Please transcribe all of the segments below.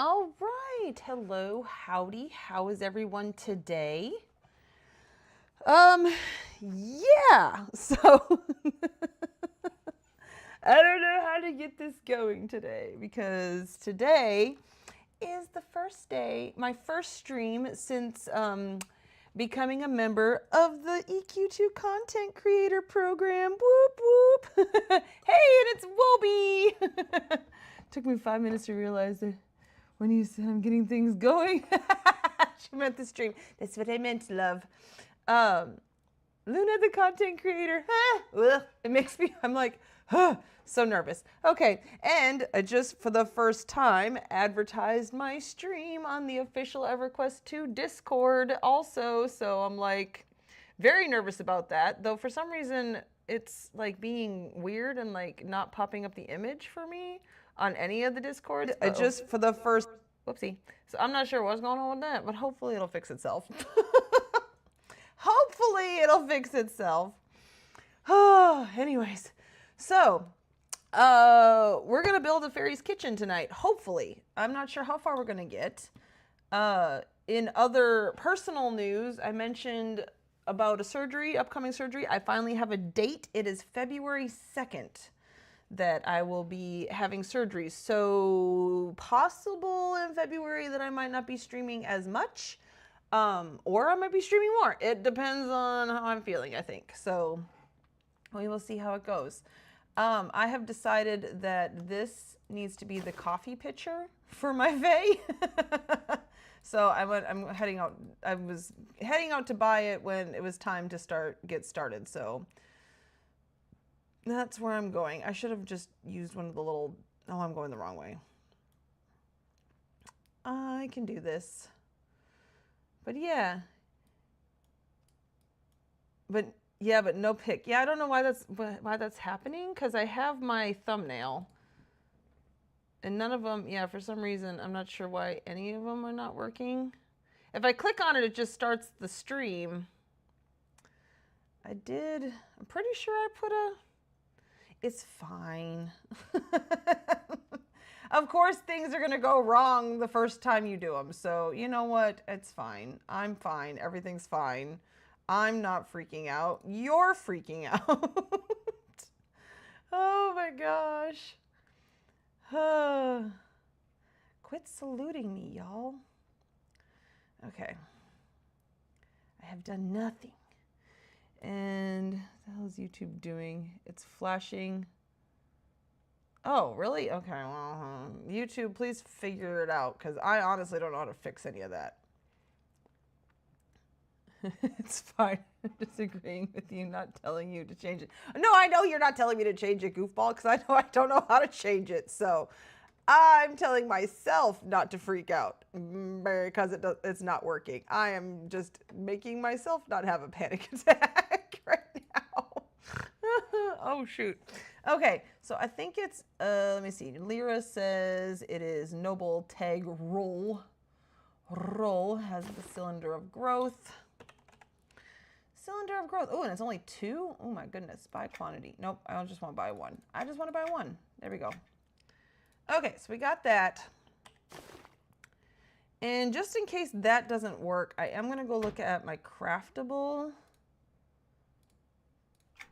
All right. Hello, howdy. How is everyone today? Yeah. So I don't know how to get this going today because today is the first day, my first stream since becoming a member of the EQ2 Content Creator Program. Whoop whoop. Hey, and it's Wobie. Took me 5 minutes to realize that when you said I'm getting things going, she meant the stream. That's what I meant, love. Luna, the content creator. It makes me, I'm like, so nervous. Okay, and I just, for the first time, advertised my stream on the official EverQuest 2 Discord also, so I'm like, very nervous about that, though for some reason, it's like being weird and like not popping up the image for me on any of the Discords. I just, for the first, whoopsie. So I'm not sure what's going on with that, but hopefully it'll fix itself. Hopefully it'll fix itself. Anyways, so we're gonna build a fairy's kitchen tonight. Hopefully, I'm not sure how far we're gonna get. In other personal news, I mentioned about a surgery, upcoming surgery. I finally have a date. It is February 2nd that I will be having surgery. So possible in February that I might not be streaming as much. Or I might be streaming more. It depends on how I'm feeling, I think. So we will see how it goes. I have decided that this needs to be the coffee pitcher for my vey. So I'm heading out. I was heading out to buy it when it was time to get started. So that's where I'm going. I should have just used one of the little, oh, I'm going the wrong way. I can do this. But yeah. But no pick. Yeah, I don't know why that's happening, because I have my thumbnail. And none of them, yeah, for some reason, I'm not sure why any of them are not working. If I click on it, it just starts the stream. I'm pretty sure I put it's fine. Of course, things are going to go wrong the first time you do them. So, you know what? It's fine. I'm fine. Everything's fine. I'm not freaking out. You're freaking out. Oh my gosh. Quit saluting me, y'all. Okay. I have done nothing. And what the hell is YouTube doing? It's flashing. Oh, really? Okay, well, YouTube, please figure it out, because I honestly don't know how to fix any of that. It's fine. I'm disagreeing with you, not telling you to change it. No, I know you're not telling me to change it, goofball, because I know I don't know how to change it. So I'm telling myself not to freak out because it's not working. I am just making myself not have a panic attack right now. Oh, shoot. Okay, so I think it's, let me see. Lyra says it is Noble Tag Roll. Roll has the cylinder of growth. Cylinder of growth. Oh, and it's only 2? Oh my goodness. Buy quantity. Nope, I don't just want to buy 1. I just want to buy 1. There we go. Okay, so we got that. And just in case that doesn't work, I am going to go look at my craftable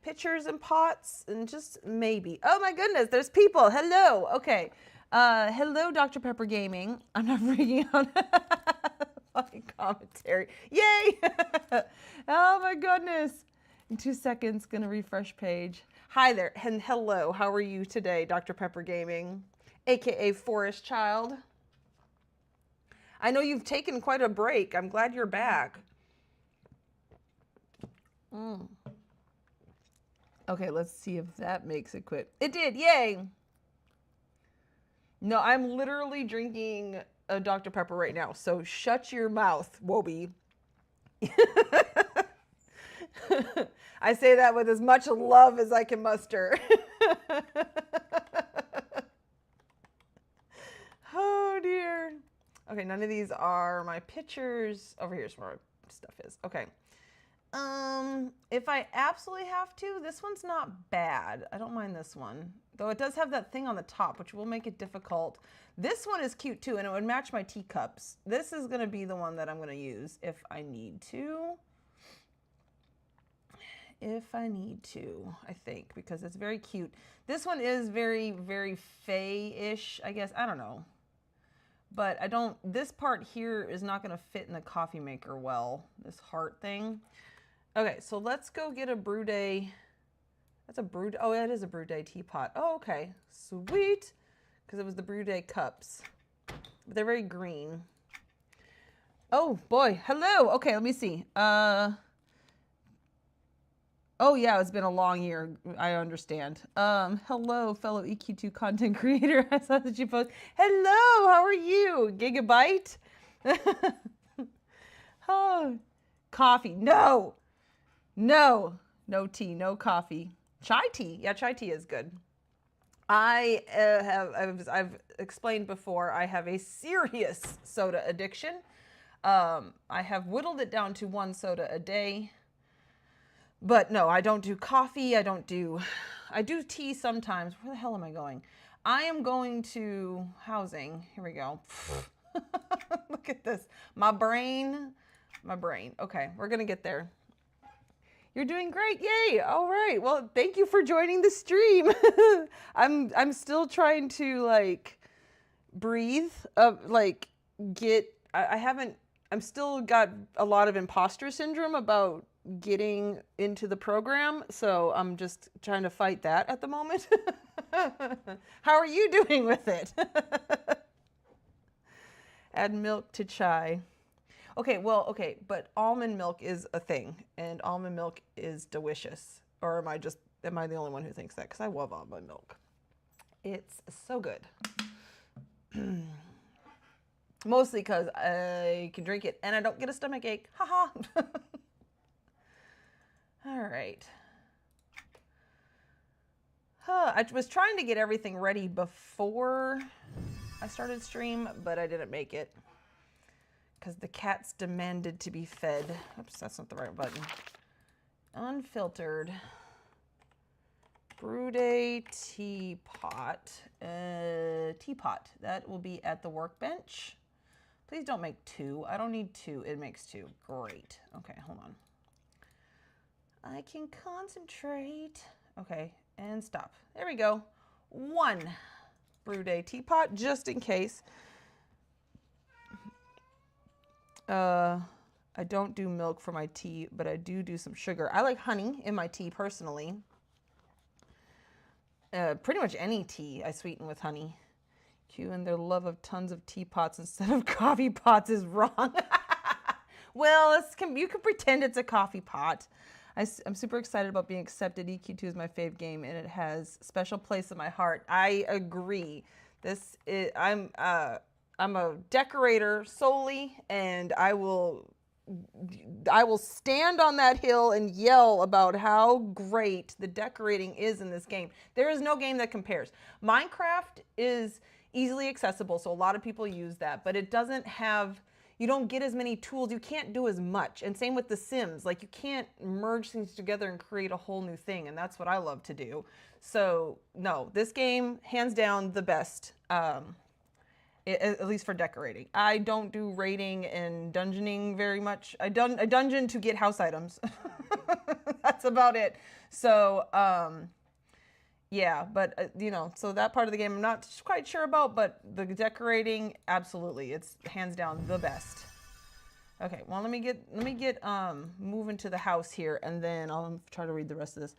pitchers and pots, and just maybe. Oh my goodness, there's people. Hello. Okay. Hello, Dr. Pepper Gaming. I'm not freaking out. Funny commentary. Yay! Oh my goodness. In 2 seconds, gonna refresh page. Hi there, and hello. How are you today, Dr. Pepper Gaming, aka Forest Child? I know you've taken quite a break. I'm glad you're back. Okay, let's see if that makes it quit. It did, yay! No, I'm literally drinking a Dr. Pepper right now, so shut your mouth, Wobie. I say that with as much love as I can muster. Oh dear. Okay, none of these are my pictures. Over here's where my stuff is. Okay. If I absolutely have to, this one's not bad. I don't mind this one. Though it does have that thing on the top, which will make it difficult. This one is cute too, and it would match my teacups. This is going to be the one that I'm going to use if I need to. I think, because it's very cute. This one is very, very Fae-ish, I guess. I don't know. But this part here is not going to fit in the coffee maker well, this heart thing. Okay, so let's go get a brew day. Oh, that is a brew day teapot. Oh, okay, sweet. Because it was the brew day cups. But they're very green. Oh boy, hello. Okay, let me see. Oh yeah, it's been a long year. I understand. Hello, fellow EQ2 content creator. I saw that you posted. Hello, how are you? Gigabyte? Oh, coffee. No tea, no coffee. Chai tea. Yeah, chai tea is good. I've explained before, I have a serious soda addiction. I have whittled it down to 1 soda a day. But no, I don't do coffee. I do tea sometimes. Where the hell am I going? I am going to housing. Here we go. Look at this. My brain. Okay, we're going to get there. You're doing great. Yay. All right. Well, thank you for joining the stream. I'm still trying to like breathe, I'm still got a lot of imposter syndrome about getting into the program, so I'm just trying to fight that at the moment. How are you doing with it? Add milk to chai. Okay, but almond milk is a thing, and almond milk is delicious. Or am I the only one who thinks that? Because I love almond milk. It's so good. Mostly because I can drink it and I don't get a stomach ache. Haha. All right. I was trying to get everything ready before I started stream, but I didn't make it because the cats demanded to be fed. Oops, that's not the right button. Unfiltered brew day teapot. Teapot. That will be at the workbench. Please don't make 2. I don't need 2. It makes 2. Great. Okay, hold on. I can concentrate. Okay, and stop. There we go. 1 brew day teapot, just in case. I don't do milk for my tea, but I do some sugar. I like honey in my tea personally. Pretty much any tea I sweeten with honey. Q and their love of tons of teapots instead of coffee pots is wrong. Well, you can pretend it's a coffee pot. I'm super excited about being accepted. EQ2 is my fave game, and it has a special place in my heart. I agree. I'm a decorator solely, and I will stand on that hill and yell about how great the decorating is in this game. There is no game that compares. Minecraft is easily accessible, so a lot of people use that, but it doesn't have, you don't get as many tools, you can't do as much. And same with The Sims, like you can't merge things together and create a whole new thing, and that's what I love to do. So no, this game, hands down, the best. At least for decorating. I don't do raiding and dungeoning very much. I dungeon to get house items. That's about it. So, yeah, but so that part of the game I'm not quite sure about, but the decorating, absolutely, it's hands down the best. Okay, well let me get moving to the house here, and then I'll try to read the rest of this.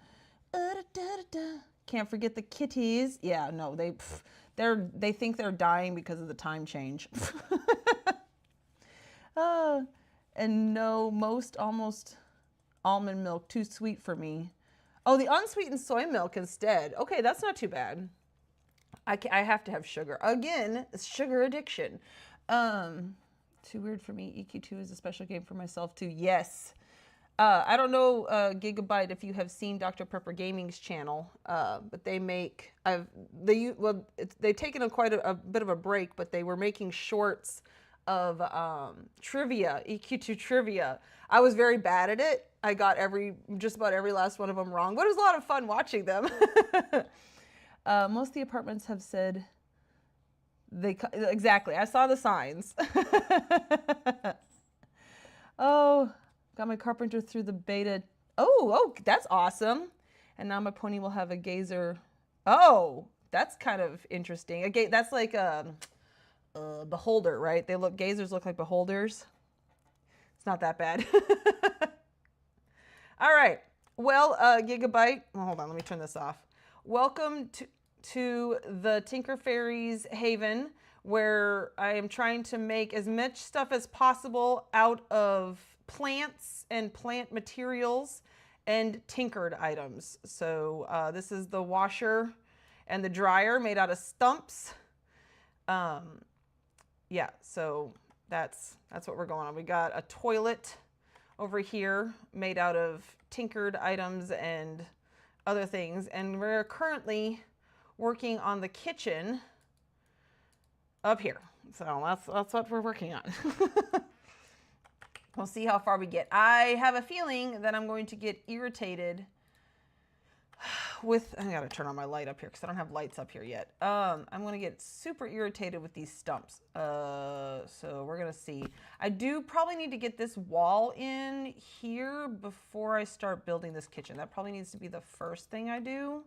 Can't forget the kitties. Yeah, no, they think they're dying because of the time change. And no, almost almond milk, too sweet for me. Oh, the unsweetened soy milk instead. Okay, that's not too bad. I have to have sugar. Again, sugar addiction. Too weird for me. EQ2 is a special game for myself too. Yes. I don't know, Gigabyte, if you have seen Dr. Pepper Gaming's channel, but they make, they've taken quite a bit of a break, but they were making shorts of trivia, EQ2 trivia. I was very bad at it. I got just about every last one of them wrong, but it was a lot of fun watching them. Most of the apartments have said exactly. I saw the signs. Oh, got my carpenter through the beta. Oh, that's awesome. And now my pony will have a gazer. Oh, that's kind of interesting. That's like a beholder, right? Gazers look like beholders. It's not that bad. All right. Well, Gigabyte. Oh, hold on, let me turn this off. Welcome to the Tinker Fairies Haven, where I am trying to make as much stuff as possible out of plants and plant materials and tinkered items. So this is the washer and the dryer made out of stumps. Yeah, so that's what we're going on. We got a toilet over here made out of tinkered items and other things, and we're currently working on the kitchen up here. So that's what we're working on. We'll see how far we get. I have a feeling that I'm going to get irritated with, I gotta turn on my light up here because I don't have lights up here yet. I'm gonna get super irritated with these stumps. So we're gonna see. I do probably need to get this wall in here before I start building this kitchen. That probably needs to be the first thing I do.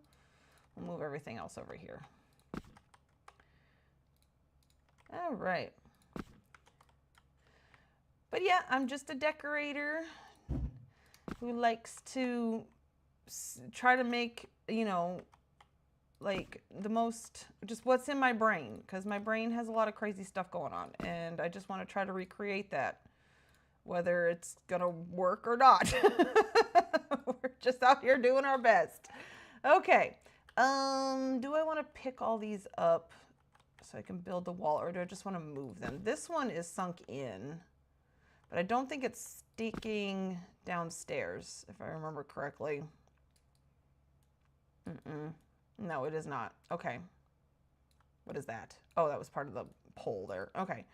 We'll move everything else over here. All right. But yeah, I'm just a decorator who likes to try to make, you know, like the most, just what's in my brain, because my brain has a lot of crazy stuff going on, and I just want to try to recreate that, whether it's gonna work or not. We're just out here doing our best. Okay, do I want to pick all these up so I can build the wall, or do I just want to move them? This one is sunk in, but I don't think it's sticking downstairs, if I remember correctly. No, it is not. Okay. What is that? Oh, that was part of the pole there. Okay.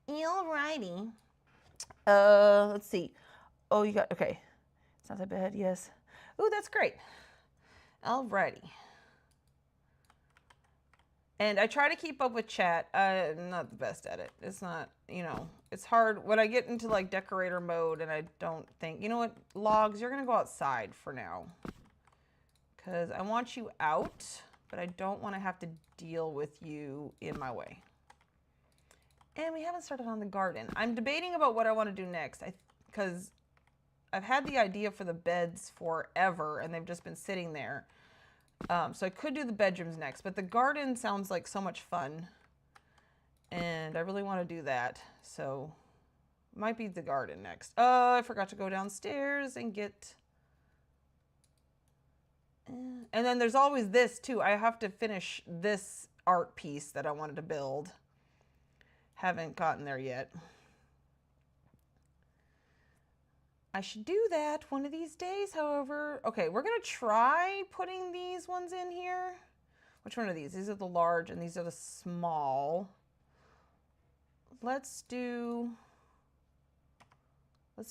Alrighty. Let's see. Oh, you got, okay. It's not that bad, yes. Oh, that's great. Alrighty. And I try to keep up with chat. I'm not the best at it. It's not, you know, it's hard when I get into like decorator mode and I don't think, you know what, Logs, you're going to go outside for now. Because I want you out, but I don't want to have to deal with you in my way. And we haven't started on the garden. I'm debating about what I want to do next, because I've had the idea for the beds forever, and they've just been sitting there. So I could do the bedrooms next, but the garden sounds like so much fun, and I really want to do that. So might be the garden next. Oh, I forgot to go downstairs and get... And then there's always this too. I have to finish this art piece that I wanted to build. Haven't gotten there yet. I should do that one of these days, however. Okay, we're going to try putting these ones in here. Which one are these? These are the large and these are the small. Let's do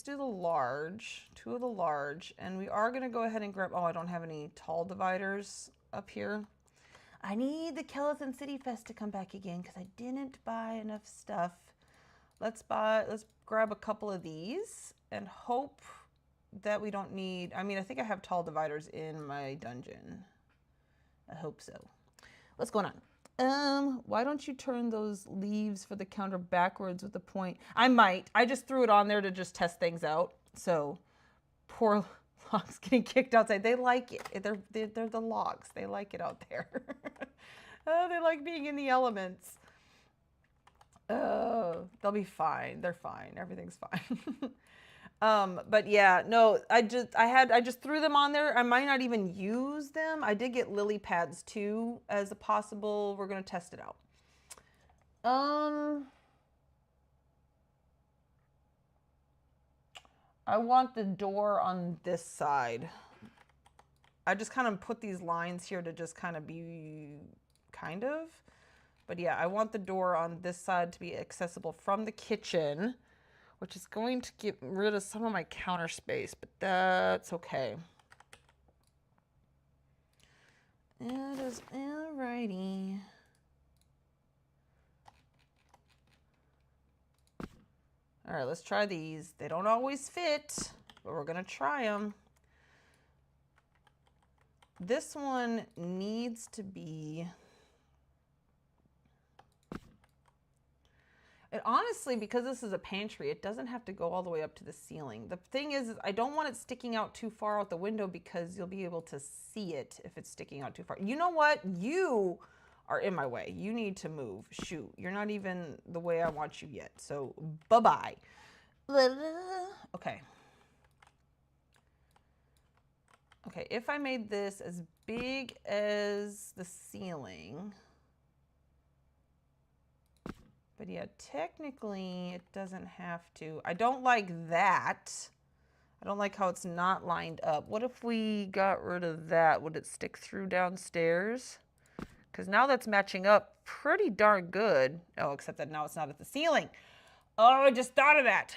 the large, 2 of the large, and we are going to go ahead and grab, oh, I don't have any tall dividers up here. I need the Kellethan City Fest to come back again because I didn't buy enough stuff. Let's grab a couple of these and hope that we don't need, I mean, I think I have tall dividers in my dungeon. I hope so. What's going on? Why don't you turn those leaves for the counter backwards with the point? I might. I just threw it on there to just test things out. So, poor Logs getting kicked outside. They like it. They're the Logs. They like it out there. Oh, they like being in the elements. Oh, they'll be fine. They're fine. Everything's fine. But yeah, no, I just threw them on there. I might not even use them. I did get lily pads too as a possible. We're going to test it out. I want the door on this side. I just kind of put these lines here to just kind of be, But yeah, I want the door on this side to be accessible from the kitchen, which is going to get rid of some of my counter space, but that's okay. It is alrighty. All right, let's try these. They don't always fit, but we're gonna try them. This one needs to be... And honestly, because this is a pantry, it doesn't have to go all the way up to the ceiling. The thing is I don't want it sticking out too far out the window because you'll be able to see it if it's sticking out too far. You know what? You are in my way. You need to move. Shoot, you're not even the way I want you yet. So bye-bye. Okay. Okay, if I made this as big as the ceiling... But yeah, technically it doesn't have to. I don't like that. I don't like how it's not lined up. What if we got rid of that? Would it stick through downstairs? Because now that's matching up pretty darn good. Oh, except that now it's not at the ceiling. Oh, I just thought of that.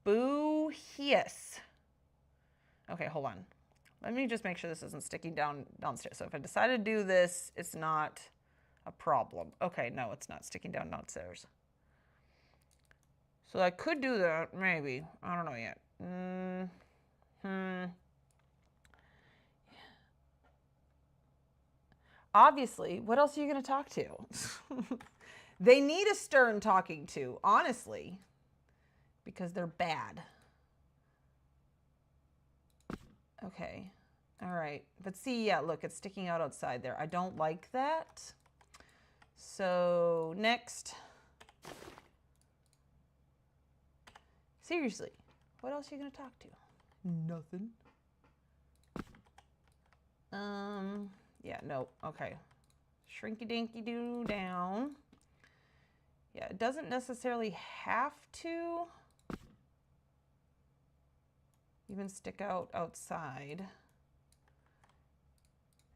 Boo, yes. Okay, hold on. Let me just make sure this isn't sticking downstairs. So if I decide to do this, it's not a problem. Okay, no, it's not sticking downstairs. So I could do that, maybe. I don't know yet. Obviously, what else are you going to talk to? They need a stern talking to, honestly, because they're bad. Okay, all right. But see, yeah, look, it's sticking out outside there. I don't like that. So next, seriously, what else are you gonna talk to? Nothing. Yeah, no, okay. Shrinky dinky doo down. Yeah, it doesn't necessarily have to even stick out outside.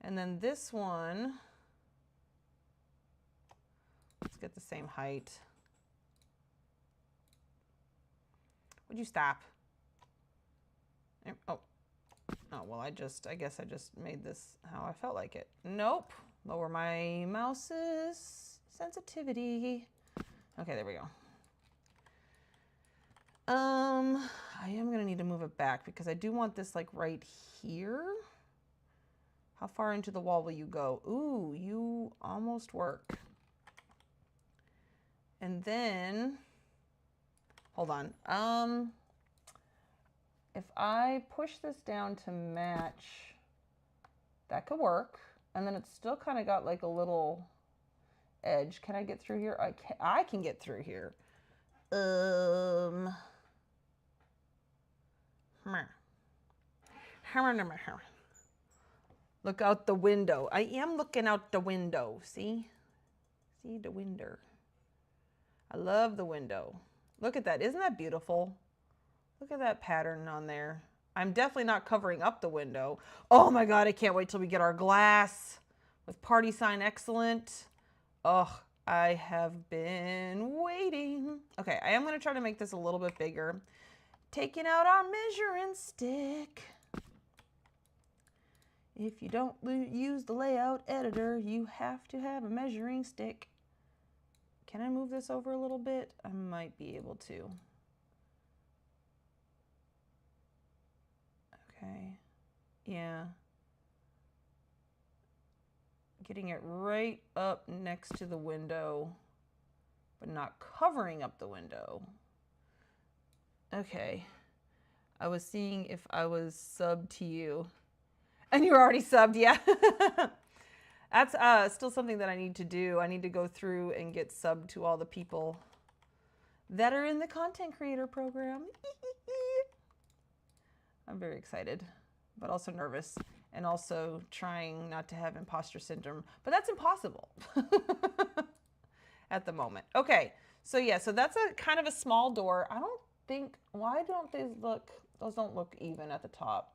And then this one, let's get the same height. Would you stop? Oh, well, I guess I just made this how I felt like it. Nope. Lower my mouse's sensitivity. Okay, there we go. I am gonna need to move it back because I do want this like right here. How far into the wall will you go? Ooh, you almost work. And then, hold on. If I push this down to match, that could work. And then it's still kind of got like a little edge. Can I get through here? I can get through here. Look out the window. I am looking out the window. See? See the window. I love the window. Look at that. Isn't that beautiful? Look at that pattern on there. I'm definitely not covering up the window. Oh my God, I can't wait till we get our glass with party sign excellent. Oh, I have been waiting. Okay, I am going to try to make this a little bit bigger. Taking out our measuring stick. If you don't use the layout editor, you have to have a measuring stick. Can I move this over a little bit? I might be able to. Okay, yeah. Getting it right up next to the window, but not covering up the window. Okay, I was seeing if I was subbed to you. And you're already subbed, yeah. That's still something that I need to do. I need to go through and get subbed to all the people that are in the content creator program. I'm very excited, but also nervous, and also trying not to have imposter syndrome. But that's impossible at the moment. Okay, so yeah, so that's a kind of a small door. I don't think, why don't those don't look even at the top.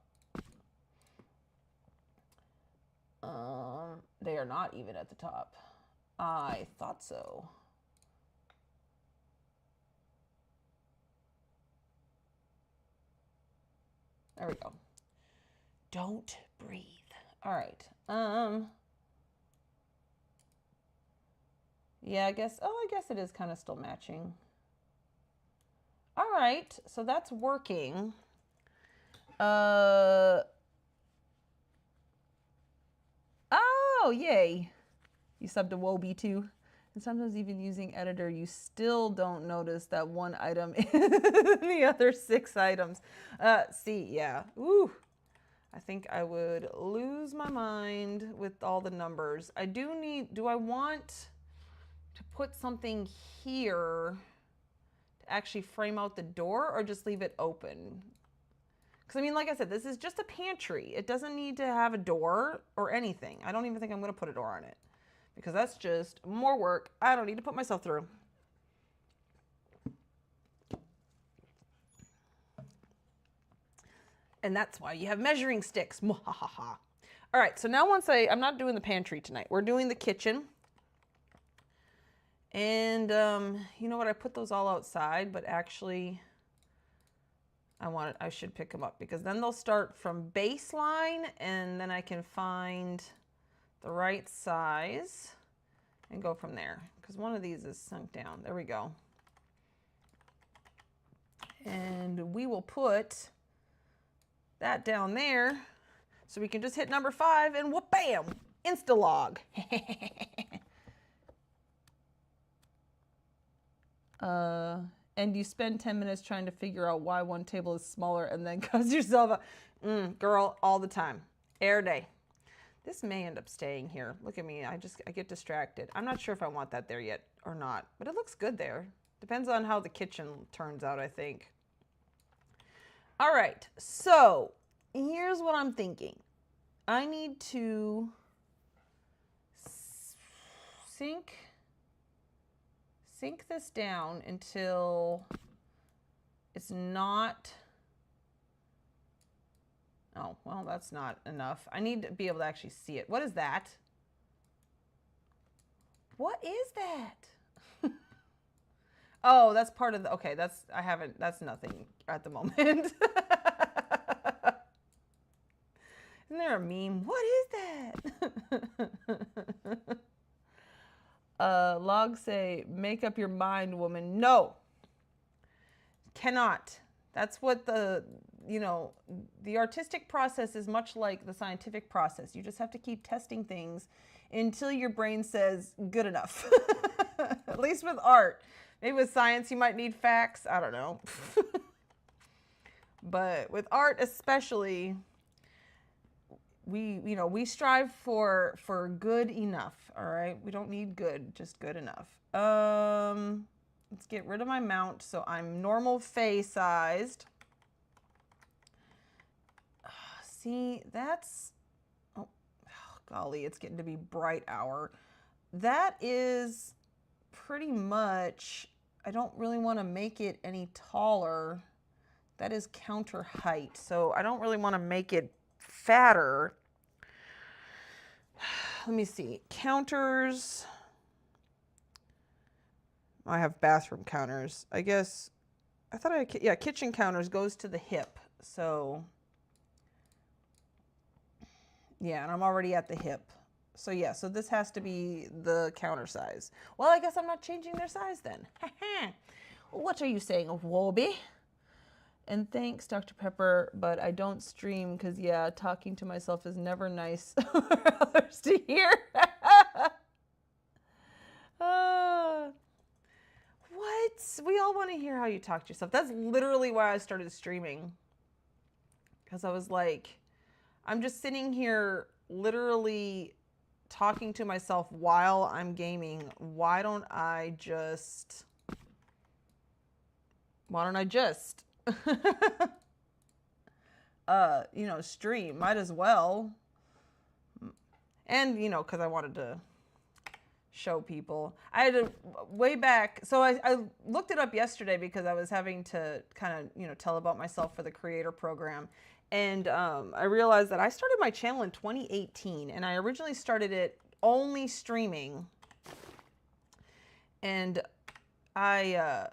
They are not even at the top. I thought so. There we go. Don't breathe. All right. Yeah, I guess it is kind of still matching. All right, so that's working. Oh, yay. You subbed to Wobie too. And sometimes even using editor, you still don't notice that one item in the other 6 items. See, yeah. Ooh. I think I would lose my mind with all the numbers. Do I want to put something here to actually frame out the door or just leave it open? Because I mean, like I said, this is just a pantry. It doesn't need to have a door or anything. I don't even think I'm going to put a door on it because that's just more work I don't need to put myself through. And that's why you have measuring sticks. All right, so now I'm not doing the pantry tonight. We're doing the kitchen. And you know what? I put those all outside, but actually I should pick them up because then they'll start from baseline and then I can find the right size and go from there. Because one of these is sunk down. There we go. And we will put that down there so we can just hit number 5 and whoop, bam, Instalog. And you spend 10 minutes trying to figure out why one table is smaller and then cause yourself a, girl, all the time, air day. This may end up staying here. Look at me, I get distracted. I'm not sure if I want that there yet or not, but it looks good there. Depends on how the kitchen turns out, I think. All right, so here's what I'm thinking. I need to sink this down until it's not, oh, well, that's not enough. I need to be able to actually see it. What is that? What is that? Oh, that's part of the, okay, that's nothing at the moment. Isn't there a meme? What is that? Logs say, make up your mind, woman. No, cannot. That's what the artistic process is much like the scientific process. You just have to keep testing things until your brain says good enough. At least with art. Maybe with science you might need facts. I don't know. But with art especially, we strive for good enough. All right, we don't need good, just good enough. Let's get rid of my mount so I'm normal face sized. See, that's, oh golly, it's getting to be bright hour. That is pretty much, I don't really want to make it any taller. That is counter height, so I don't really want to make it fatter. Let me see, counters. I have bathroom counters. I guess, I thought yeah, kitchen counters goes to the hip. So, yeah, and I'm already at the hip. So yeah, so this has to be the counter size. Well, I guess I'm not changing their size then. What are you saying, Wobie? And thanks, Dr. Pepper, but I don't stream because, yeah, talking to myself is never nice for others to hear. What? We all want to hear how you talk to yourself. That's literally why I started streaming. Because I was like, I'm just sitting here literally talking to myself while I'm gaming. Why don't I just stream? Might as well. And, because I wanted to show people. I had to, way back, so I looked it up yesterday because I was having to kind of, tell about myself for the creator program. And I realized that I started my channel in 2018, and I originally started it only streaming. And I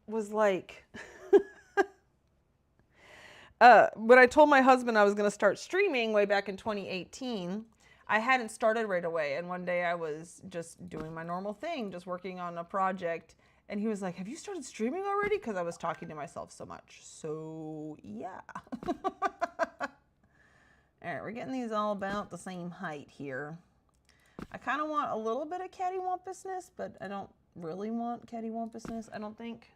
was like, when I told my husband I was going to start streaming way back in 2018, I hadn't started right away. And one day I was just doing my normal thing, just working on a project. And he was like, have you started streaming already? Because I was talking to myself so much. So, yeah. All right, we're getting these all about the same height here. I kind of want a little bit of cattywampusness, but I don't really want cattywampusness, I don't think.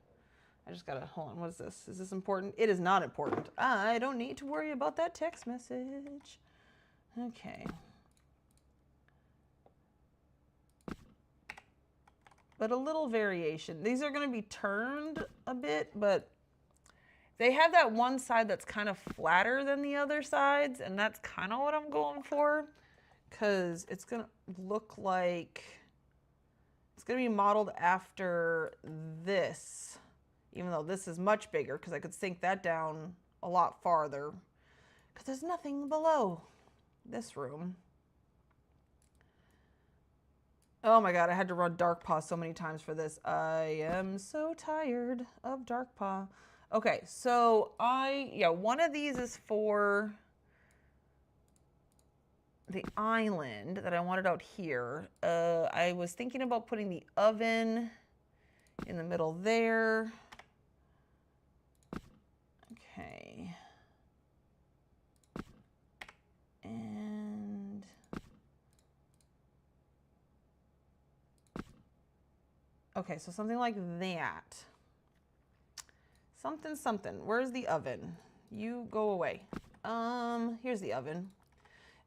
I just gotta, hold on, what is this? Is this important? It is not important. I don't need to worry about that text message. Okay. But a little variation. These are gonna be turned a bit, but they have that one side that's kind of flatter than the other sides, and that's kind of what I'm going for, because it's gonna look like, it's gonna be modeled after this. Even though this is much bigger, because I could sink that down a lot farther. Because there's nothing below this room. Oh my god, I had to run Dark Paw so many times for this. I am so tired of Dark Paw. Okay, so one of these is for the island that I wanted out here. I was thinking about putting the oven in the middle there. Okay. And okay, so something like that. Something. Where's the oven? You go away. Here's the oven.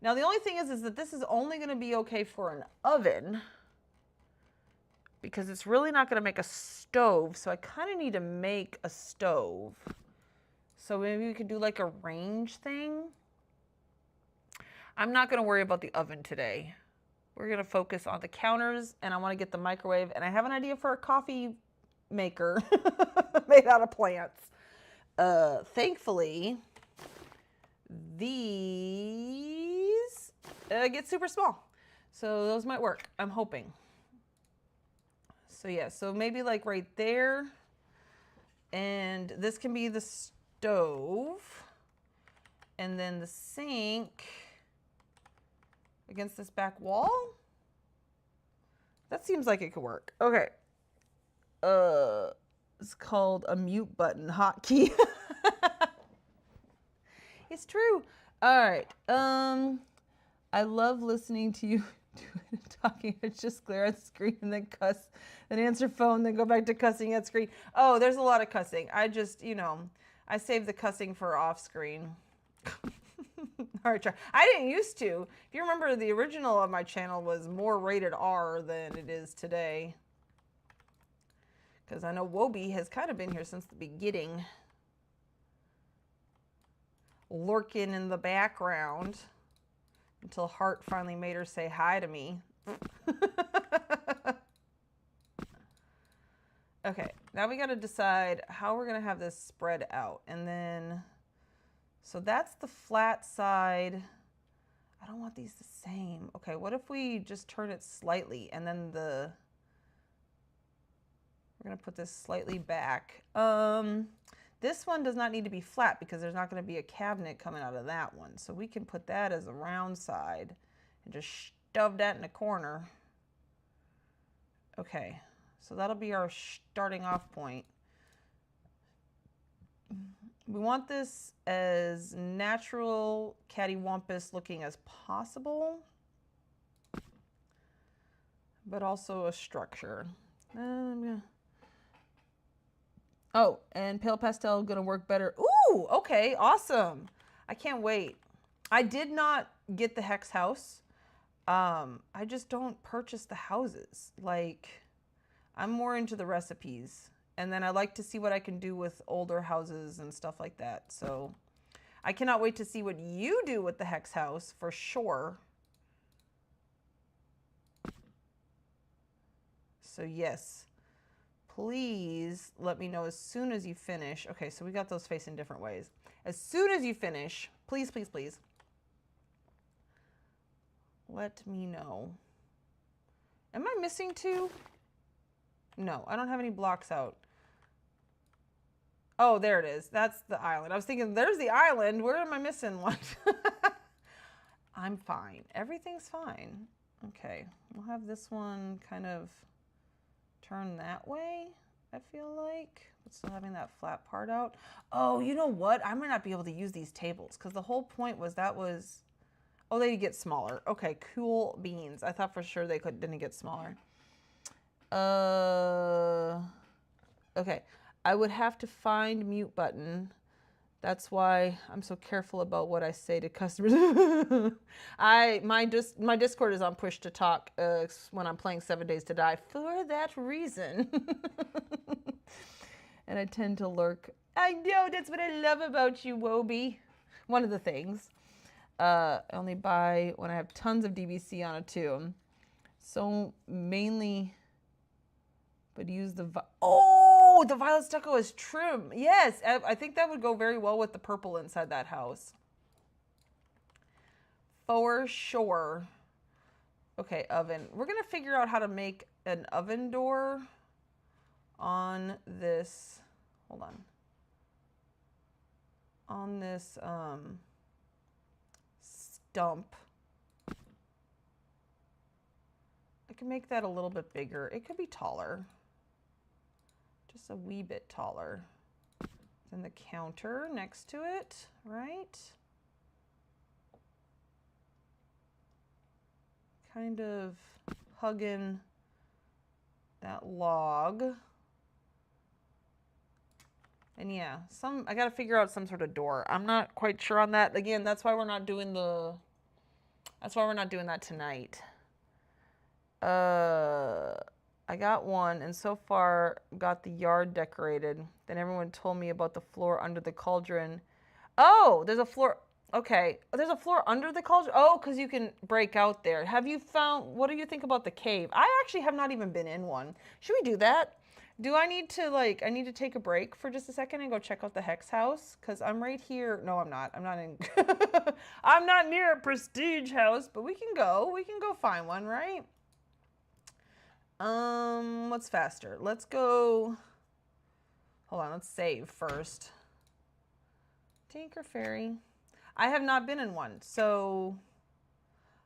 Now the only thing is that this is only going to be okay for an oven, because it's really not going to make a stove. So I kind of need to make a stove. So maybe we could do like a range thing. I'm not going to worry about the oven today. We're going to focus on the counters, and I want to get the microwave. And I have an idea for a coffee maker made out of plants. Thankfully, these get super small. So those might work, I'm hoping. So yeah, so maybe like right there. And this can be the stove, and then the sink against this back wall. That seems like it could work. Okay. It's called a mute button hotkey. It's true. All right. I love listening to you talking. It's just glare at the screen and then cuss, then answer phone, then go back to cussing at screen. Oh, there's a lot of cussing. I just, I save the cussing for off screen. All right, try. I didn't used to. If you remember, the original of my channel was more rated R than it is today. Because I know Wobie has kind of been here since the beginning. Lurking in the background until Hart finally made her say hi to me. Okay, now we got to decide how we're going to have this spread out. And then, so that's the flat side. I don't want these the same. Okay, what if we just turn it slightly, and then we're going to put this slightly back. This one does not need to be flat because there's not going to be a cabinet coming out of that one. So we can put that as a round side and just shove that in the corner. Okay, so that'll be our starting off point. We want this as natural cattywampus looking as possible, but also a structure. Oh, and pale pastel gonna work better. Ooh, okay, awesome. I can't wait. I did not get the hex house. I just don't purchase the houses. Like, I'm more into the recipes. And then I like to see what I can do with older houses and stuff like that. So I cannot wait to see what you do with the hex house for sure. So yes. Please let me know as soon as you finish. Okay, so we got those facing different ways. As soon as you finish, please, please, please, let me know. Am I missing two? No, I don't have any blocks out. Oh, there it is. That's the island. I was thinking, there's the island. Where am I missing one? I'm fine. Everything's fine. Okay, we'll have this one kind of turn that way, I feel like. But still having that flat part out. Oh, you know what? I might not be able to use these tables because the whole point was that was... Oh, they get smaller. Okay, cool beans. I thought for sure they didn't get smaller. Okay. I would have to find mute button. That's why I'm so careful about what I say to customers. My Discord is on push to talk when I'm playing 7 Days to Die for that reason. And I tend to lurk. I know, that's what I love about you, Wobie. One of the things. I only buy when I have tons of DBC on it too. So mainly, but use the... Oh, the violet stucco is trim. Yes, I think that would go very well with the purple inside that house. For sure. Okay, oven. We're going to figure out how to make an oven door on this... Hold on. On this stump. I can make that a little bit bigger. It could be taller. Just a wee bit taller than the counter next to it, right? Kind of hugging that log. And yeah, I gotta figure out some sort of door. I'm not quite sure on that. Again, that's why we're not doing that tonight. I got one, and so far got the yard decorated. Then everyone told me about the floor under the cauldron. Oh, there's a floor. Okay, there's a floor under the cauldron. Oh, because you can break out there. Have you found, what do you think about the cave? I actually have not even been in one. Should we do that? Do I need to, like, I need to take a break for just a second and go check out the Hex house? Because I'm right here. No, I'm not. I'm not in, I'm not near a prestige house, but we can go find one, right? What's faster? Let's go. Hold on, let's save first. Tinker Fairy. I have not been in one, so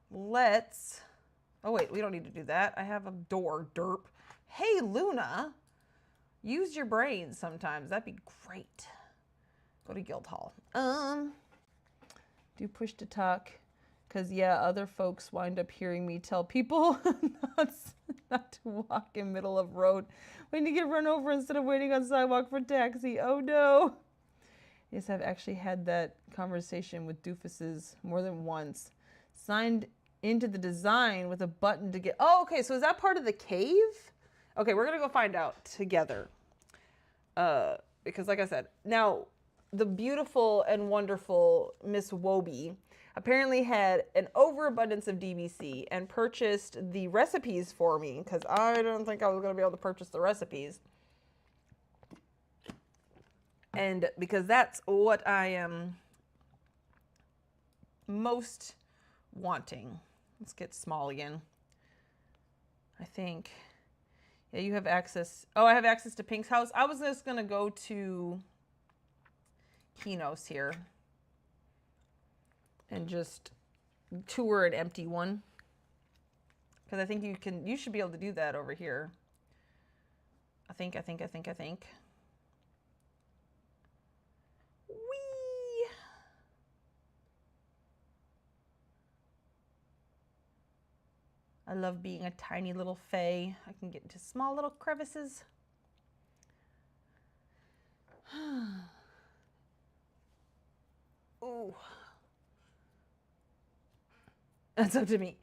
let's... Oh wait, we don't need to do that. I have a door, derp. Hey, Luna. Use your brains sometimes. That'd be great. Go to Guildhall. Do push to talk. Because, yeah, other folks wind up hearing me tell people not to walk in middle of road when you get run over instead of waiting on sidewalk for taxi. Oh, no. Yes, I've actually had that conversation with doofuses more than once. Signed into the design with a button to get... Oh, okay, so is that part of the cave? Okay, we're going to go find out together. Because, like I said, now, the beautiful and wonderful Miss Wobie apparently had an overabundance of DBC and purchased the recipes for me, because I don't think I was going to be able to purchase the recipes. And because that's what I am most wanting. Let's get small again. I think, yeah, you have access. Oh, I have access to Pink's house. I was just going to go to Kino's here and just tour an empty one. Because I think you should be able to do that over here. I think. Whee! I love being a tiny little fae. I can get into small little crevices. Ooh. That's up to me.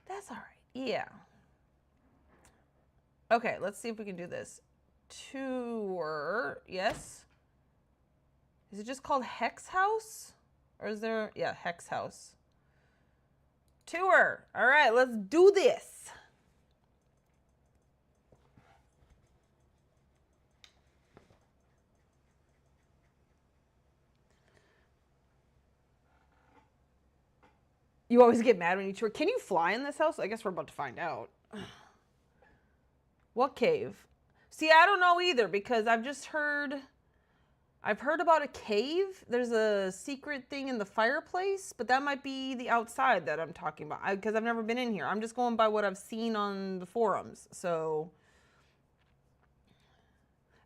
That's all right. Yeah. Okay, let's see if we can do this. Tour. Yes. Is it just called Hex House? Or is there... Yeah, Hex House. Tour. All right, let's do this. You always get mad when you tour. Can you fly in this house? I guess we're about to find out. What cave? See, I don't know either because I've heard about a cave. There's a secret thing in the fireplace, but that might be the outside that I'm talking about because I've never been in here. I'm just going by what I've seen on the forums. So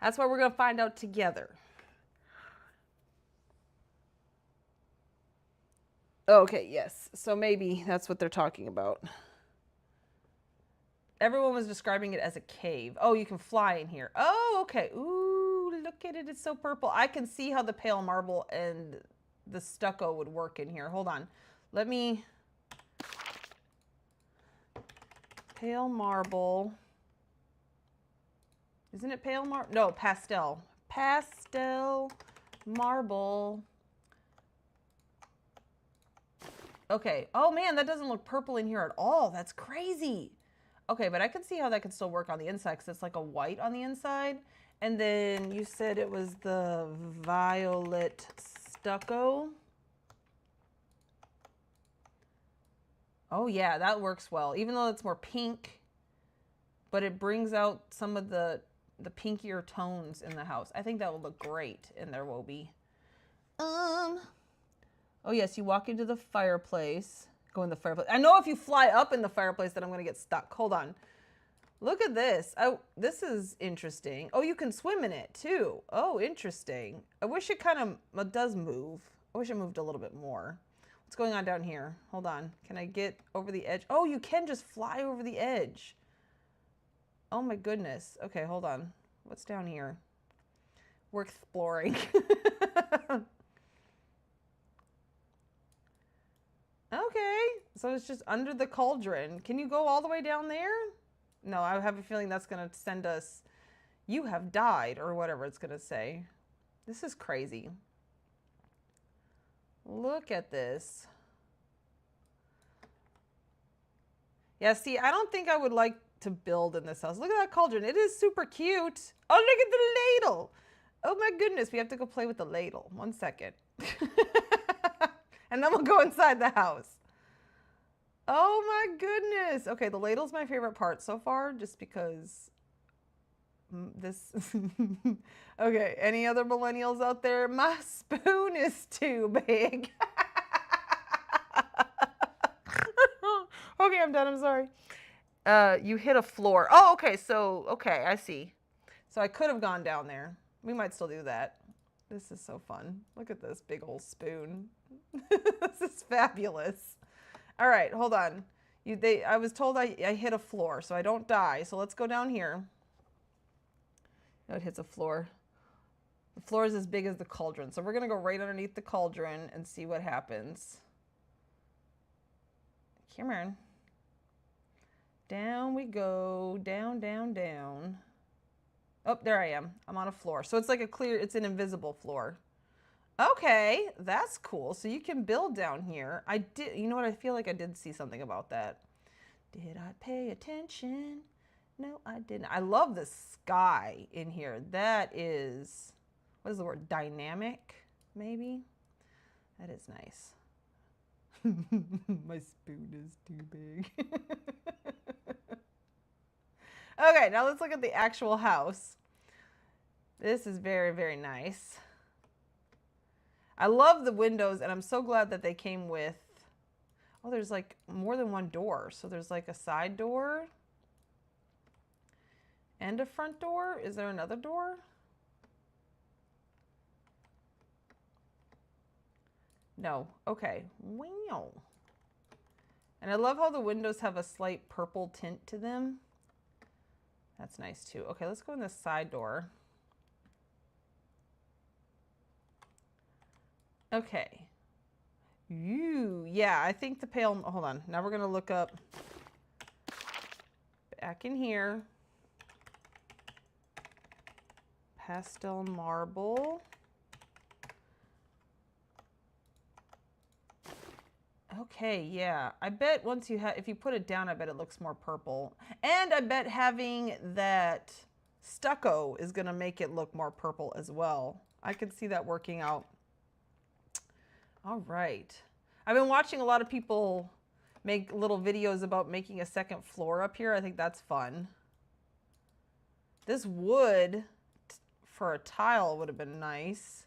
that's what we're going to find out together. Okay, yes. So maybe that's what they're talking about. Everyone was describing it as a cave. Oh, you can fly in here. Oh, okay. Ooh, look at it. It's so purple. I can see how the pale marble and the stucco would work in here. Hold on. Let me... Pale marble. Isn't it pale marble? No, pastel. Pastel marble. Okay. Oh, man, that doesn't look purple in here at all. That's crazy. Okay, but I can see how that could still work on the inside because it's like a white on the inside. And then you said it was the violet stucco. Oh yeah, that works well. Even though it's more pink, but it brings out some of the pinkier tones in the house. I think that would look great in their Wobie. Oh yes, you walk into the fireplace. Go in the fireplace. I know if you fly up in the fireplace that I'm going to get stuck. Hold on. Look at this. Oh, this is interesting. Oh, you can swim in it too. Oh, interesting. I wish it kind of does move. I wish it moved a little bit more. What's going on down here? Hold on. Can I get over the edge? Oh, you can just fly over the edge. Oh my goodness. Okay, hold on. What's down here? We're exploring. Okay, so it's just under the cauldron. Can you go all the way down there? No, I have a feeling that's going to send us, you have died, or whatever it's going to say. This is crazy. Look at this. Yeah, see, I don't think I would like to build in this house. Look at that cauldron. It is super cute. Oh, look at the ladle. Oh my goodness, we have to go play with the ladle. 1 second. And then we'll go inside the house. Oh my goodness. Okay, the ladle's my favorite part so far, just because this... Okay, any other millennials out there? My spoon is too big. Okay, I'm done. I'm sorry. You hit a floor. Oh, okay. So, okay, I see. So I could have gone down there. We might still do that. This is so fun. Look at this big old spoon. This is fabulous. All right, hold on. I was told I hit a floor, so I don't die. So let's go down here. No, it hits a floor. The floor is as big as the cauldron. So we're going to go right underneath the cauldron and see what happens. Come on. Down we go. Down, down, down. Oh, there I am. I'm on a floor. So it's like it's an invisible floor. Okay, that's cool. So you can build down here. You know what? I feel like I did see something about that. Did I pay attention? No, I didn't. I love the sky in here. That is, what is the word? Dynamic, maybe? That is nice. My spoon is too big. Okay, now let's look at the actual house. This is very, very nice. I love the windows, and I'm so glad that they came with... Oh, there's like more than one door. So there's like a side door and a front door. Is there another door? No. Okay. Wow. And I love how the windows have a slight purple tint to them. That's nice too. Okay, let's go in this side door. Okay. Ooh, yeah, I think the pale... Hold on. Now we're going to look up back in here. Pastel marble. Okay, yeah. I bet once if you put it down, I bet it looks more purple. And I bet having that stucco is going to make it look more purple as well. I could see that working out. All right. I've been watching a lot of people make little videos about making a second floor up here. I think that's fun. This wood for a tile would have been nice.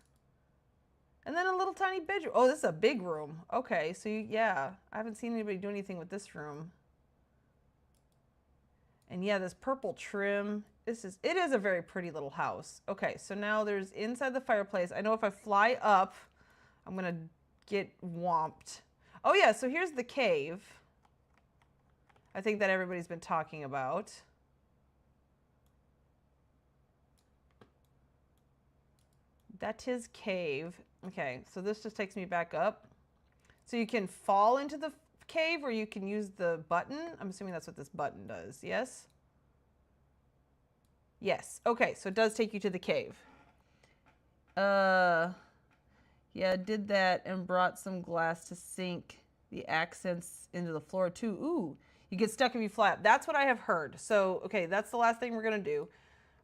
And then a little tiny bedroom. Oh, this is a big room. Okay, so yeah, I haven't seen anybody do anything with this room. And yeah, this purple trim. It is a very pretty little house. Okay, so now there's inside the fireplace. I know if I fly up, I'm gonna get whomped. Oh yeah, so here's the cave. I think that everybody's been talking about. That is cave. Okay, so this just takes me back up. So you can fall into the cave or you can use the button. I'm assuming that's what this button does. Yes? Yes. Okay, so it does take you to the cave. Yeah, did that and brought some glass to sink the accents into the floor too. Ooh, you get stuck if you fly up. That's what I have heard. So, okay, that's the last thing we're going to do.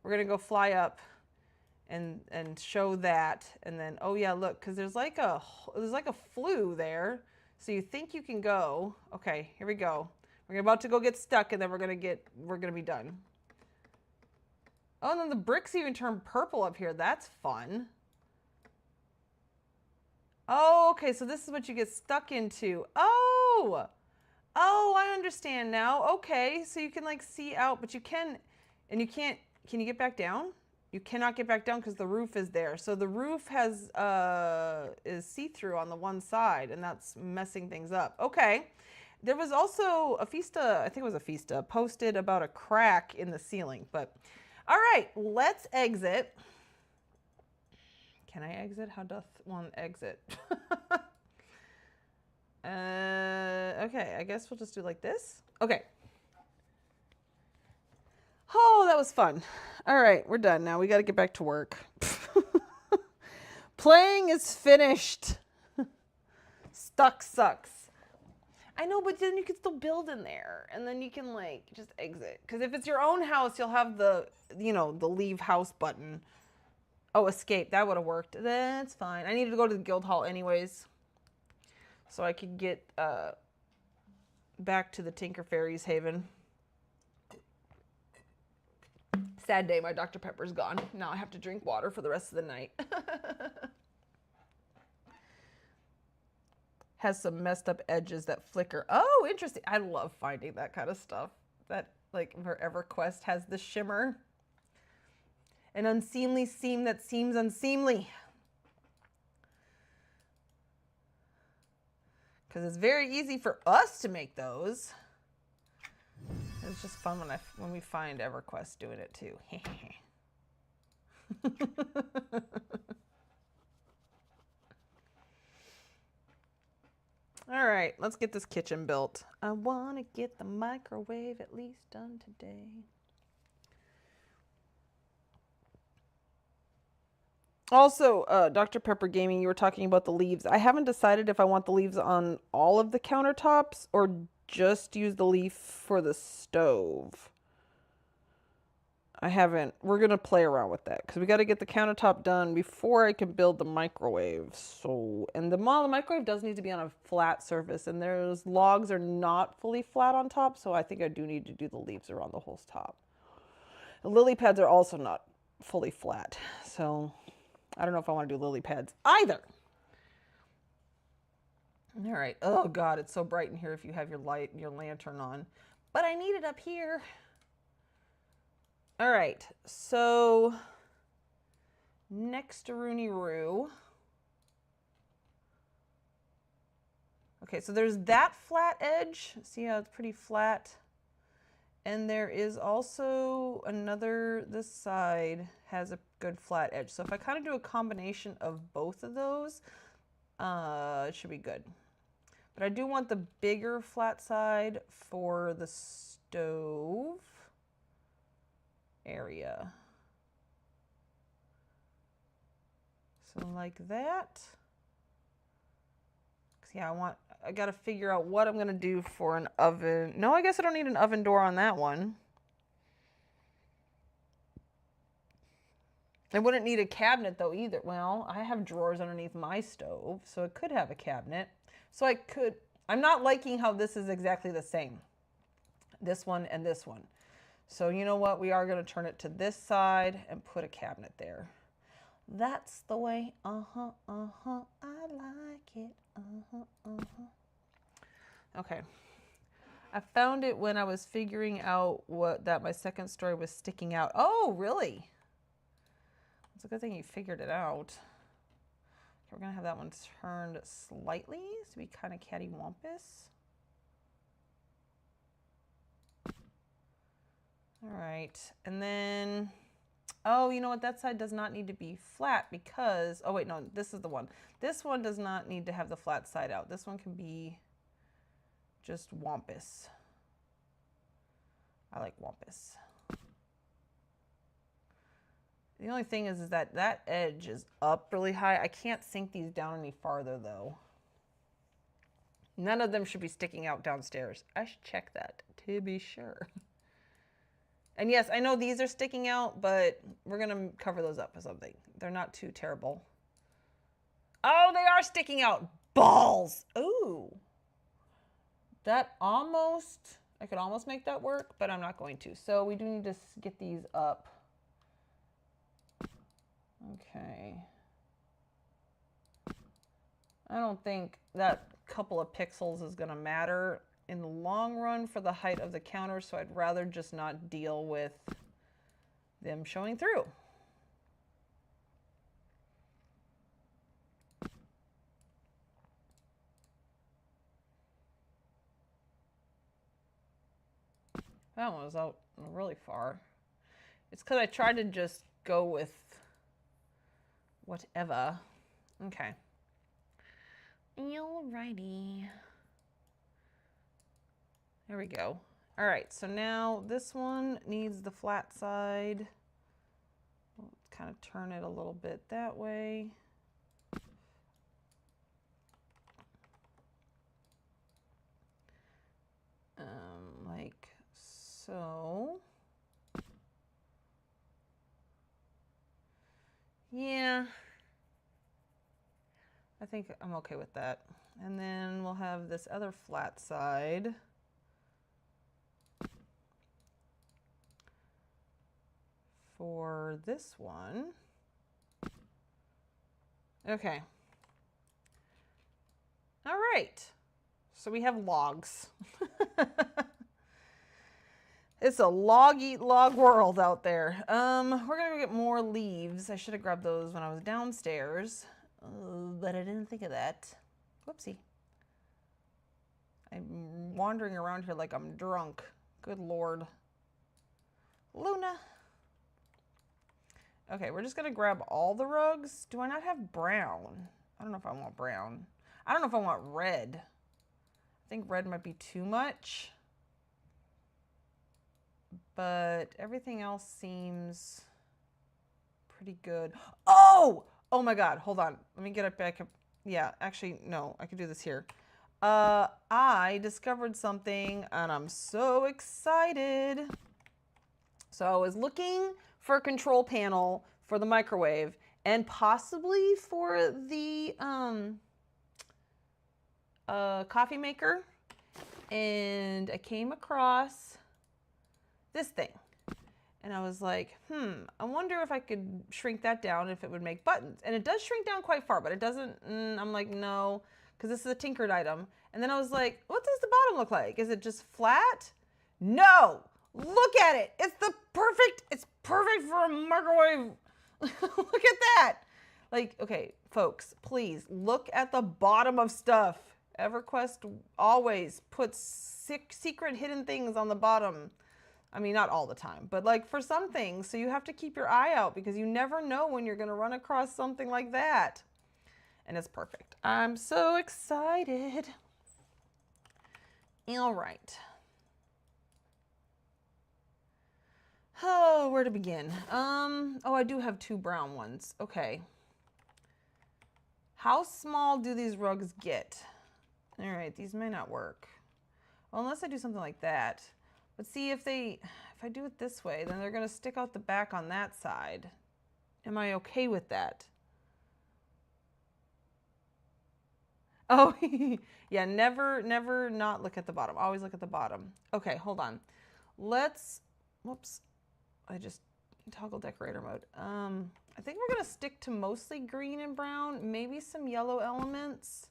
We're going to go fly up and show that. And then, oh yeah, look, because there's like a flue there. So you think you can go. Okay, here we go. We're about to go get stuck and then we're going to be done. Oh, and then the bricks even turn purple up here. That's fun. Oh, okay, so this is what you get stuck into. Oh, I understand now. Okay, so you can like see out, but you can, and you can't, can you get back down? You cannot get back down because the roof is there. So the roof is see-through on the one side, and that's messing things up. Okay, there was also a Fista, I think it was a Fista, posted about a crack in the ceiling, but all right, let's exit. Can I exit? How doth one exit? Okay, I guess we'll just do like this. Okay. Oh, that was fun. All right, we're done now. We got to get back to work. Playing is finished. Stuck sucks. I know, but then you can still build in there, and then you can like just exit. Because if it's your own house, you'll have the, you know, the leave house button. Oh, escape. That would have worked. That's fine. I needed to go to the guild hall anyways, so I could get back to the Tinker Fairies Haven. Sad day, my Dr. Pepper's gone. Now I have to drink water for the rest of the night. Has some messed up edges that flicker. Oh, interesting. I love finding that kind of stuff. That, like, where EverQuest has the shimmer. An unseemly seam that seems unseemly. Because it's very easy for us to make those. It's just fun when we find EverQuest doing it too. All right, let's get this kitchen built. I want to get the microwave at least done today. Also, Dr. Pepper Gaming, you were talking about the leaves. I haven't decided if I want the leaves on all of the countertops or just use the leaf for the stove. I haven't. We're going to play around with that because we got to get the countertop done before I can build the microwave. So, and the microwave does need to be on a flat surface, and those logs are not fully flat on top, so I think I do need to do the leaves around the whole top. The lily pads are also not fully flat, so I don't know if I want to do lily pads either. All right. Oh God, it's so bright in here if you have your lantern on, but I need it up here. All right, so next to Rooney Roo. Okay, so there's that flat edge. See how it's pretty flat? And there is also another, this side has a good flat edge. So if I kind of do a combination of both of those, it should be good. But I do want the bigger flat side for the stove area. So like that. Yeah, I got to figure out what I'm going to do for an oven. No, I guess I don't need an oven door on that one. I wouldn't need a cabinet though either. Well, I have drawers underneath my stove, so it could have a cabinet. So I'm not liking how this is exactly the same. This one and this one. So you know what? We are going to turn it to this side and put a cabinet there. That's the way. I like it. Okay. I found it when I was figuring out that my second story was sticking out. Oh, really? It's a good thing you figured it out. Okay, we're going to have that one turned slightly to be kind of cattywampus. All right. And then, oh, you know what? That side does not need to be flat because, oh, wait, no, this is the one. This one does not need to have the flat side out. This one can be just wampus. I like wampus. The only thing is that that edge is up really high. I can't sink these down any farther, though. None of them should be sticking out downstairs. I should check that to be sure. And yes, I know these are sticking out, but we're going to cover those up with something. They're not too terrible. Oh, they are sticking out. Balls. Ooh. That almost, I could almost make that work, but I'm not going to. So we do need to get these up. Okay. I don't think that couple of pixels is going to matter in the long run for the height of the counter, so I'd rather just not deal with them showing through. That one was out really far. It's because I tried to just go with whatever. Okay. Alrighty. There we go. All right, so now this one needs the flat side. Let's kind of turn it a little bit that way. Like so. Yeah. I think I'm okay with that. And then we'll have this other flat side. For this one. Okay. All right. So we have logs. It's a log eat log world out there. We're gonna get more leaves. I should have grabbed those when I was downstairs, but I didn't think of that. Whoopsie. I'm wandering around here like I'm drunk. Good Lord. Luna. Okay, we're just gonna grab all the rugs. Do I not have brown? I don't know if I want brown. I don't know if I want red. I think red might be too much. But everything else seems pretty good. Oh! Oh my God, hold on. Let me get it back. Yeah, actually, no, I could do this here. I discovered something and I'm so excited. So I was looking for a control panel for the microwave and possibly for the coffee maker. And I came across this thing. And I was like, I wonder if I could shrink that down, if it would make buttons. And it does shrink down quite far, but it doesn't, I'm like, no, because this is a tinkered item. And then I was like, what does the bottom look like? Is it just flat? No, look at it. It's perfect for a microwave. Look at that. Like, okay, folks, please look at the bottom of stuff. EverQuest always puts secret hidden things on the bottom. I mean, not all the time, but like for some things. So you have to keep your eye out because you never know when you're going to run across something like that. And it's perfect. I'm so excited. All right. Oh, where to begin? Oh, I do have 2 brown ones. Okay. How small do these rugs get? All right, these may not work. Well, unless I do something like that. But see, if I do it this way, then they're going to stick out the back on that side. Am I okay with that? Oh, yeah, never not look at the bottom. Always look at the bottom. Okay, hold on. Let's whoops, I just toggle decorator mode. I think we're gonna stick to mostly green and brown, maybe some yellow elements.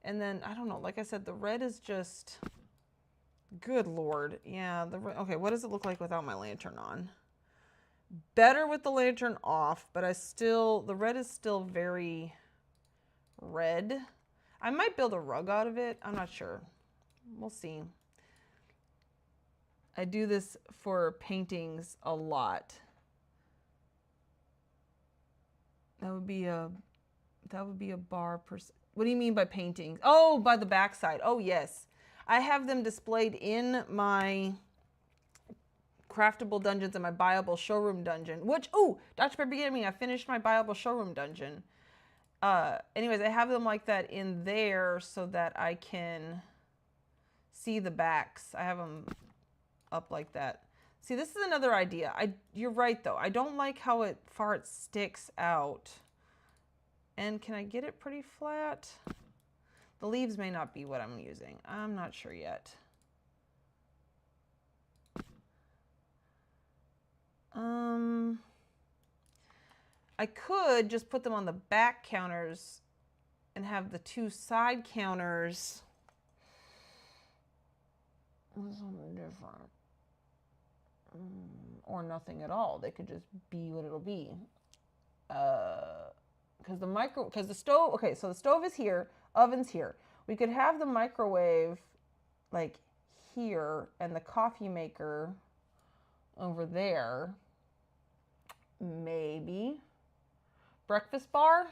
And then, I don't know, like I said, the red is just, good Lord. Yeah, okay, what does it look like without my lantern on? Better with the lantern off, but the red is still very red. I might build a rug out of it. I'm not sure. We'll see. I do this for paintings a lot. That would be a bar per. What do you mean by paintings? Oh, by the backside. Oh, yes. I have them displayed in my craftable dungeons and my buyable showroom dungeon, which, oh, Dr. Pepper gave me, I finished my buyable showroom dungeon. Anyways, I have them like that in there so that I can see the backs. I have them up like that. See, this is another idea. You're right, though. I don't like how far it sticks out. And can I get it pretty flat? The leaves may not be what I'm using. I'm not sure yet. I could just put them on the back counters and have the two side counters. Something different. Or nothing at all. They could just be what it'll be. Because the stove, okay, so the stove is here, oven's here. We could have the microwave like here and the coffee maker over there. Maybe. Breakfast bar?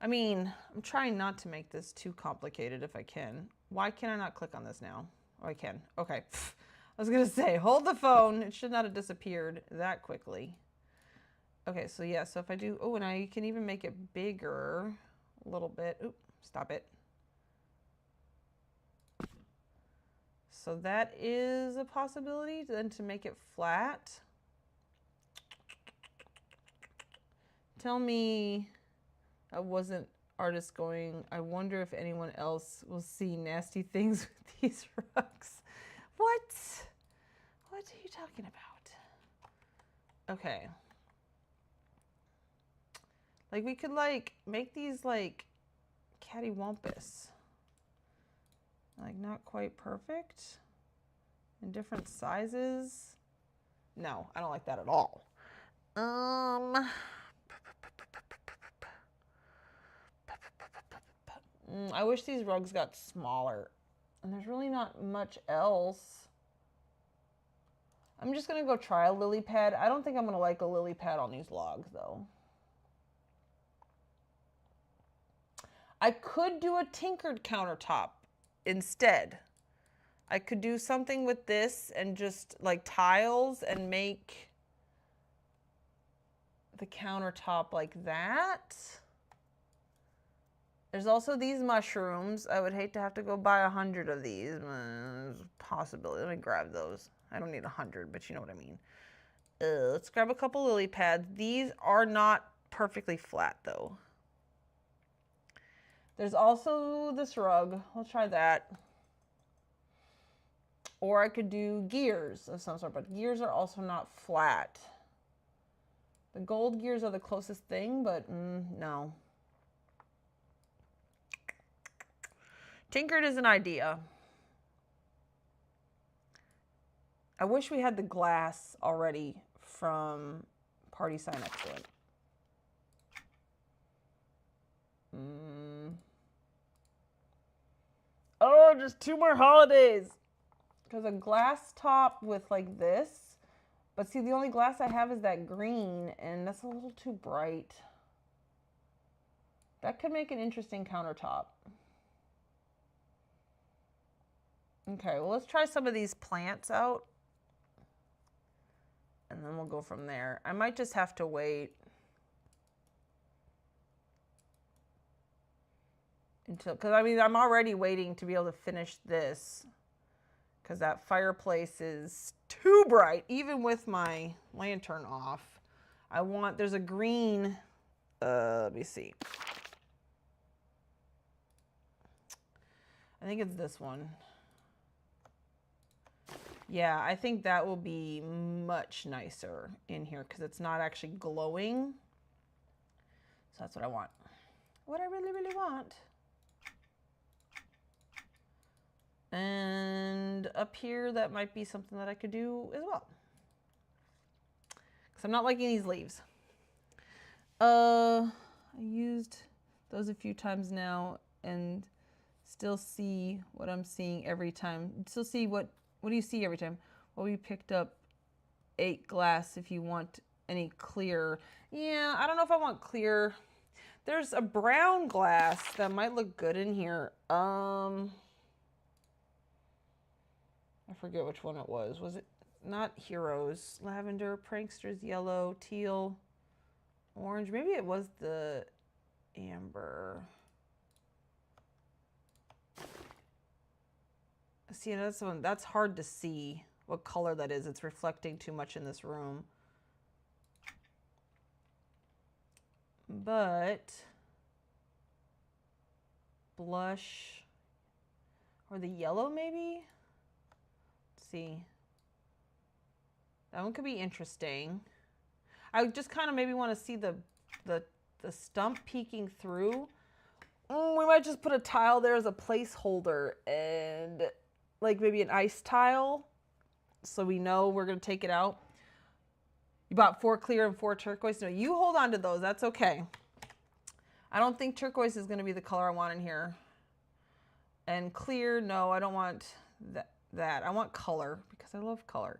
I mean, I'm trying not to make this too complicated if I can. Why can I not click on this now? Oh, I can. Okay. I was going to say, hold the phone. It should not have disappeared that quickly. Okay, so yeah, so if I do, oh, and I can even make it bigger a little bit. Oop, stop it. So that is a possibility, then to make it flat. Tell me I wasn't artist going, I wonder if anyone else will see nasty things with these rugs. What? What are you talking about? Okay. Like we could like make these like cattywampus. Like not quite perfect. In different sizes. No, I don't like that at all. I wish these rugs got smaller. And there's really not much else. I'm just gonna go try a lily pad. I don't think I'm gonna like a lily pad on these logs though. I could do a tinkered countertop instead. I could do something with this and just like tiles and make the countertop like that. There's also these mushrooms. I would hate to have to go buy 100 of these. There's a possibility. Let me grab those. I don't need 100, but you know what I mean. Let's grab a couple lily pads. These are not perfectly flat though. There's also this rug. We'll try that. Or I could do gears of some sort, but gears are also not flat. The gold gears are the closest thing, but no. Tinkered is an idea. I wish we had the glass already from Party Sign Excellent. Oh, just 2 more holidays. Because a glass top with like this. But see, the only glass I have is that green, and that's a little too bright. That could make an interesting countertop. Okay, well, let's try some of these plants out. And then we'll go from there. I might just have to wait until, because I mean, I'm already waiting to be able to finish this. Because that fireplace is too bright, even with my lantern off. There's a green, let me see. I think it's this one. Yeah, I think that will be much nicer in here because it's not actually glowing. So that's what I want. What I really, really want. And up here, that might be something that I could do as well. Because I'm not liking these leaves. I used those a few times now and still see what I'm seeing every time. Still see what do you see every time? Well, we picked up 8 glass if you want any clear. Yeah, I don't know if I want clear. There's a brown glass that might look good in here. I forget which one it was. Was it not Heroes? Lavender, Pranksters, yellow, teal, orange. Maybe it was the amber. See, that's one that's hard to see what color that is. It's reflecting too much in this room. But blush or the yellow maybe? Let's see. That one could be interesting. I just kind of maybe want to see the stump peeking through. We might just put a tile there as a placeholder and like maybe an ice tile so we know we're going to take it out. You bought 4 clear and 4 turquoise. No, you hold on to those. That's okay. I don't think turquoise is going to be the color I want in here. And clear, no, I don't want that. I want color because I love color.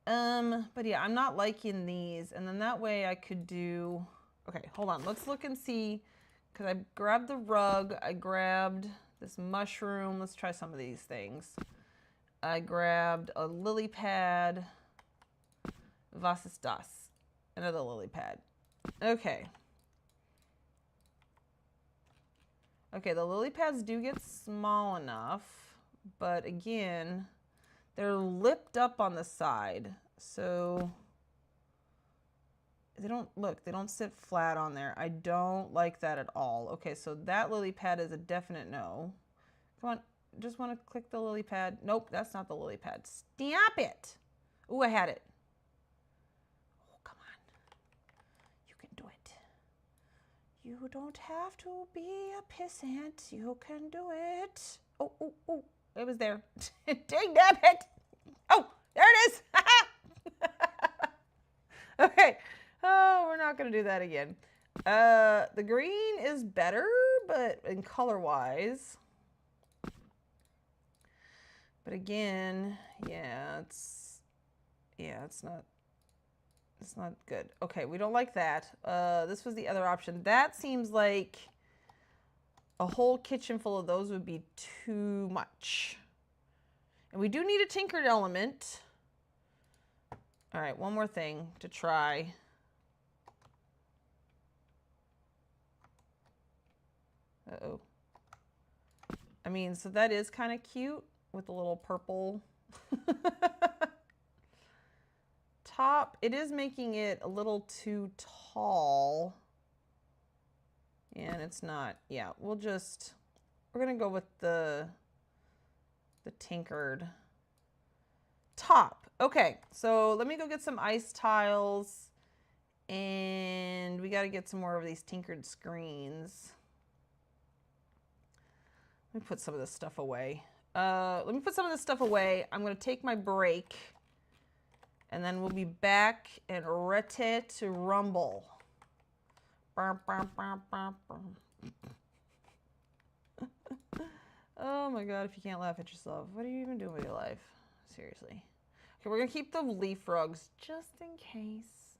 But yeah, I'm not liking these. And then that way I could do, okay, hold on. Let's look and see, because I grabbed the rug. I grabbed this mushroom. Let's try some of these things. I grabbed a lily pad. Was ist das? Another lily pad. Okay. Okay, the lily pads do get small enough, but again, they're lipped up on the side, so they don't sit flat on there. I don't like that at all. Okay, so that lily pad is a definite no. Come on, just want to click the lily pad. Nope, that's not the lily pad. Stop it. Ooh, I had it. Oh, come on. You can do it. You don't have to be a pissant. You can do it. Oh, oh, oh. It was there. Dang damn it. Oh, there it is. Okay. Oh, we're not going to do that again. The green is better, but in color-wise. But again, yeah, it's not good. Okay, we don't like that. This was the other option. That seems like a whole kitchen full of those would be too much. And we do need a tinkered element. All right, one more thing to try. Uh-oh. I mean, so that is kind of cute with the little purple top. It is making it a little too tall. And it's not. Yeah, we're going to go with the tinkered top. Okay, so let me go get some ice tiles. And we got to get some more of these tinkered screens. Let me put some of this stuff away. I'm going to take my break. And then we'll be back and ready to rumble. Oh my God, if you can't laugh at yourself, what are you even doing with your life? Seriously. Okay, we're going to keep the leaf rugs just in case.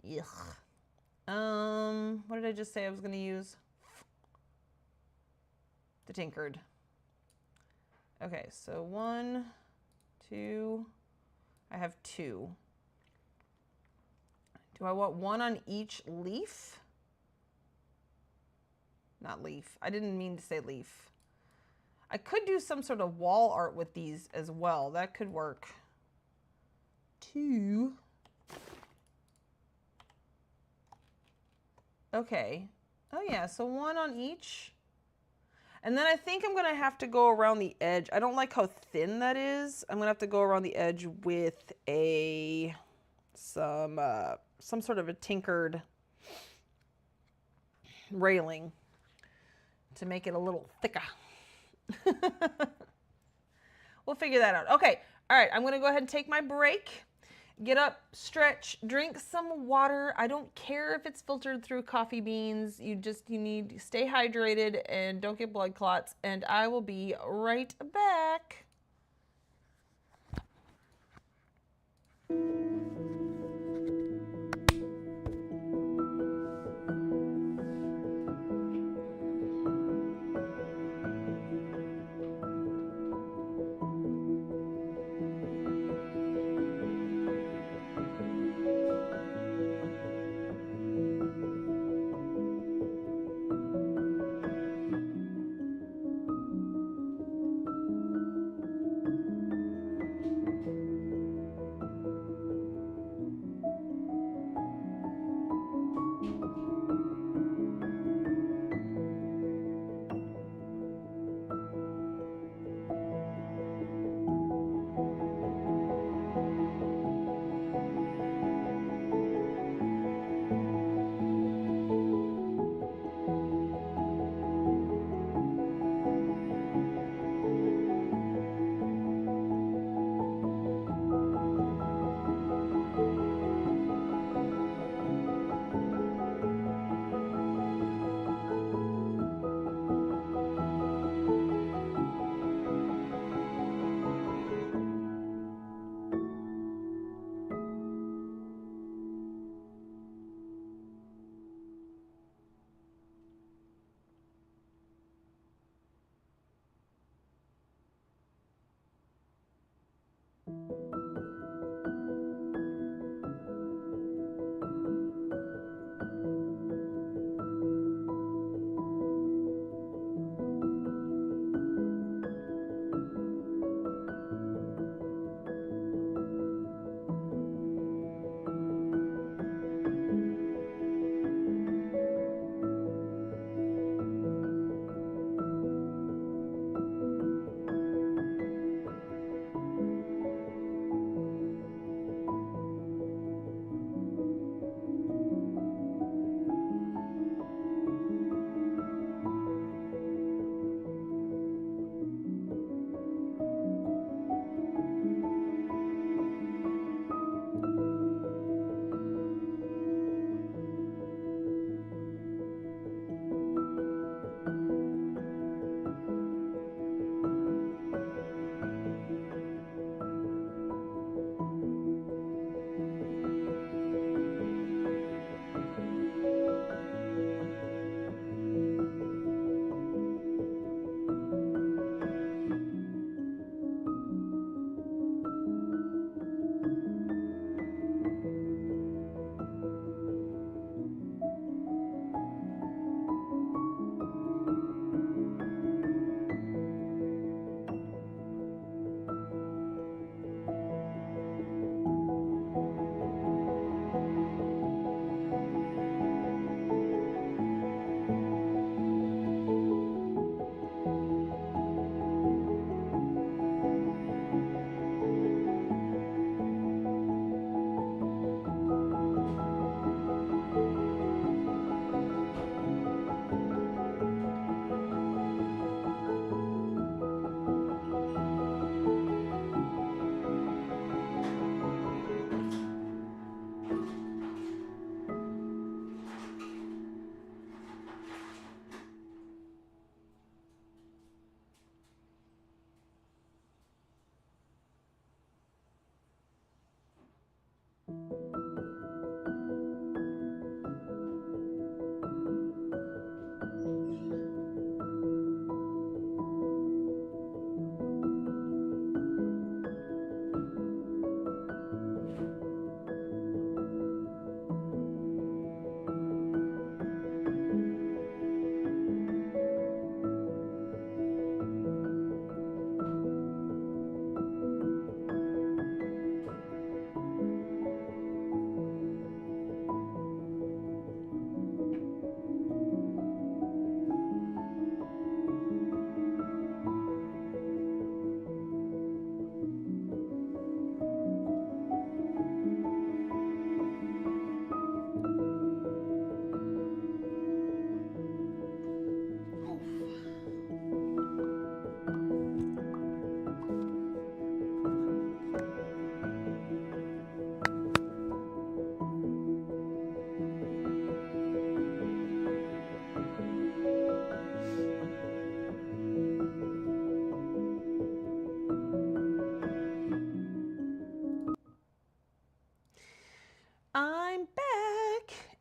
Yuck. What did I just say I was going to use? The tinkered. Okay, so 1, 2, I have 2. Do I want 1 on each leaf? Not leaf. I didn't mean to say leaf. I could do some sort of wall art with these as well. That could work. 2. Okay. Oh yeah, so 1 on each. And then I think I'm going to have to go around the edge. I don't like how thin that is. I'm going to have to go around the edge with some sort of a tinkered railing to make it a little thicker. We'll figure that out. Okay. All right. I'm going to go ahead and take my break. Get up, stretch, drink some water. I don't care if it's filtered through coffee beans. You need to stay hydrated and don't get blood clots. And I will be right back.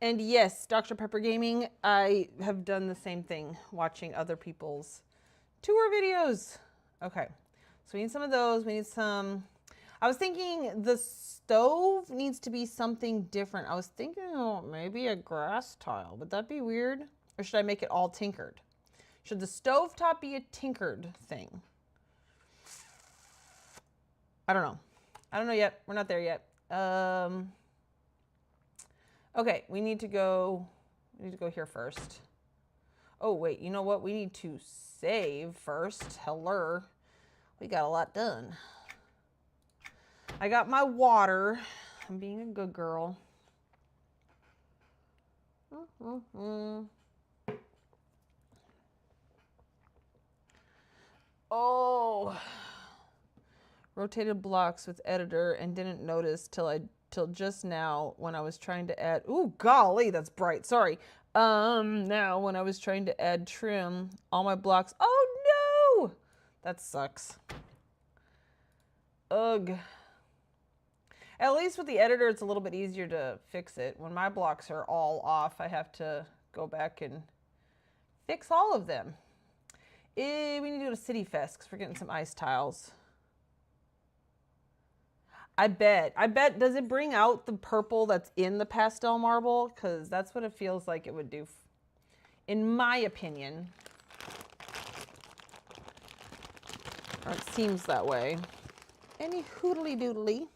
And yes, Dr. Pepper Gaming, I have done the same thing, watching other people's tour videos. Okay, so we need some of those. We need some, I was thinking the stove needs to be something different. I was thinking, oh, maybe a grass tile. Would that be weird? Or should I make it all tinkered? Should the stovetop be a tinkered thing? I don't know. I don't know yet. We're not there yet. Okay, we need to go here first. Oh, wait, you know what? We need to save first. Hello. We got a lot done. I got my water. I'm being a good girl. Oh. Rotated blocks with editor and didn't notice till just now when I was trying to add, ooh, golly, that's bright. Sorry. Now when I was trying to add trim, all my blocks, oh no! That sucks. Ugh. At least with the editor, it's a little bit easier to fix it. When my blocks are all off, I have to go back and fix all of them. We need to go to City Fest because we're getting some ice tiles. I bet, does it bring out the purple that's in the pastel marble? Because that's what it feels like it would do, in my opinion. Or it seems that way. Any hoodly doodly.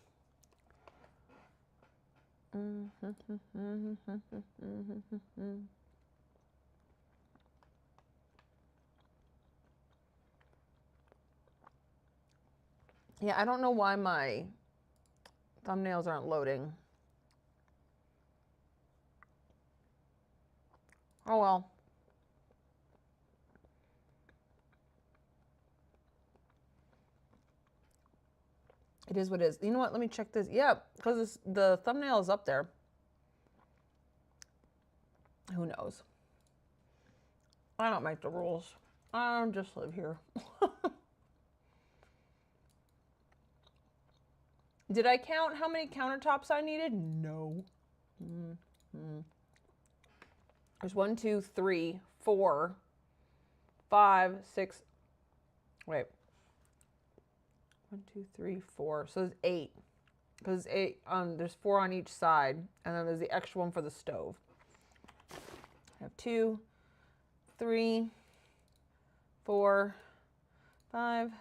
Yeah, I don't know why my thumbnails aren't loading. Oh well. It is what it is. You know what? Let me check this. Yeah, because the thumbnail is up there. Who knows? I don't make the rules. I just live here. Did I count how many countertops I needed? No. There's 1, 2, 3, 4, 5, 6. Wait. 1, 2, 3, 4. So there's 8. Because 8. There's 4 on each side, and then there's the extra one for the stove. I have 2, 3, 4, 5,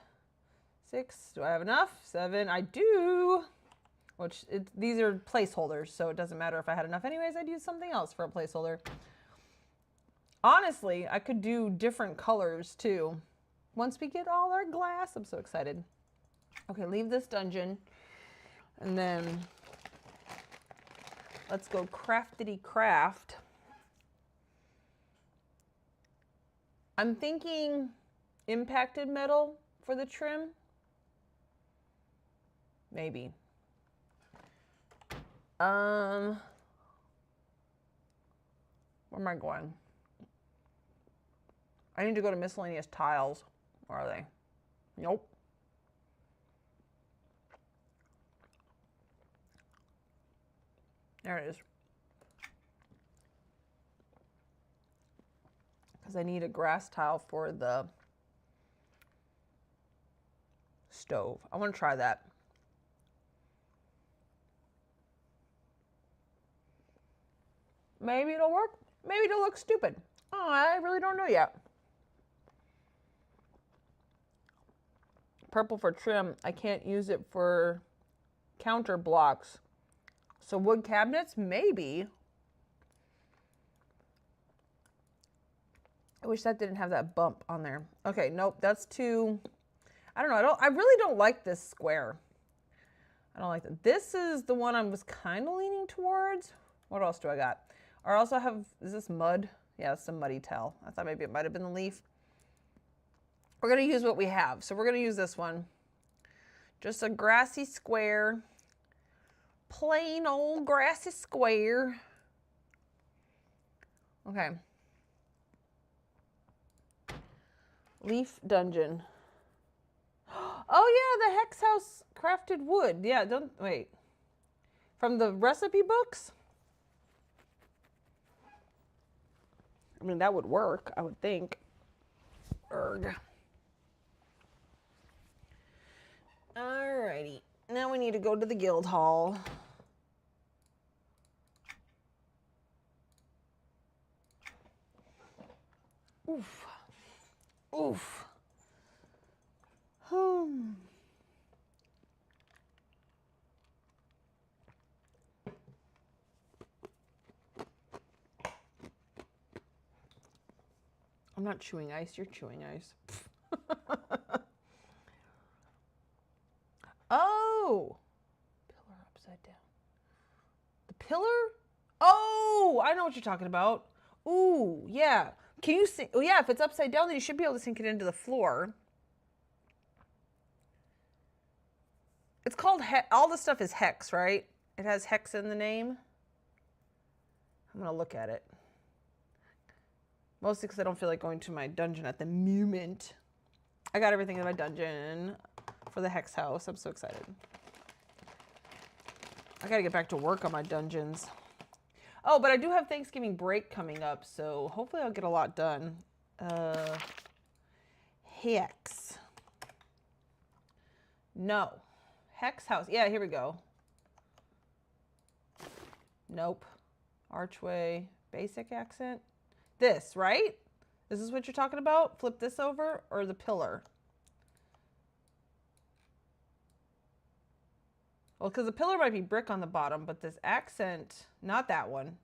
6. Do I have enough? 7. I do. Which these are placeholders, so it doesn't matter if I had enough. Anyways, I'd use something else for a placeholder. Honestly, I could do different colors too. Once we get all our glass, I'm so excited. Okay, leave this dungeon. And then let's go craftity craft. I'm thinking impacted metal for the trim. Maybe. Where am I going? I need to go to miscellaneous tiles. Where are they? Nope. There it is. Because I need a grass tile for the stove. I want to try that. Maybe it'll work. Maybe it'll look stupid. Oh, I really don't know yet. Purple for trim. I can't use it for counter blocks. So wood cabinets, maybe. I wish that didn't have that bump on there. Okay, nope, that's too, I don't know. I really don't like this square. I don't like that. This is the one I was kind of leaning towards. What else do I got? I also have, is this mud? Yeah, it's a muddy towel. I thought maybe it might have been the leaf. We're going to use what we have. So we're going to use this one. Just a grassy square. Plain old grassy square. Okay. Leaf dungeon. Oh yeah, the Hex House crafted wood. Yeah, don't, wait. From the recipe books? I mean, that would work, I would think. Erg. Alrighty. Now we need to go to the guild hall. Oof. Oof. I'm not chewing ice, you're chewing ice. Oh! Pillar upside down. The pillar? Oh! I know what you're talking about. Ooh, yeah. Can you sink? Oh, yeah, if it's upside down, then you should be able to sink it into the floor. It's called all the stuff is hex, right? It has hex in the name. I'm going to look at it. Mostly because I don't feel like going to my dungeon at the moment. I got everything in my dungeon for the hex house. I'm so excited. I got to get back to work on my dungeons. Oh, but I do have Thanksgiving break coming up, so hopefully I'll get a lot done. Hex. No. Hex house. Yeah, here we go. Nope. Archway. Basic accent. This, right? Is this what you're talking about? Flip this over or the pillar? Well, because the pillar might be brick on the bottom, but this accent, not that one.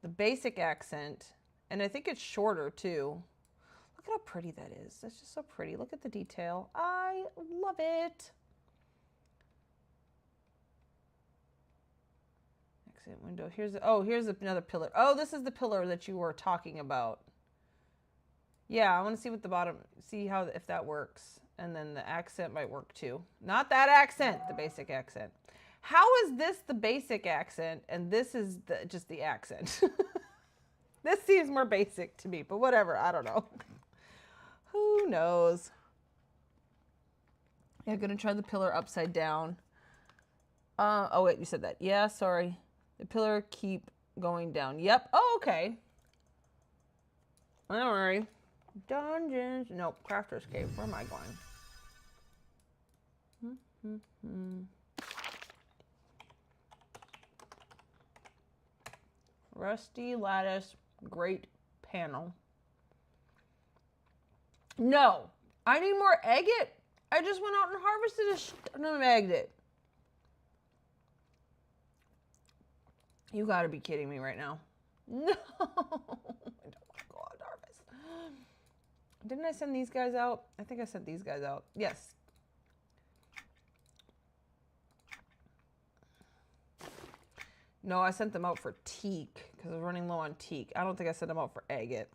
The basic accent, and I think it's shorter too. Look at how pretty that is. That's just so pretty. Look at the detail. I love it. Accent window. Here's another pillar. Oh, this is the pillar that you were talking about. Yeah, I want to see what the bottom, see how, if that works. And then the accent might work too. Not that accent, the basic accent. How is this the basic accent and this is just the accent? This seems more basic to me, but whatever, I don't know. Who knows? Yeah, gonna try the pillar upside down. Oh wait, you said that. Yeah, sorry. The pillar keep going down. Yep. Oh, okay. Don't worry. Dungeons. Nope. Crafter's Cave. Where am I going? Rusty lattice. Great panel. No. I need more agate. I just went out and harvested a ton of agate. You gotta be kidding me right now. No. I don't want to go out and harvest. Didn't I send these guys out? I think I sent these guys out. Yes. No, I sent them out for teak because I was running low on teak. I don't think I sent them out for agate.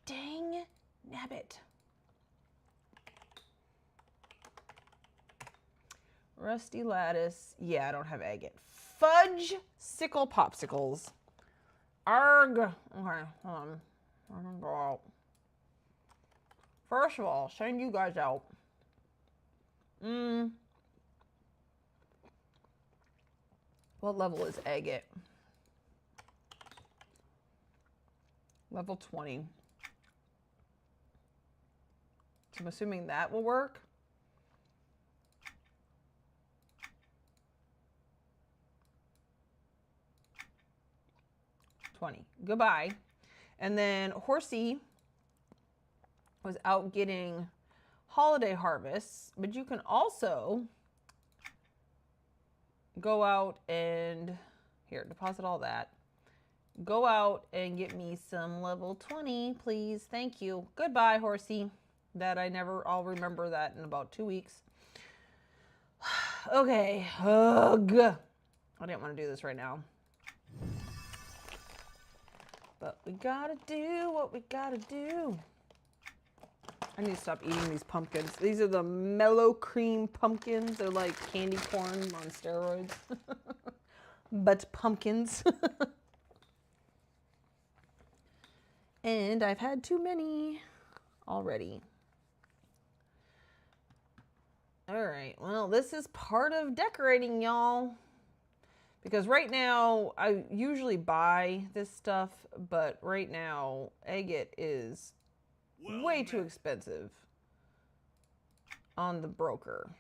Dang nabbit. Rusty lattice. Yeah, I don't have agate. Fudge sickle popsicles. Arg. Okay, hold on. I'm gonna go out. First of all, send you guys out. What level is agate? Level 20. So I'm assuming that will work. Goodbye. And then Horsey was out getting holiday harvests, but you can also go out and, here, deposit all that. Go out and get me some level 20, please. Thank you. Goodbye, Horsey. I'll remember that in about 2 weeks. Okay. Ugh. I didn't want to do this right now. But we gotta do what we gotta do. I need to stop eating these pumpkins. These are the mellow cream pumpkins. They're like candy corn on steroids. But pumpkins. And I've had too many already. All right, well, this is part of decorating, y'all. Because right now, I usually buy this stuff, but right now, agate is way too expensive on the broker.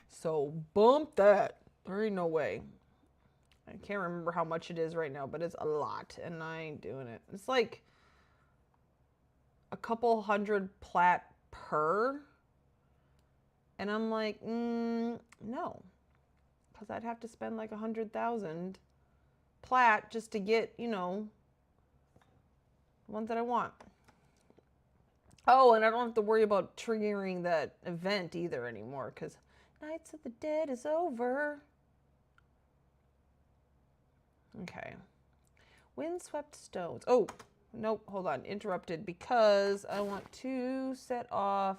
So bump that. There ain't no way. I can't remember how much it is right now, but it's a lot, and I ain't doing it. It's like a couple hundred plat per, and I'm like, no, because I'd have to spend like 100,000 plat just to get, you know, the ones that I want. Oh, and I don't have to worry about triggering that event either anymore, because Nights of the Dead is over. Okay. Windswept stones. Oh, nope, hold on. Interrupted because I want to set off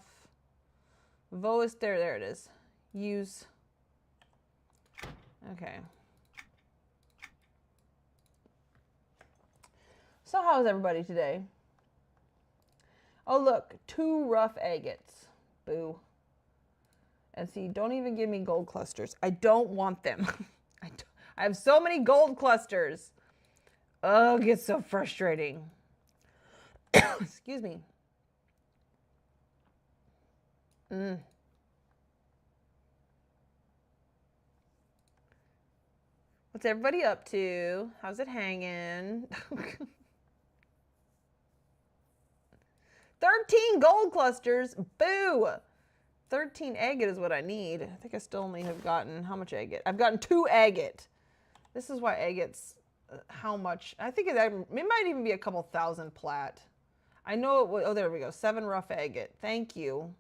Voice. There it is. Use. Okay. So how's everybody today? Oh, look. 2 rough agates. Boo. And see, don't even give me gold clusters. I don't want them. I have so many gold clusters. Oh, it gets so frustrating. Excuse me. What's everybody up to? How's it hanging? 13 gold clusters. Boo. 13 agate is what I need. I think I still only have gotten, how much agate? I've gotten 2 agate. This is why agate's, how much? I think it might even be a couple thousand plat. I know it was, oh, there we go. 7 rough agate. Thank you.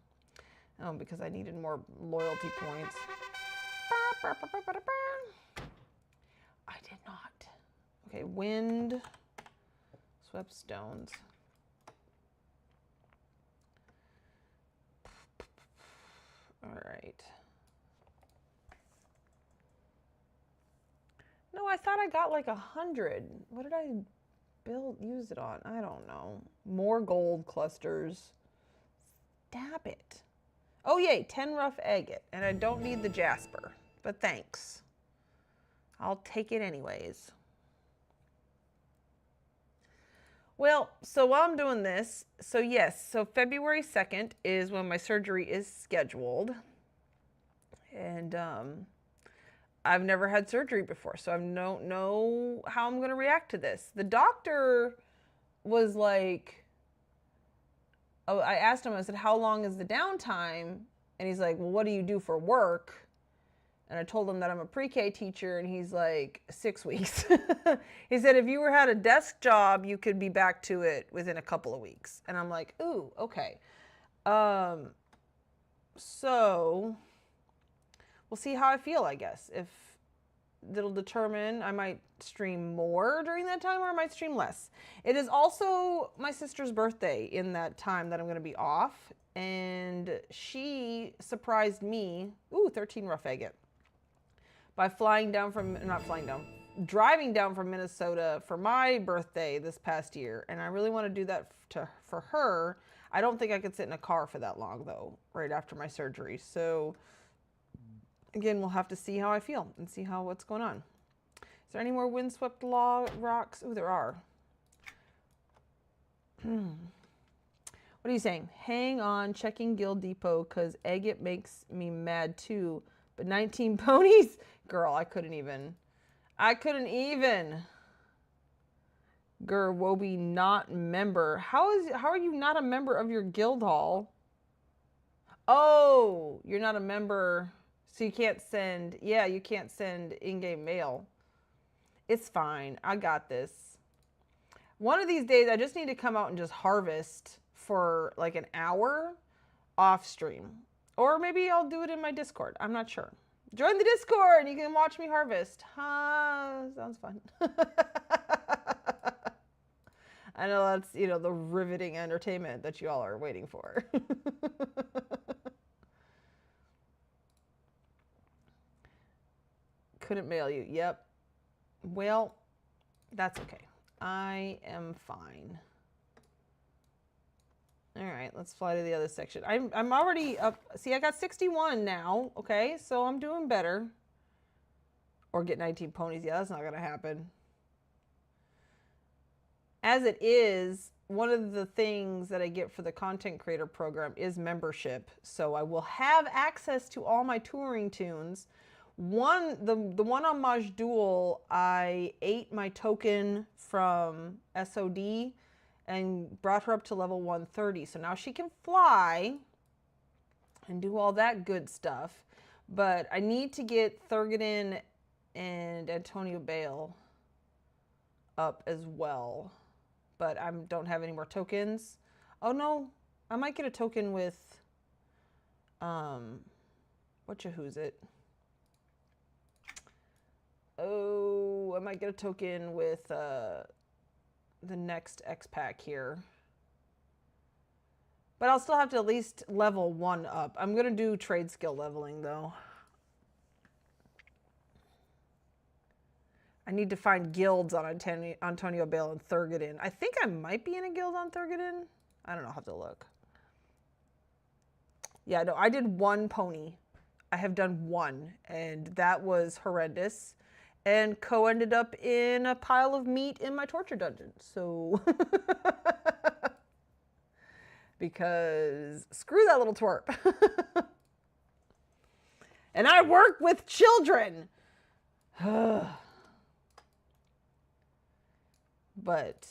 Oh, because I needed more loyalty points. I did not. Okay, wind, swept stones. All right. No, I thought I got like 100. What did I use it on? I don't know. More gold clusters. Stab it. Oh, yay, 10 rough agate. And I don't need the jasper, but thanks. I'll take it anyways. Well, so while I'm doing this, so yes, so February 2nd is when my surgery is scheduled. And I've never had surgery before, so I don't know how I'm going to react to this. The doctor was like, oh, I asked him, I said, how long is the downtime? And he's like, well, what do you do for work? And I told him that I'm a pre-K teacher, and he's like, 6 weeks. He said, if you had a desk job, you could be back to it within a couple of weeks. And I'm like, ooh, okay. So we'll see how I feel, I guess. If that'll determine, I might stream more during that time, or I might stream less. It is also my sister's birthday in that time that I'm going to be off. And she surprised me, ooh, 13 rough agate, by driving down from Minnesota for my birthday this past year. And I really want to do that for her. I don't think I could sit in a car for that long, though, right after my surgery. So, again, we'll have to see how I feel and see what's going on. Is there any more windswept rocks? Oh, there are. What are you saying? Hang on, checking Guild Depot, because agate makes me mad, too. But 19 ponies? Girl, I couldn't even. Wobi not member. How are you not a member of your guild hall? Oh, you're not a member, so you can't send, yeah, you can't send in-game mail. It's fine. I got this. One of these days, I just need to come out and just harvest for like an hour off stream. Or maybe I'll do it in my Discord. I'm not sure. Join the Discord. You can watch me harvest. Sounds fun. I know that's, the riveting entertainment that you all are waiting for. Couldn't mail you. Yep. Well, that's okay. I am fine. All right, let's fly to the other section. I'm already up. See, I got 61 now. Okay, so I'm doing better. Or get 19 ponies. Yeah, that's not going to happen. As it is, one of the things that I get for the content creator program is membership. So I will have access to all my touring tunes. The one on Maj Duel, I ate my token from SOD and brought her up to level 130. So now she can fly and do all that good stuff. But I need to get Thurgadin and Antonio Bale up as well. But I don't have any more tokens. Oh no, I might get a token with, who's it? Oh, I might get a token with the next X pack here. But I'll still have to at least level 1 up. I'm going to do trade skill leveling though. I need to find guilds on Antonio Bale and Thurgadin. I think I might be in a guild on Thurgadin. I don't know. I'll have to look. Yeah, no, I did 1 pony. I have done 1, and that was horrendous. And Co ended up in a pile of meat in my torture dungeon. So, because screw that little twerp. And I work with children. But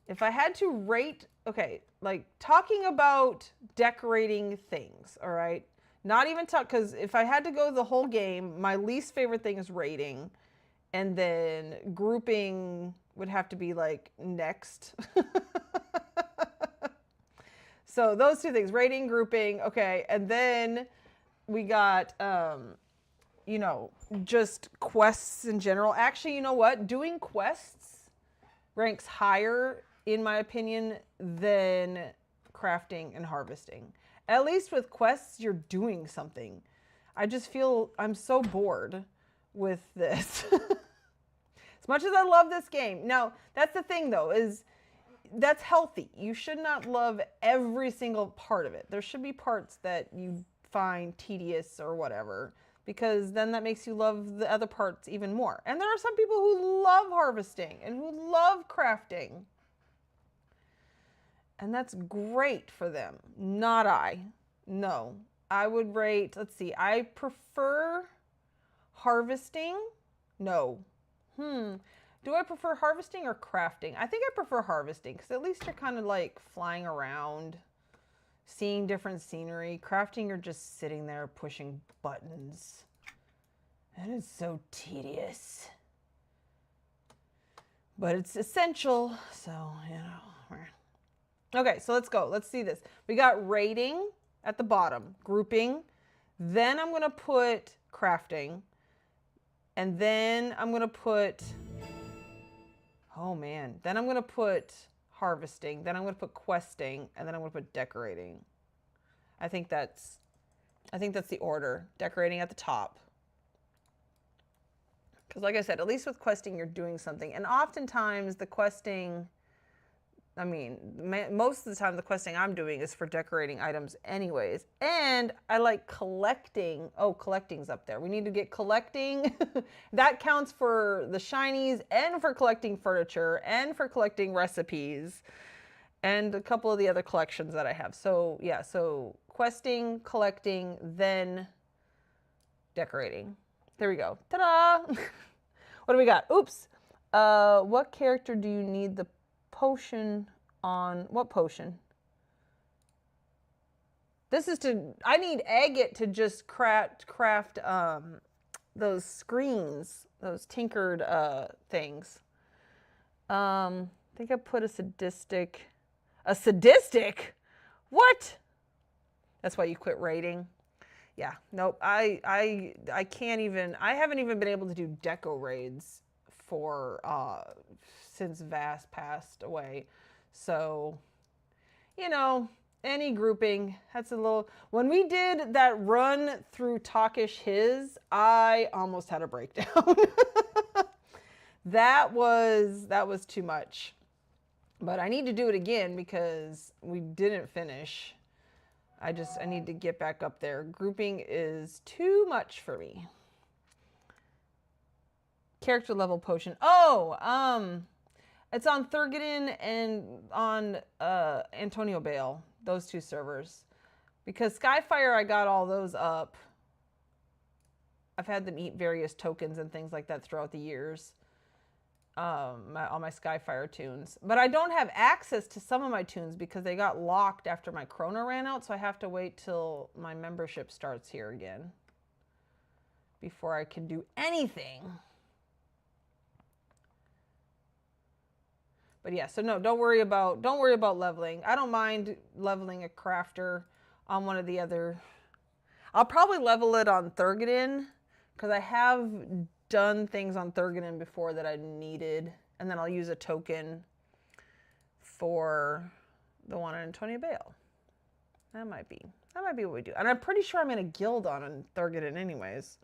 if I had to rate, okay, like talking about decorating things, all right? Not even talk, because if I had to go the whole game, my least favorite thing is rating. And then grouping would have to be like next. So those 2 things, rating, grouping, okay. And then we got, you know, just quests in general. Actually, you know what? Doing quests ranks higher, in my opinion, than crafting and harvesting. At least with quests, you're doing something. I just feel I'm so bored with this. As much as I love this game. Now, that's the thing, though, is that's healthy. You should not love every single part of it. There should be parts that you find tedious or whatever, because then that makes you love the other parts even more. And there are some people who love harvesting and who love crafting. And that's great for them. Not I. No. I would rate, let's see, I prefer harvesting. No. Do I prefer harvesting or crafting? I think I prefer harvesting, because at least you're kind of like flying around, seeing different scenery. Crafting, you're just sitting there pushing buttons. That is so tedious. But it's essential, so, you know. Okay, so let's go. Let's see this. We got rating at the bottom, grouping. Then I'm going to put crafting. And then I'm going to put, oh man, then I'm going to put harvesting. Then I'm going to put questing. And then I'm going to put decorating. I think that's the order. Decorating at the top. Because like I said, at least with questing, you're doing something. And oftentimes the questing, I mean, most of the time the questing I'm doing is for decorating items anyways. And I like collecting. Oh, collecting's up there. We need to get collecting. That counts for the shinies and for collecting furniture and for collecting recipes and a couple of the other collections that I have. So yeah, so questing, collecting, then decorating. There we go. Ta-da! What do we got? Oops. What character do you need the potion on? What potion? This is to, I need agate to just craft those screens, those tinkered things. I think I put a sadistic. A sadistic? What? That's why you quit rating. Yeah, nope. I can't even. I haven't even been able to do deco raids for since Vast passed away. So, you know, any grouping. That's a little. When we did that run through Talkish His, I almost had a breakdown. That was too much. But I need to do it again because we didn't finish. I need to get back up there. Grouping is too much for me. Character level potion. Oh, it's on Thurgadon and on Antonio Bale, those two servers. Because Skyfire, I got all those up. I've had them eat various tokens and things like that throughout the years. All my Skyfire tunes. But I don't have access to some of my tunes because they got locked after my Chrono ran out, so I have to wait till my membership starts here again before I can do anything. But yeah, so no, don't worry about leveling. I don't mind leveling a crafter on one of the other. I'll probably level it on Thurgadon because I have done things on Thurgadon before that I needed, and then I'll use a token for the one on Antonio Bale. That might be what we do. And I'm pretty sure I'm in a guild on Thurgadon anyways.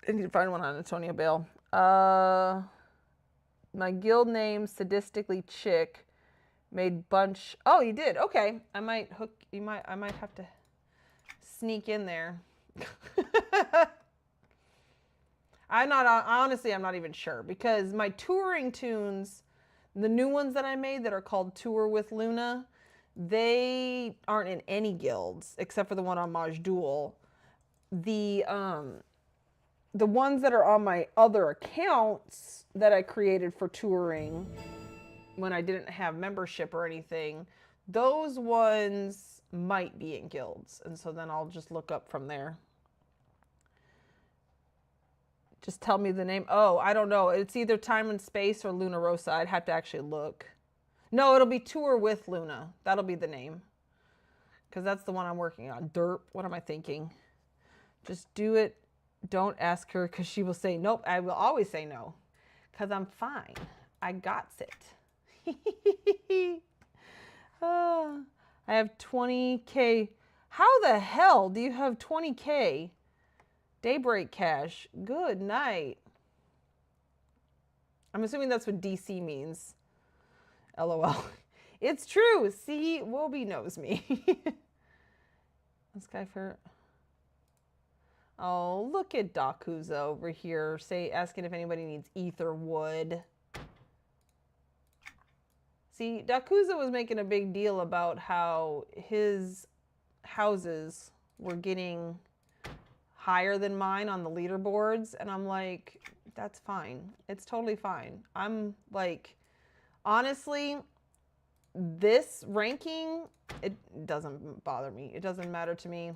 I need to find one on Antonio Bale. My guild name, Sadistically Chick, made bunch. Oh, you did? Okay. I might have to sneak in there. Honestly, I'm not even sure because my touring tunes, the new ones that I made that are called Tour with Luna, they aren't in any guilds except for the one on Maj Duel. The ones that are on my other accounts that I created for touring when I didn't have membership or anything, those ones might be in guilds. And so then I'll just look up from there. Just tell me the name. Oh, I don't know. It's either Time and Space or Luna Rosa. I'd have to actually look. No, it'll be Tour with Luna. That'll be the name. Because that's the one I'm working on. Derp. What am I thinking? Just do it. Don't ask her because she will say nope. I will always say no. Because I'm fine. I got it. I have 20K. How the hell do you have 20K? Daybreak cash. Good night. I'm assuming that's what DC means. LOL. It's true. See, Wobie knows me. This guy for... Oh, look at Dakuza over here. Asking if anybody needs ether wood. See, Dakuza was making a big deal about how his houses were getting higher than mine on the leaderboards, and I'm like, that's fine. It's totally fine. I'm like, honestly, this ranking, it doesn't bother me. It doesn't matter to me.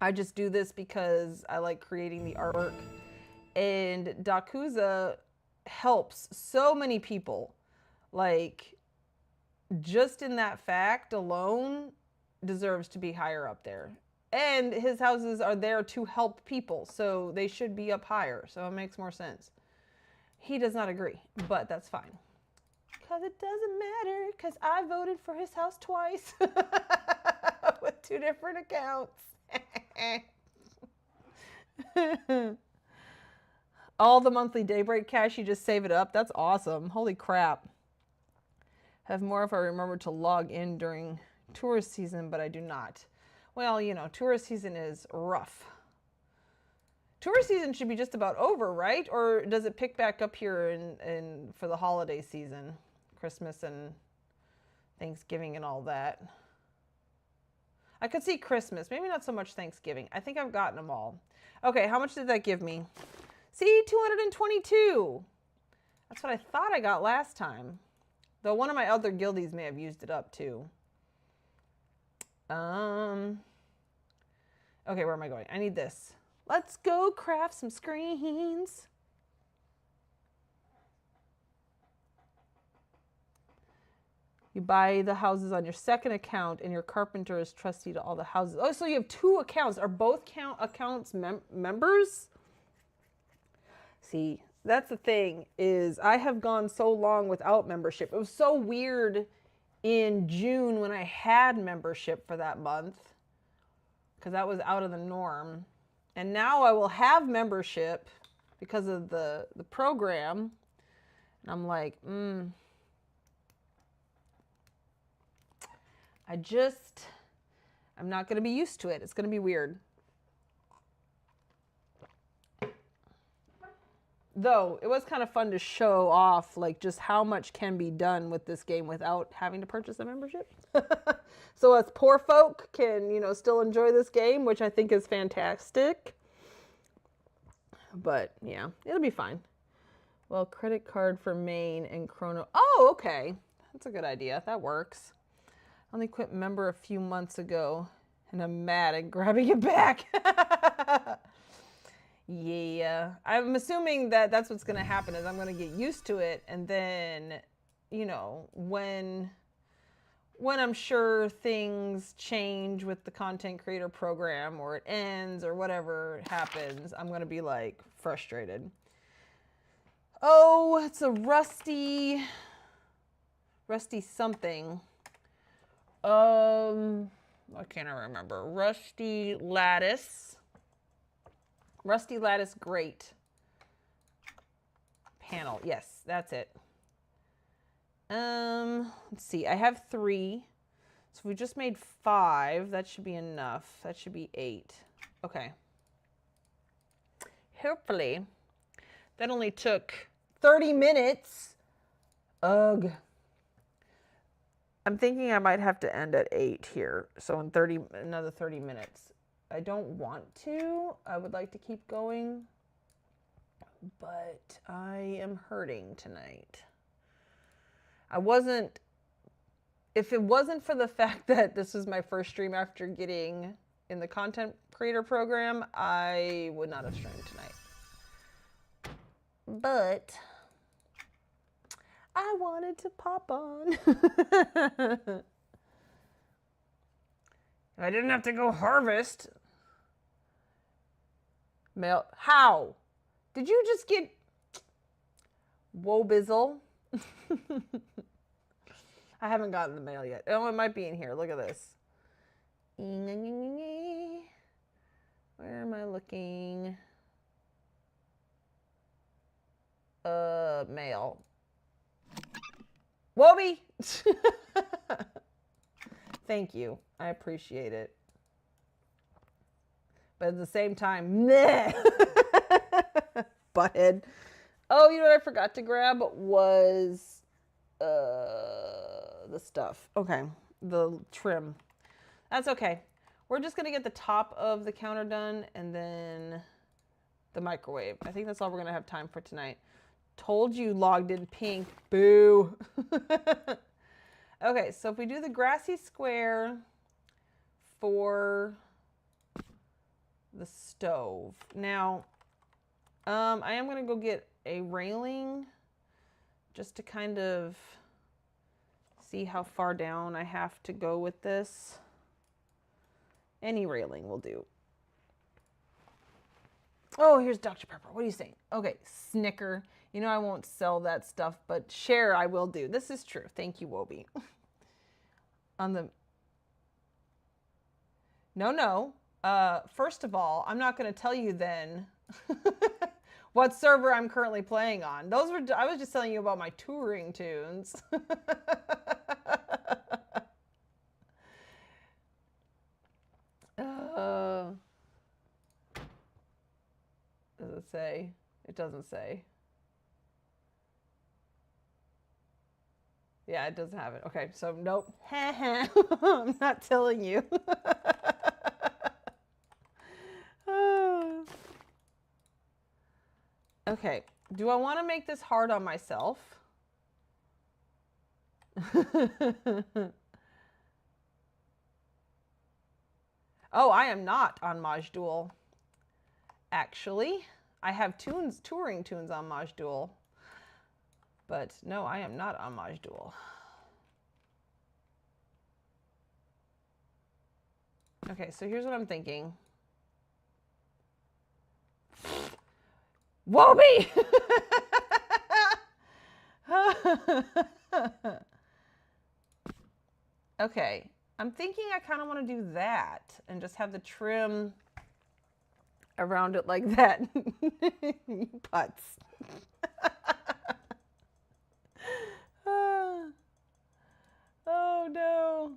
I just do this because I like creating the artwork, and Dakuza helps so many people. Like, just in that fact alone deserves to be higher up there. And his houses are there to help people, so they should be up higher. So it makes more sense. He does not agree, but that's fine. Because it doesn't matter, because I voted for his house twice with 2 different accounts. All the monthly Daybreak cash, you just save it up? That's awesome. Holy crap. Have more if I remember to log in during tourist season, but I do not. Well, you know, tourist season is rough. Tourist season should be just about over, right? Or does it pick back up here in for the holiday season? Christmas and Thanksgiving and all that. I could see Christmas. Maybe not so much Thanksgiving. I think I've gotten them all. Okay, how much did that give me? See, 222. That's what I thought I got last time. Though one of my other guildies may have used it up too. Okay, where am I going? I need this. Let's go craft some screens. You buy the houses on your second account, and your carpenter is trustee to all the houses. Oh, so you have 2 accounts. Are both accounts members? See, that's the thing, is I have gone so long without membership. It was so weird in June when I had membership for that month, because that was out of the norm. And now I will have membership because of the program. And I'm like, I'm not going to be used to it. It's going to be weird. Though it was kind of fun to show off like just how much can be done with this game without having to purchase a membership. So us poor folk can, you know, still enjoy this game, which I think is fantastic. But yeah, it'll be fine. Well, credit card for Maine and Chrono. Oh, okay. That's a good idea. That works. I only quit member a few months ago and I'm mad at grabbing it back. Yeah, I'm assuming that that's what's going to happen is I'm going to get used to it. And then, you know, when I'm sure things change with the content creator program or it ends or whatever happens, I'm going to be like frustrated. Oh, it's a rusty something. I can't remember. Rusty lattice grate panel. Yes, that's it. Let's see. I have 3. So we just made 5. That should be enough. That should be 8. Okay. Hopefully. That only took 30 minutes. Ugh. I'm thinking I might have to end at 8 here. So in another 30 minutes. I don't want to. I would like to keep going. But I am hurting tonight. If it wasn't for the fact that this was my first stream after getting in the content creator program, I would not have streamed tonight. But I wanted to pop on. If I didn't have to go harvest. Mail. How? Did you just get... Whoa, Bizzle. I haven't gotten the mail yet. Oh, it might be in here. Look at this. Where am I looking? Mail. Wobby! Thank you. I appreciate it. But at the same time, meh. Butthead. Oh, you know what I forgot to grab was the stuff. Okay, the trim. That's okay. We're just gonna get the top of the counter done and then the microwave. I think that's all we're gonna have time for tonight. Told you logged in pink. Boo. Okay, so if we do the grassy square for the stove. Now, I am going to go get a railing just to kind of see how far down I have to go with this. Any railing will do. Oh, here's Dr. Pepper. What are you saying? Okay, Snicker. You know I won't sell that stuff, but share I will do. This is true. Thank you, Wobie. On the... No. First of all, I'm not going to tell you then what server I'm currently playing on. I was just telling you about my touring tunes. Does it say? It doesn't say. Yeah, it doesn't have it. Okay, so nope. I'm not telling you. Okay, do I want to make this hard on myself? Oh, I am not on Majduel. Actually, I have touring tunes on Majduel. But no, I am not on Majduel. Okay, so here's what I'm thinking. Wobie! Okay, I'm thinking I kind of want to do that and just have the trim around it like that. You putz. Oh no.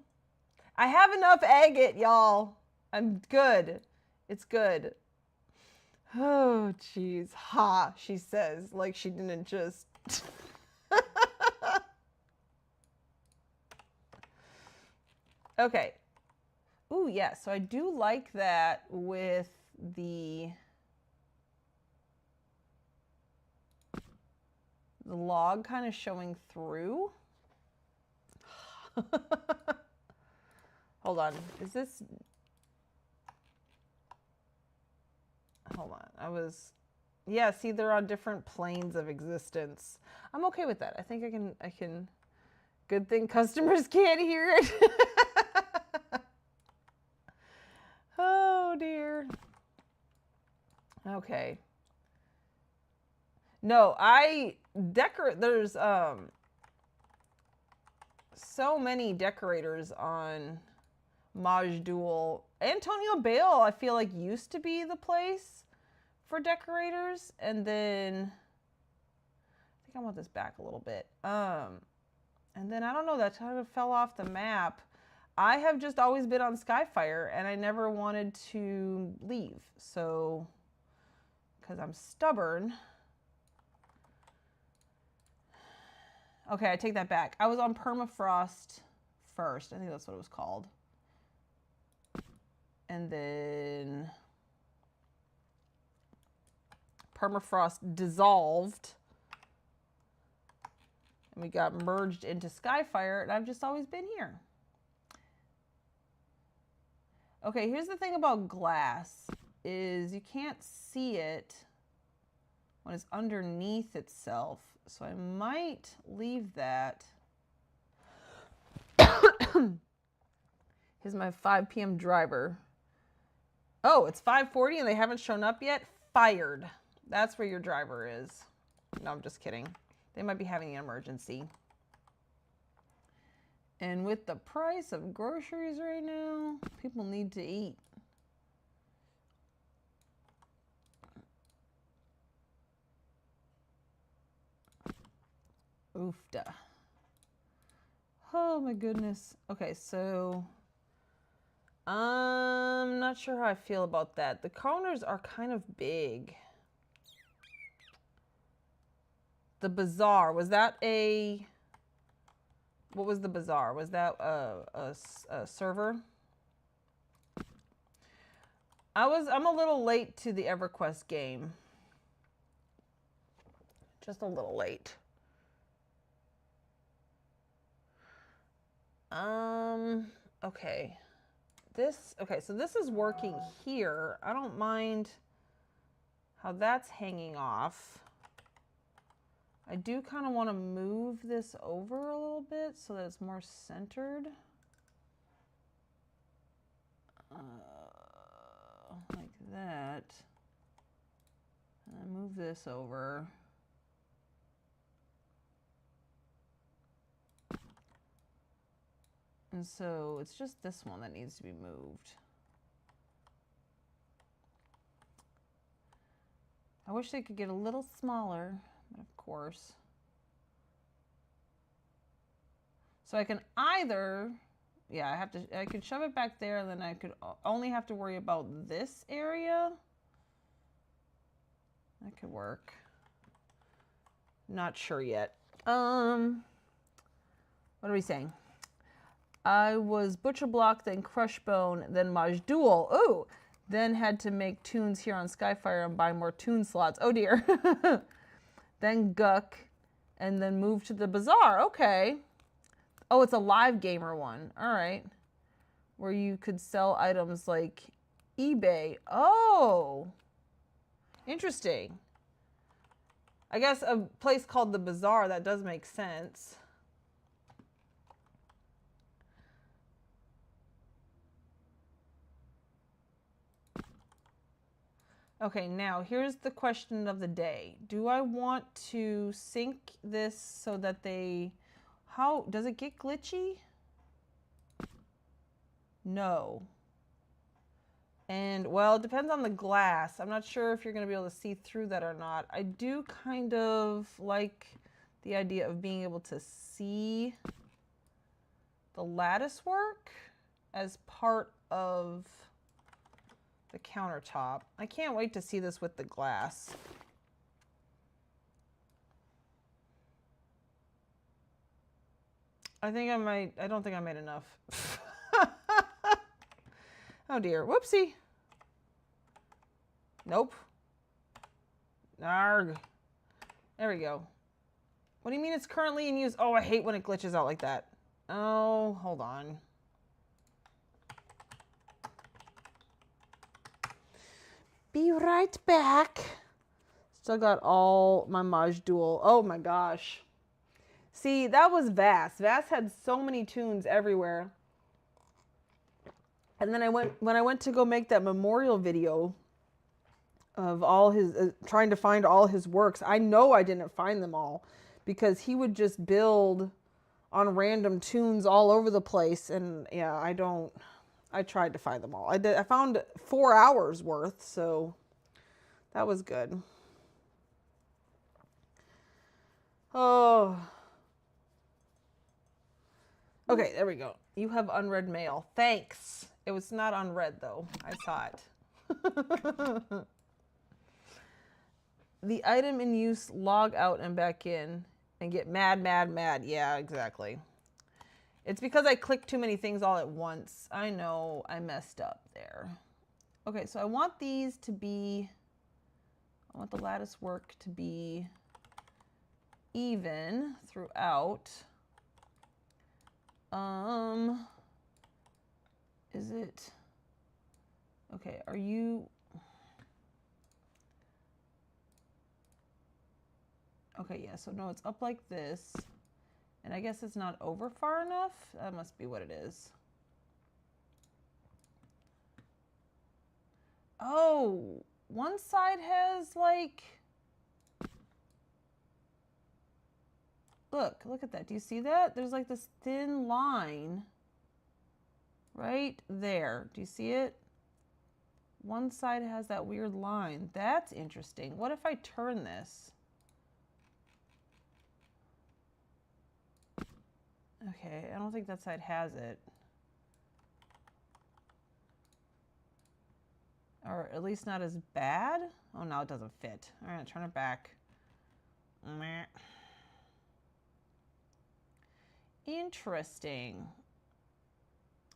I have enough agate, y'all. I'm good. It's good. Oh, jeez. Ha, she says, like she didn't just... Okay. Ooh, yeah, so I do like that with the log kind of showing through. Hold on. Is this... Hold on. Yeah, see, they're on different planes of existence. I'm okay with that. I think I can... Good thing customers can't hear it. Oh, dear. Okay. No, there's so many decorators on Maj Duel. Antonio Bale, I feel like, used to be the place for decorators, and then I think I want this back a little bit. And then I don't know, that kind of fell off the map. I have just always been on Skyfire, and I never wanted to leave. So, because I'm stubborn. Okay, I take that back. I was on Permafrost first. I think that's what it was called. And then Permafrost dissolved. And we got merged into Skyfire, and I've just always been here. Okay, here's the thing about glass, is you can't see it when it's underneath itself. So I might leave that. Here's my 5 p.m. driver. Oh, it's 5:40 and they haven't shown up yet? Fired. That's where your driver is. No, I'm just kidding. They might be having an emergency. And with the price of groceries right now, people need to eat. Oofda. Oh my goodness. Okay, so I'm not sure how I feel about that. The counters are kind of big. The bazaar, was that a... What was the bazaar? Was that a server? I'm a little late to the EverQuest game. Just a little late. Okay. Okay, so this is working here. I don't mind how that's hanging off. I do kind of want to move this over a little bit so that it's more centered. Like that. And move this over. And so it's just this one that needs to be moved. I wish they could get a little smaller, but of course. So I can either, yeah, I could shove it back there, and then I could only have to worry about this area. That could work. Not sure yet. What are we saying? I was Butcher Block, then Crushbone, then Maj Duel. Ooh! Then had to make tunes here on Skyfire and buy more tune slots. Oh dear. Then Guck, and then move to the Bazaar. Okay. Oh, it's a live gamer one. All right. Where you could sell items like eBay. Oh. Interesting. I guess a place called the Bazaar, that does make sense. Okay, now here's the question of the day. Do I want to sync this so that how does it get glitchy? No. And well, it depends on the glass. I'm not sure if you're going to be able to see through that or not. I do kind of like the idea of being able to see the lattice work as part of the countertop. I can't wait to see this with the glass. I don't think I made enough. Oh dear, whoopsie. Nope. Arg. There we go. What do you mean it's currently in use? Oh, I hate when it glitches out like that. Oh, hold on. Be right back. Still got all my Majdual. Oh my gosh. See, that was Vass. Vass had so many tunes everywhere. And then when I went to go make that memorial video of all his, trying to find all his works, I know I didn't find them all because he would just build on random tunes all over the place. And yeah, I tried to find them all. I found 4 hours worth, so that was good. Oh. Okay, there we go. You have unread mail. Thanks. It was not unread, though. I saw it. The item in use, log out and back in and get mad, mad, mad. Yeah, exactly. It's because I clicked too many things all at once. I know I messed up there. Okay, so I want these to be, I want the lattice work to be even throughout. Is it, okay, are you, okay, yeah, so no, it's up like this, and I guess it's not over far enough. That must be what it is. Oh, one side has like, look at that. Do you see that? There's like this thin line right there. Do you see it? One side has that weird line. That's interesting. What if I turn this? Okay, I don't think that side has it. Or at least not as bad. Oh, no, it doesn't fit. All right, turn it back. Meh. Interesting.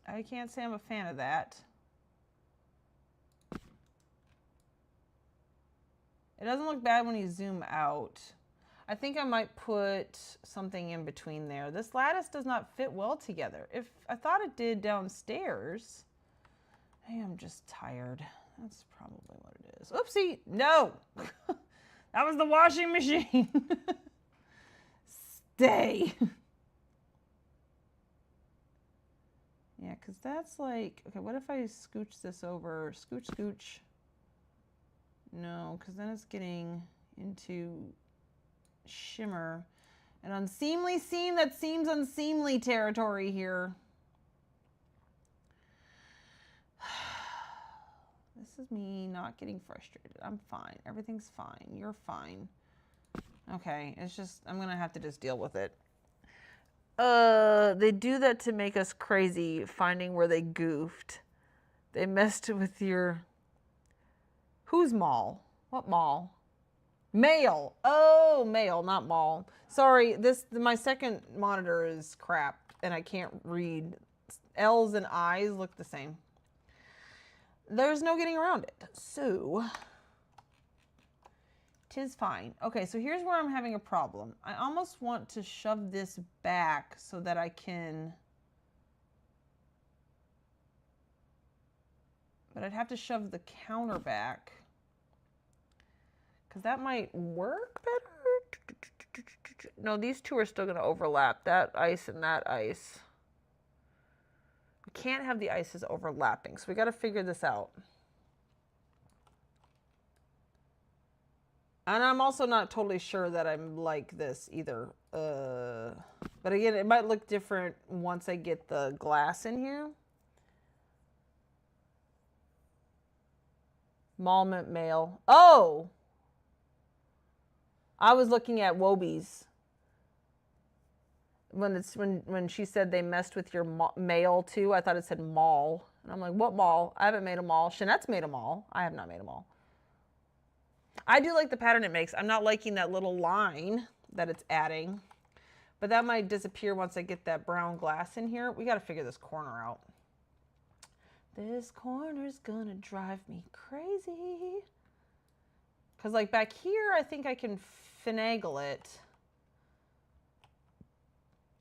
I can't say I'm a fan of that. It doesn't look bad when you zoom out. I think I might put something in between there. This lattice does not fit well together. If I thought it did downstairs. I am just tired. That's probably what it is. Oopsie, no. That was the washing machine. Stay. Yeah, because that's like, okay, what if I scooch this over? Scooch, scooch. No, because then it's getting into shimmer. An unseemly seam that seems unseemly territory here. This is me not getting frustrated. I'm fine. Everything's fine. You're fine. Okay, it's just, I'm going to have to just deal with it. They do that to make us crazy, finding where they goofed. They messed with your... Who's mall? What mall? Mail. Oh, mail, not mall. Sorry, my second monitor is crap, and I can't read. L's and I's look the same. There's no getting around it. So, 'tis fine. Okay, so here's where I'm having a problem. I almost want to shove this back so that I can... But I'd have to shove the counter back. Because that might work better. No, these two are still going to overlap. That ice and that ice. We can't have the ices overlapping, so we got to figure this out. And I'm also not totally sure that I'm like this either. But again, it might look different once I get the glass in here. Malment mail. Oh! I was looking at Wobie's. When she said they messed with your mail too, I thought it said mall. And I'm like, what mall? I haven't made a mall. Shanette's made a mall. I have not made a mall. I do like the pattern it makes. I'm not liking that little line that it's adding. But that might disappear once I get that brown glass in here. We got to figure this corner out. This corner's gonna drive me crazy. Because like back here, I think I can finagle it.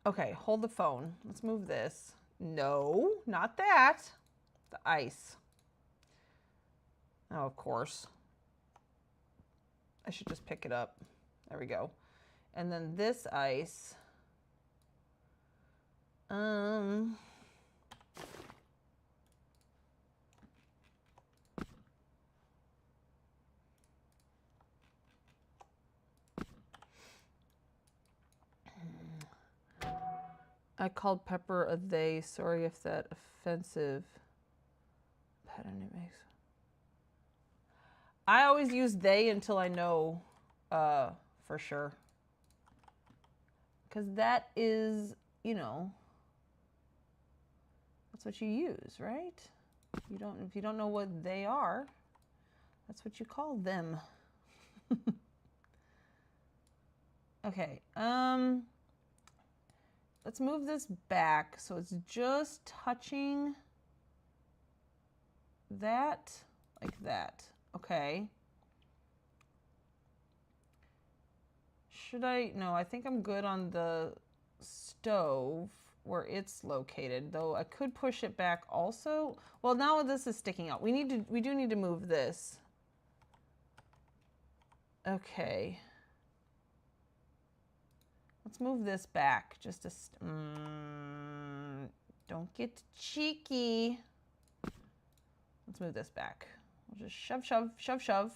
Okay, hold the phone. Let's move this. No, not that. The ice. Oh, of course. I should just pick it up. There we go. And then this ice. I called Pepper a they. Sorry if that offensive pattern it makes. I always use they until I know for sure. Because that is, you know, that's what you use, right? If you don't know what they are, that's what you call them. Okay. Let's move this back so it's just touching that like that. Okay. Should I? No, I think I'm good on the stove where it's located, though I could push it back also. Well, now this is sticking out. We do need to move this. Okay. Let's move this back just a don't get cheeky. Let's move this back. We'll just shove, shove, shove, shove.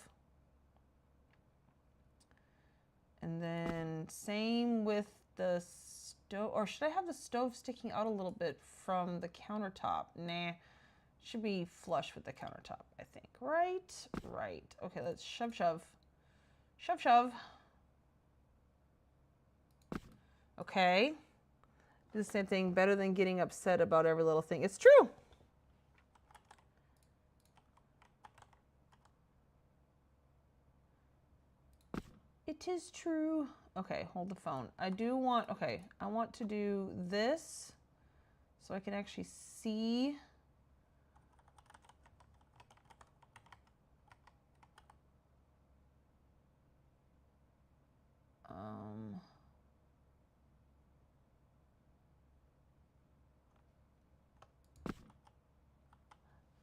And then same with the stove, or should I have the stove sticking out a little bit from the countertop? Nah, should be flush with the countertop, I think. Right, right. Okay, let's shove, shove, shove, shove. Okay, do the same thing, better than getting upset about every little thing. It's true. It is true. Okay, hold the phone. I want to do this so I can actually see.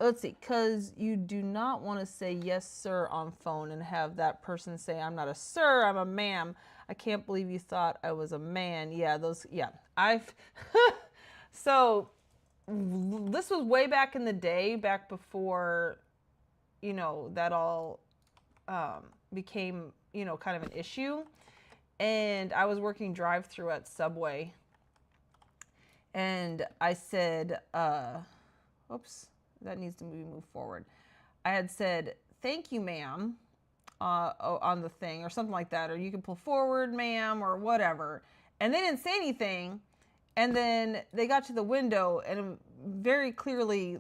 Let's see, because you do not want to say yes, sir, on phone and have that person say, I'm not a sir, I'm a ma'am. I can't believe you thought I was a man. Yeah, so this was way back in the day, back before, you know, that all became, you know, kind of an issue. And I was working drive-through at Subway. And I said, oops. That needs to be moved forward. I had said, thank you, ma'am, on the thing or something like that. Or you can pull forward, ma'am, or whatever. And they didn't say anything. And then they got to the window and it very clearly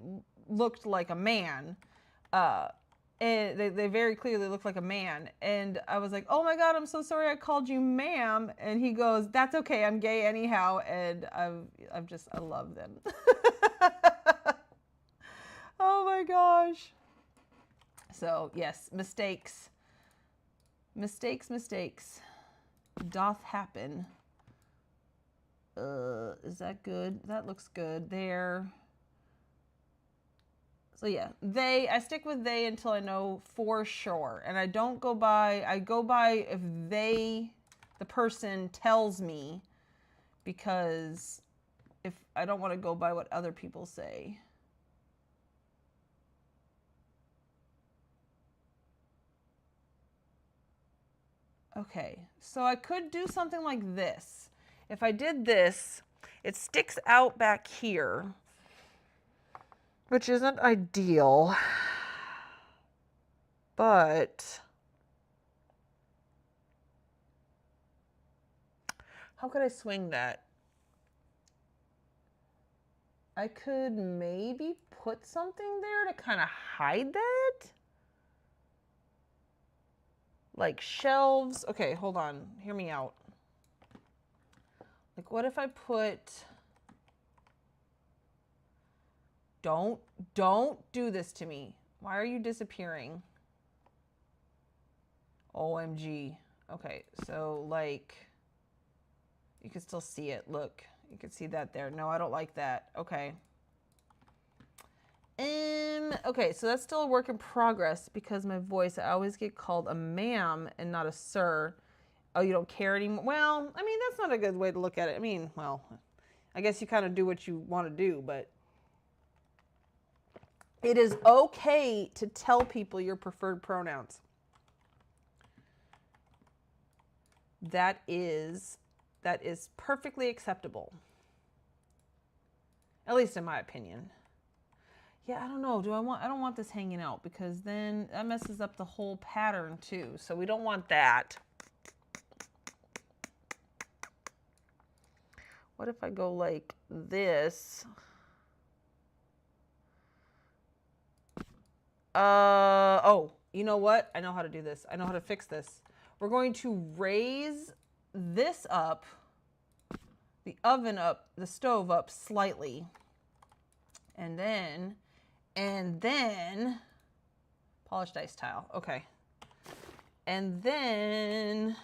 looked like a man. And they very clearly looked like a man. And I was like, oh my God, I'm so sorry I called you ma'am. And he goes, that's okay, I'm gay anyhow. And I love them. Oh my gosh. So yes, mistakes doth happen. Is that good? That looks good there. So yeah, I stick with they until I know for sure. And I don't go by, I go by if the person tells me, because if I don't want to go by what other people say. Okay, so I could do something like this. If I did this, it sticks out back here, which isn't ideal, but how could I swing that? I could maybe put something there to kind of hide that. Like shelves. Okay, hold on. Hear me out. Like, what if I put... Don't do this to me. Why are you disappearing? OMG. Okay, so like, you can still see it. Look, you can see that there. No, I don't like that. Okay. Okay, so that's still a work in progress because my voice, I always get called a ma'am and not a sir. Oh, you don't care anymore? Well, I mean, that's not a good way to look at it. I mean, well, I guess you kind of do what you want to do, but it is okay to tell people your preferred pronouns. That is perfectly acceptable. At least in my opinion. Yeah, I don't know. I don't want this hanging out because then that messes up the whole pattern too. So we don't want that. What if I go like this? Oh, you know what? I know how to do this. I know how to fix this. We're going to raise this up, the oven up, the stove up slightly. And then polished ice tile. Okay. And then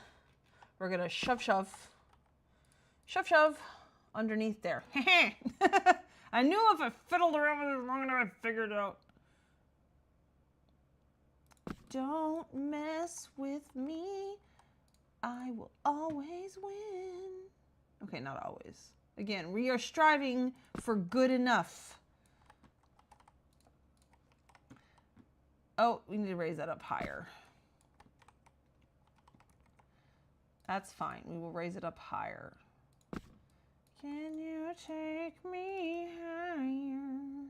we're going to shove underneath there. I knew if I fiddled around with it long enough, I'd figure it out. Don't mess with me. I will always win. Okay, not always. Again, we are striving for good enough. Oh, we need to raise that up higher. That's fine. We will raise it up higher. Can you take me higher?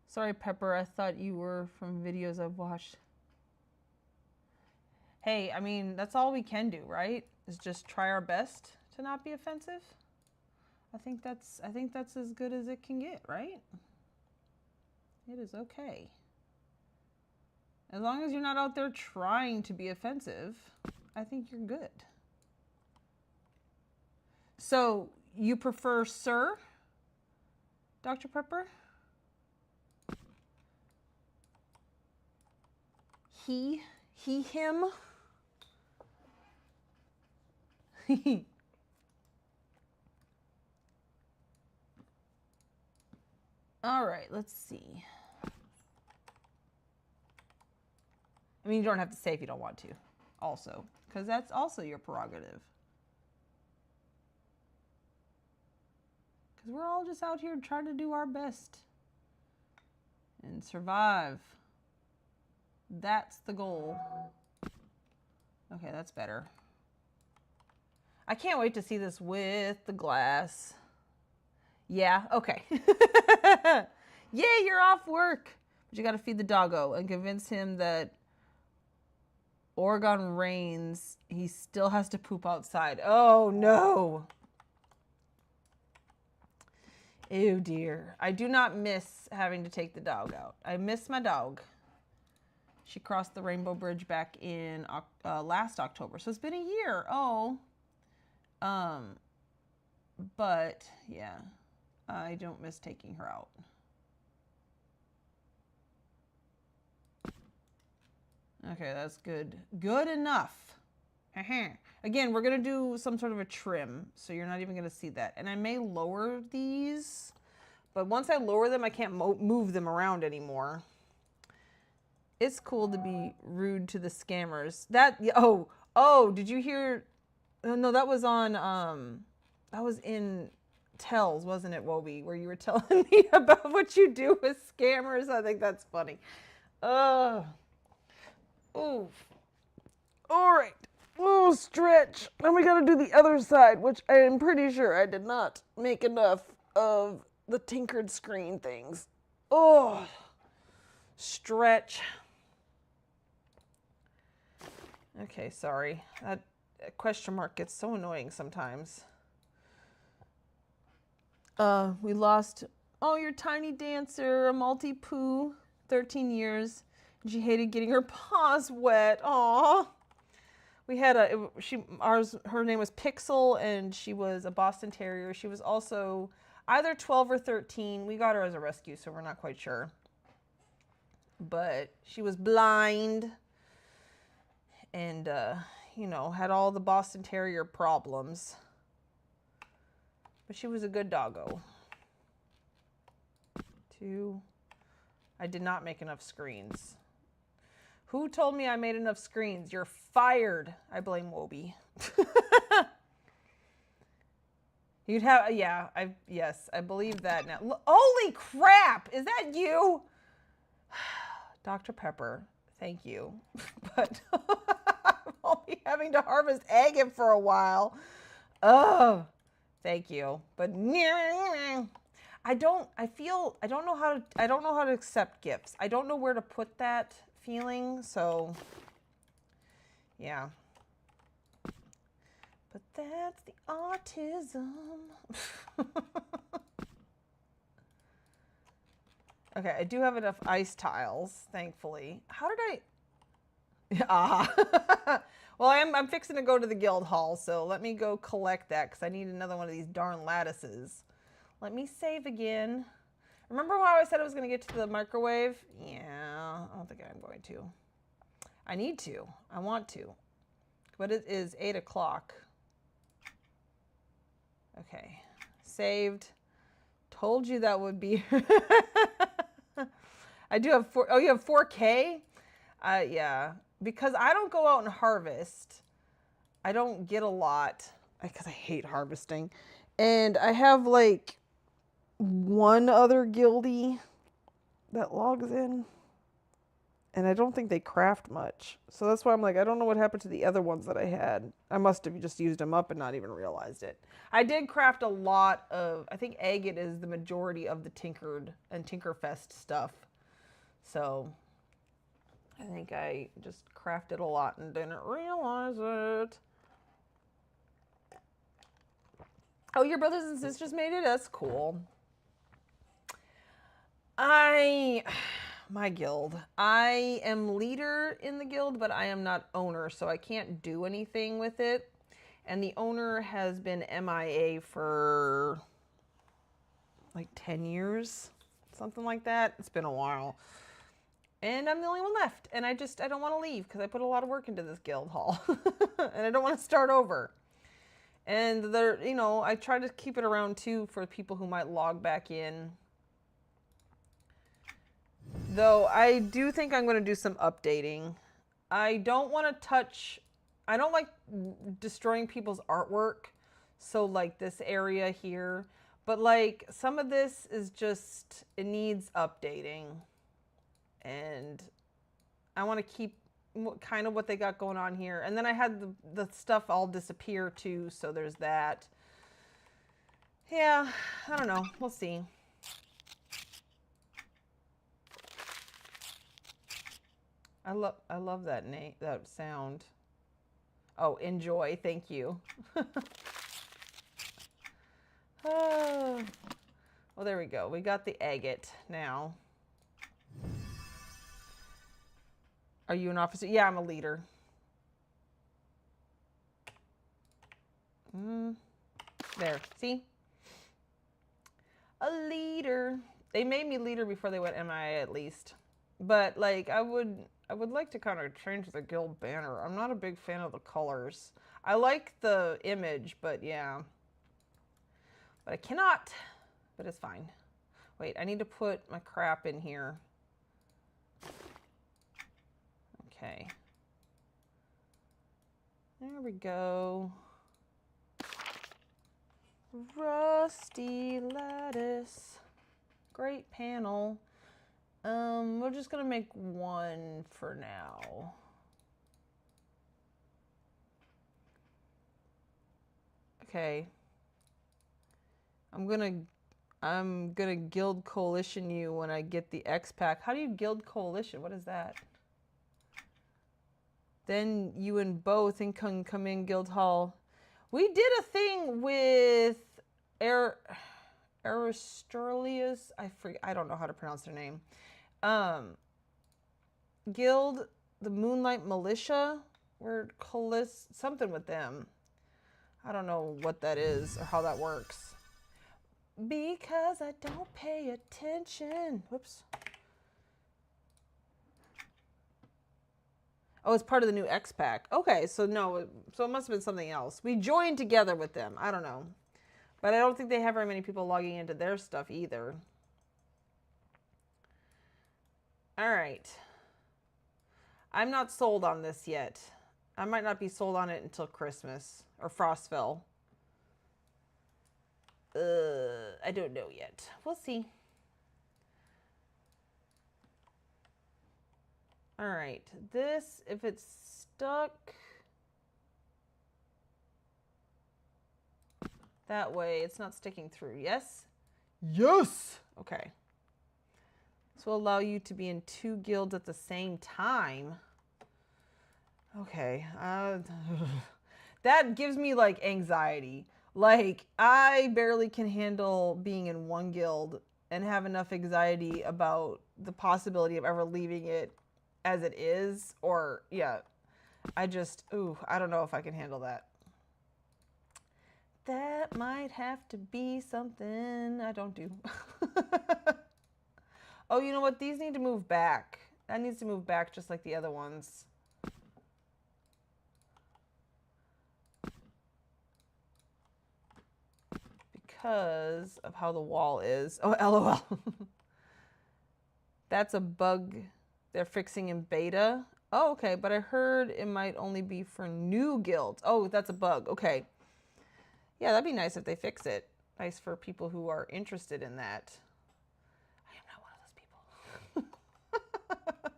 Sorry, Pepper. I thought you were from videos I've watched. Hey, I mean, that's all we can do, right? Is just try our best to not be offensive. I think that's as good as it can get, right? It is okay. As long as you're not out there trying to be offensive, I think you're good. So, you prefer sir, Dr. Pepper? He, him? All right, let's see. I mean, you don't have to say if you don't want to, also, because that's also your prerogative. Because we're all just out here trying to do our best and survive. That's the goal. Okay, that's better. I can't wait to see this with the glass. Yeah, okay. Yay, you're off work. But you got to feed the doggo and convince him that Oregon rains. He still has to poop outside. Oh, no. Ew, dear. I do not miss having to take the dog out. I miss my dog. She crossed the Rainbow Bridge back in last October. So it's been a year. Oh. But, yeah. I don't miss taking her out. Okay, that's good. Good enough. Again, we're going to do some sort of a trim, so you're not even going to see that. And I may lower these, but once I lower them, I can't move them around anymore. It's cool to be rude to the scammers. Oh, did you hear? No, that was on, that was in Tells, wasn't it, Wobie, where you were telling me about what you do with scammers? I think that's funny. Oof. All right. Oh, stretch. Then we gotta do the other side, which I am pretty sure I did not make enough of the tinkered screen things. Oh, stretch. Okay, sorry. That question mark gets so annoying sometimes. We lost, oh, your tiny dancer, a multi-poo, 13 years. And she hated getting her paws wet. Aw. We had her name was Pixel, and she was a Boston Terrier. She was also either 12 or 13. We got her as a rescue, so we're not quite sure. But she was blind and, you know, had all the Boston Terrier problems. But she was a good doggo. 2. I did not make enough screens. Who told me I made enough screens? You're fired. I blame Wobie. You'd have, yeah, yes, I believe that now. Holy crap! Is that you? Dr. Pepper, thank you. But I'll be having to harvest agate for a while. Oh, thank you. But I don't know how to accept gifts. I don't know where to put that feeling, so yeah. But that's the autism. Okay, I do have enough ice tiles, thankfully. How did I? Ah. Well, I'm fixing to go to the guild hall, so let me go collect that because I need another one of these darn lattices. Let me save again. Remember how I said I was going to get to the microwave? Yeah, I don't think I'm going to. I need to. I want to. But it is 8 o'clock. Okay. Saved. Told you that would be... I do have oh, you have 4K? Yeah. Because I don't go out and harvest. I don't get a lot. Because I hate harvesting. And I have like one other guildie that logs in. And I don't think they craft much. So that's why I'm like, I don't know what happened to the other ones that I had. I must have just used them up and not even realized it. I did craft a lot of, I think agate is the majority of the Tinkered and Tinkerfest stuff. So I think I just crafted a lot and didn't realize it. Oh, your brothers and sisters made it? That's cool. My guild. I am leader in the guild, but I am not owner, so I can't do anything with it. And the owner has been MIA for like 10 years, something like that. It's been a while. And I'm the only one left. And I don't want to leave because I put a lot of work into this guild hall. And I don't want to start over. And there, you know, I try to keep it around too for people who might log back in. Though I do think I'm going to do some updating. I don't want to touch, I don't like destroying people's artwork. So like this area here. But like some of this is just, it needs updating. And I want to keep kind of what they got going on here. And then I had the stuff all disappear too. So there's that. Yeah, I don't know. We'll see. I love that name, that sound. Oh, enjoy. Thank you. Oh. Well, there we go. We got the agate now. Are you an officer? Yeah, I'm a leader. There. See? A leader. They made me leader before they went MIA at least. But like I would like to kind of change the guild banner. I'm not a big fan of the colors. I like the image, but yeah. But I cannot. But it's fine. Wait, I need to put my crap in here. Okay. There we go. Rusty lattice. Great panel. We're just gonna make one for now. Okay. I'm gonna guild coalition you when I get the X pack. How do you guild coalition? What is that? Then you and both can come in guild hall. We did a thing with Aristoteles. I don't know how to pronounce their name. Guild, the Moonlight Militia. We're something with them. I don't know what that is or how that works. Because I don't pay attention. Whoops. Oh, it's part of the new X pack. Okay, so no, so it must have been something else. We joined together with them. I don't know. But I don't think they have very many people logging into their stuff either. All right. I'm not sold on this yet. I might not be sold on it until Christmas or Frostville. I don't know yet. We'll see. All right. This, if it's stuck that way, it's not sticking through. Yes? Yes! Okay. This will allow you to be in 2 guilds at the same time. Okay. That gives me, like, anxiety. Like, I barely can handle being in 1 guild and have enough anxiety about the possibility of ever leaving it as it is. Or, yeah. I don't know if I can handle that. That might have to be something I don't do. Oh, you know what? These need to move back. That needs to move back just like the other ones. Because of how the wall is. Oh, LOL. That's a bug they're fixing in beta. Oh, okay. But I heard it might only be for new guilds. Oh, that's a bug. Okay. Yeah, that'd be nice if they fix it. Nice for people who are interested in that. I am not one of those people.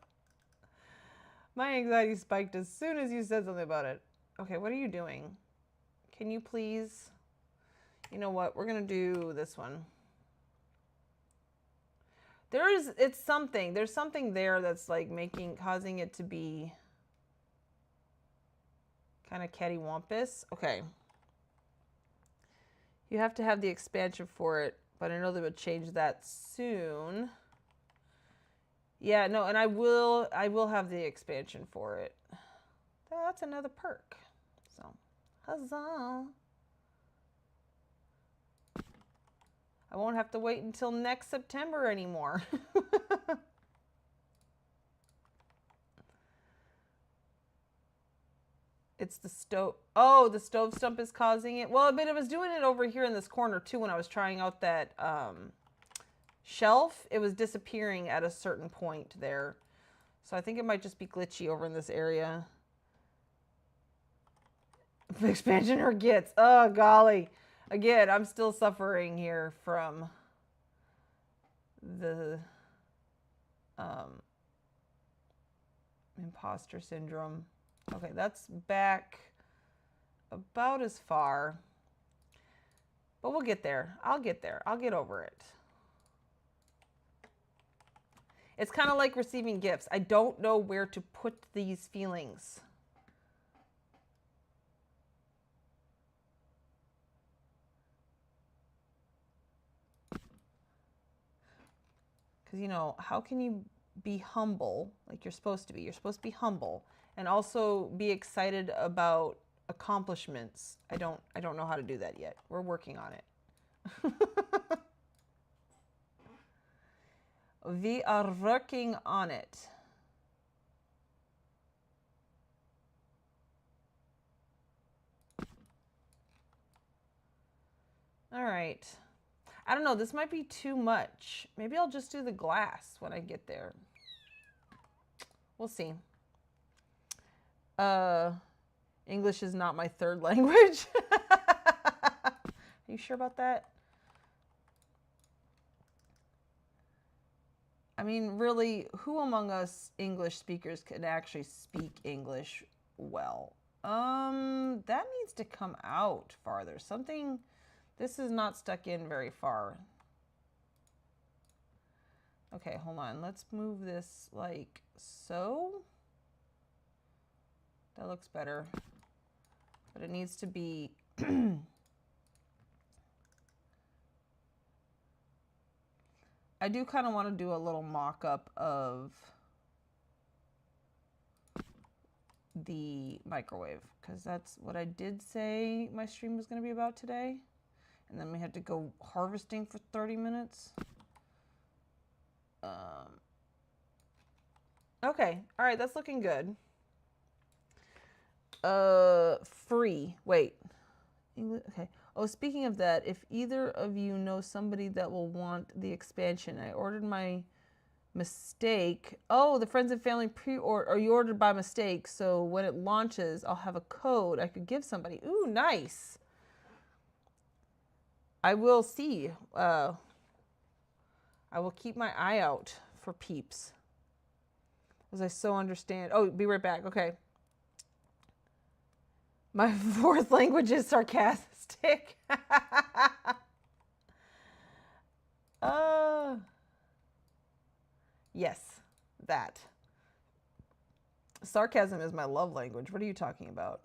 My anxiety spiked as soon as you said something about it. Okay, what are you doing? Can you please... You know what? We're going to do this one. It's something. There's something there that's like causing it to be kind of cattywampus. Okay. You have to have the expansion for it, but I know they would change that soon. Yeah, no, and I will have the expansion for it. That's another perk. So, huzzah. I won't have to wait until next September anymore. It's the stove. Oh, the stove stump is causing it. Well, but it was doing it over here in this corner too when I was trying out that shelf. It was disappearing at a certain point there. So I think it might just be glitchy over in this area. Expansion or gets. Oh, golly. Again, I'm still suffering here from the imposter syndrome. Okay, that's back about as far. But we'll get there. I'll get there. I'll get over it. It's kind of like receiving gifts. I don't know where to put these feelings. Because, you know, how can you be humble like you're supposed to be? You're supposed to be humble and also be excited about accomplishments. I don't know how to do that yet. We're working on it. We are working on it. All right. I don't know. This might be too much. Maybe I'll just do the glass when I get there. We'll see. English is not my 3rd language. Are you sure about that? I mean, really, who among us English speakers can actually speak English well? That needs to come out farther. This is not stuck in very far. Okay, hold on. Let's move this like so. That looks better. But it needs to be... I do kind of want to do a little mock-up of the microwave, because that's what I did say my stream was going to be about today. And then we had to go harvesting for 30 minutes. Okay, all right, that's looking good. Free, wait. Okay. Oh, speaking of that, if either of you know somebody that will want the expansion, I ordered my mistake. Oh, the friends and family pre-order, or you ordered by mistake, so when it launches, I'll have a code I could give somebody. Ooh, nice. I will see. I will keep my eye out for peeps. As I so understand. Oh, be right back. Okay. My fourth language is sarcastic. Yes, that. Sarcasm is my love language. What are you talking about?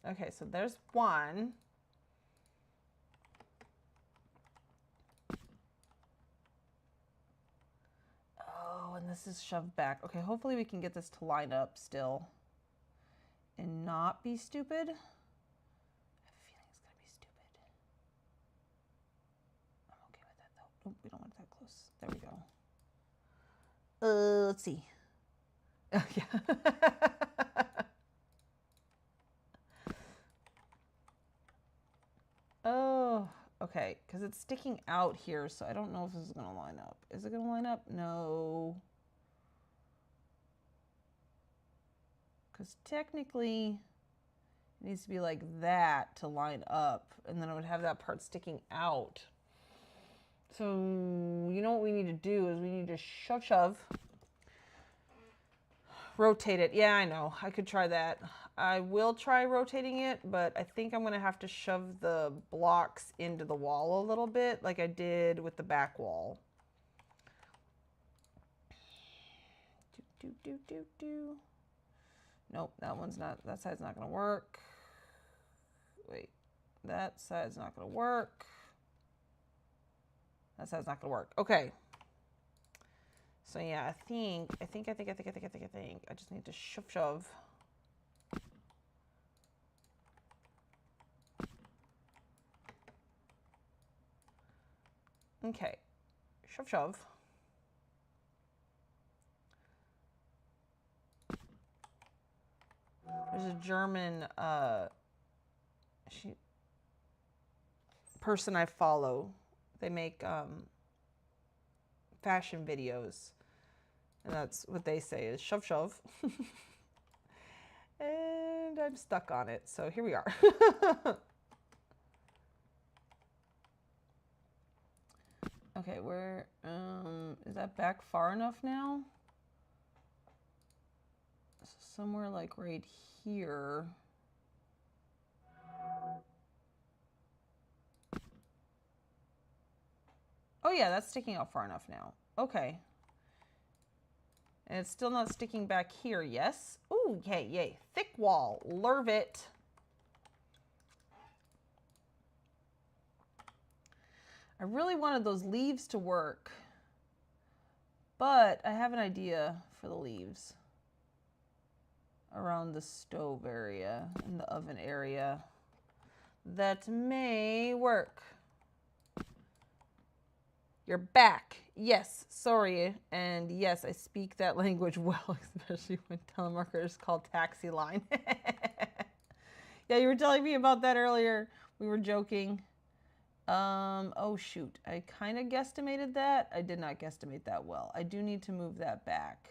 Okay, so there's one. Oh, and this is shoved back. Okay, hopefully we can get this to line up still and not be stupid. I have a feeling it's going to be stupid. I'm okay with that though. Nope, we don't want it that close. There we go. Let's see. Oh, yeah. Oh, okay, because it's sticking out here, so I don't know if this is going to line up. Is it going to line up? No. Because technically, it needs to be like that to line up, and then I would have that part sticking out. So, you know what we need to do is we need to shove. Rotate it. Yeah, I know. I could try that. I will try rotating it, but I think I'm going to have to shove the blocks into the wall a little bit, like I did with the back wall. Nope, that one's not, that side's not going to work. Wait, that side's not going to work. That side's not going to work. Okay. So yeah, I think I just need to shove. Okay, shove. There's a German person I follow. They make fashion videos, and that's what they say is shove. And I'm stuck on it, so here we are. Okay, where is that back far enough now? Somewhere like right here. Oh yeah, that's sticking out far enough now. Okay. And it's still not sticking back here, yes? Ooh, yay, yay. Thick wall, love it. I really wanted those leaves to work, but I have an idea for the leaves around the stove area and the oven area that may work. You're back. Yes, sorry. And yes, I speak that language well, especially when telemarketers call taxi line. Yeah, you were telling me about that earlier. We were joking. Oh shoot. I kind of guesstimated that. I did not guesstimate that well. I do need to move that back.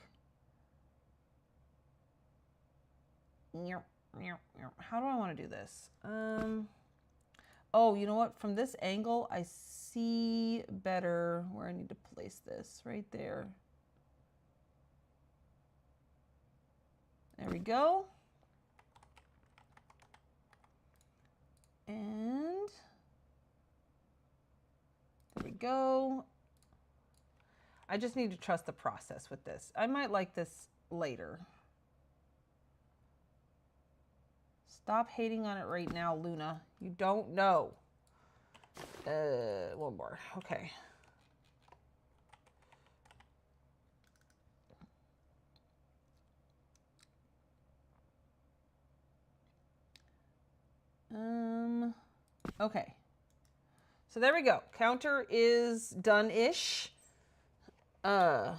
How do I want to do this? Oh, you know what? From this angle, I see better where I need to place this. Right there. There we go. And there we go. I just need to trust the process with this. I might like this later. Stop hating on it right now, Luna. You don't know. One more. Okay. Okay. So there we go. Counter is done-ish. I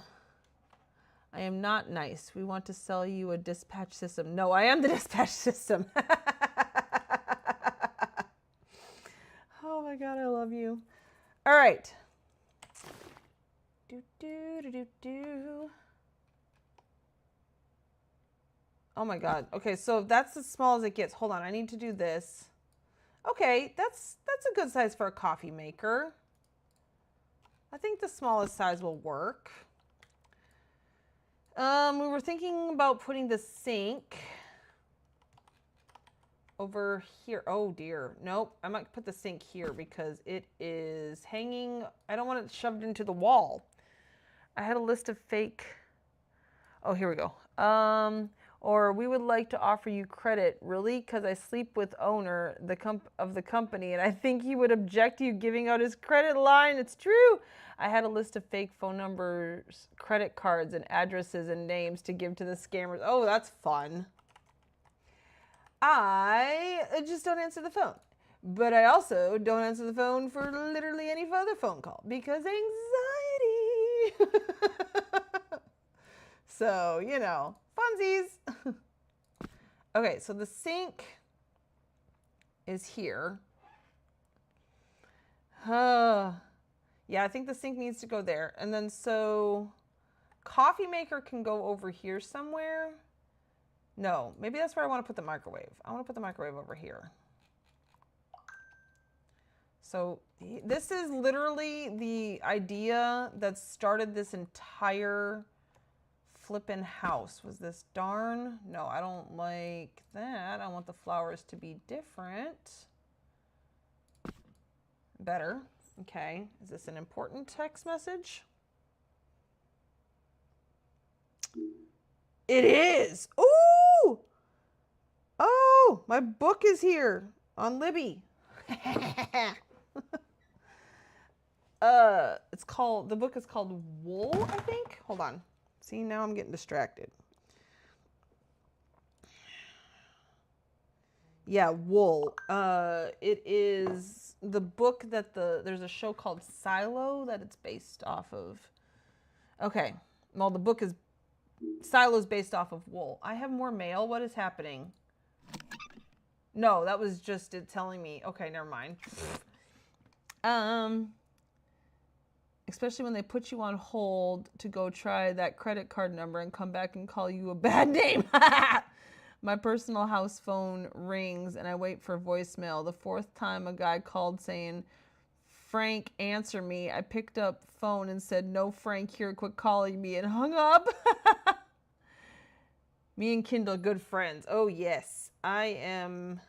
am not nice. We want to sell you a dispatch system. No, I am the dispatch system. Oh my God, I love you. All right. Oh my God. Okay, so that's as small as it gets. Hold on, I need to do this. Okay, that's a good size for a coffee maker. I think the smallest size will work. We were thinking about putting the sink over here. Oh dear. Nope. I might put the sink here because it is hanging. I don't want it shoved into the wall. I had a list of fake. Oh, here we go. Or we would like to offer you credit, really, because I sleep with owner of the company, and I think he would object to you giving out his credit line. It's true. I had a list of fake phone numbers, credit cards, and addresses and names to give to the scammers. Oh, that's fun. I just don't answer the phone. But I also don't answer the phone for literally any other phone call because anxiety. So, you know, funsies. Okay, so the sink is here. Yeah, I think the sink needs to go there. And then so coffee maker can go over here somewhere. No, maybe that's where I want to put the microwave. I want to put the microwave over here. So this is literally the idea that started this entire flippin' house. Was this darn? No, I don't like that. I want the flowers to be different. Better. Okay. Is this an important text message? It is. Ooh! Oh, my book is here on Libby. The book is called Wool, I think. Hold on. See, now I'm getting distracted. Yeah, Wool. It is the book that there's a show called Silo that it's based off of. Okay. Well, the book is Silo's based off of Wool. I have more mail. What is happening? No, that was just it telling me. Okay, never mind. Especially when they put you on hold to go try that credit card number and come back and call you a bad name. My personal house phone rings and I wait for voicemail. The fourth time a guy called saying, Frank, answer me. I picked up phone and said, no, Frank here, quit calling me, and hung up. Me and Kindle, good friends. Oh, yes. I am...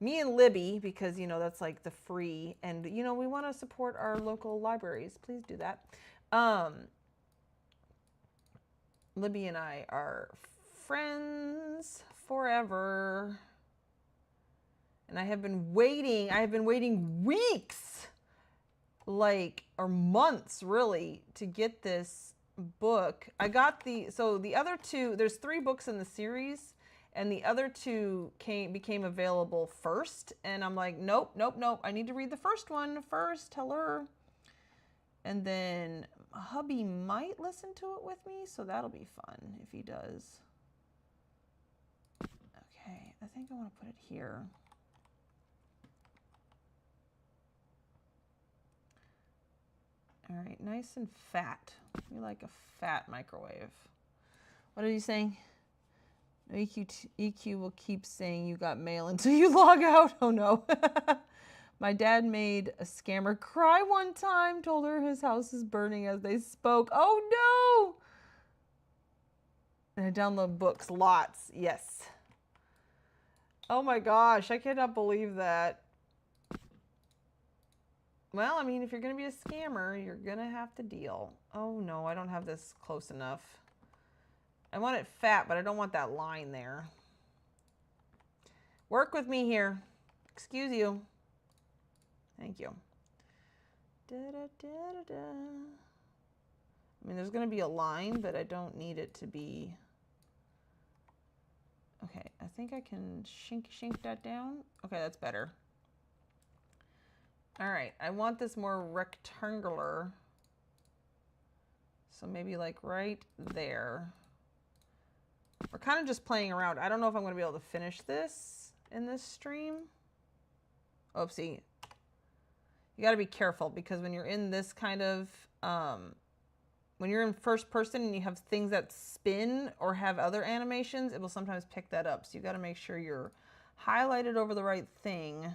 Me and Libby, because, you know, that's like the free, and, you know, we want to support our local libraries. Please do that. Libby and I are friends forever. And I have been waiting weeks, like, or months, really, to get this book. I got the other two, there's 3 books in the series. And the other 2 became available first. And I'm like, nope. I need to read the first one first. Tell her. And then hubby might listen to it with me. So that'll be fun if he does. Okay. I think I want to put it here. All right. Nice and fat. We like a fat microwave. What are you saying? EQ will keep saying you got mail until you log out. Oh no. My dad made a scammer cry one time, told her his house is burning as they spoke. Oh no. And I download books, lots. Yes. Oh my gosh, I cannot believe that. Well, I mean, if you're going to be a scammer, you're going to have to deal. Oh, no, I don't have this close enough. I want it fat, but I don't want that line there. Work with me here. Excuse you. Thank you. Da, da, da, da, da. I mean, there's going to be a line, but I don't need it to be... Okay, I think I can shink that down. Okay, that's better. All right, I want this more rectangular. So maybe like right there. We're kind of just playing around. I don't know if I'm going to be able to finish this in this stream. Oopsie. You got to be careful because when you're in this kind of, when you're in first person and you have things that spin or have other animations, it will sometimes pick that up. So you got to make sure you're highlighted over the right thing.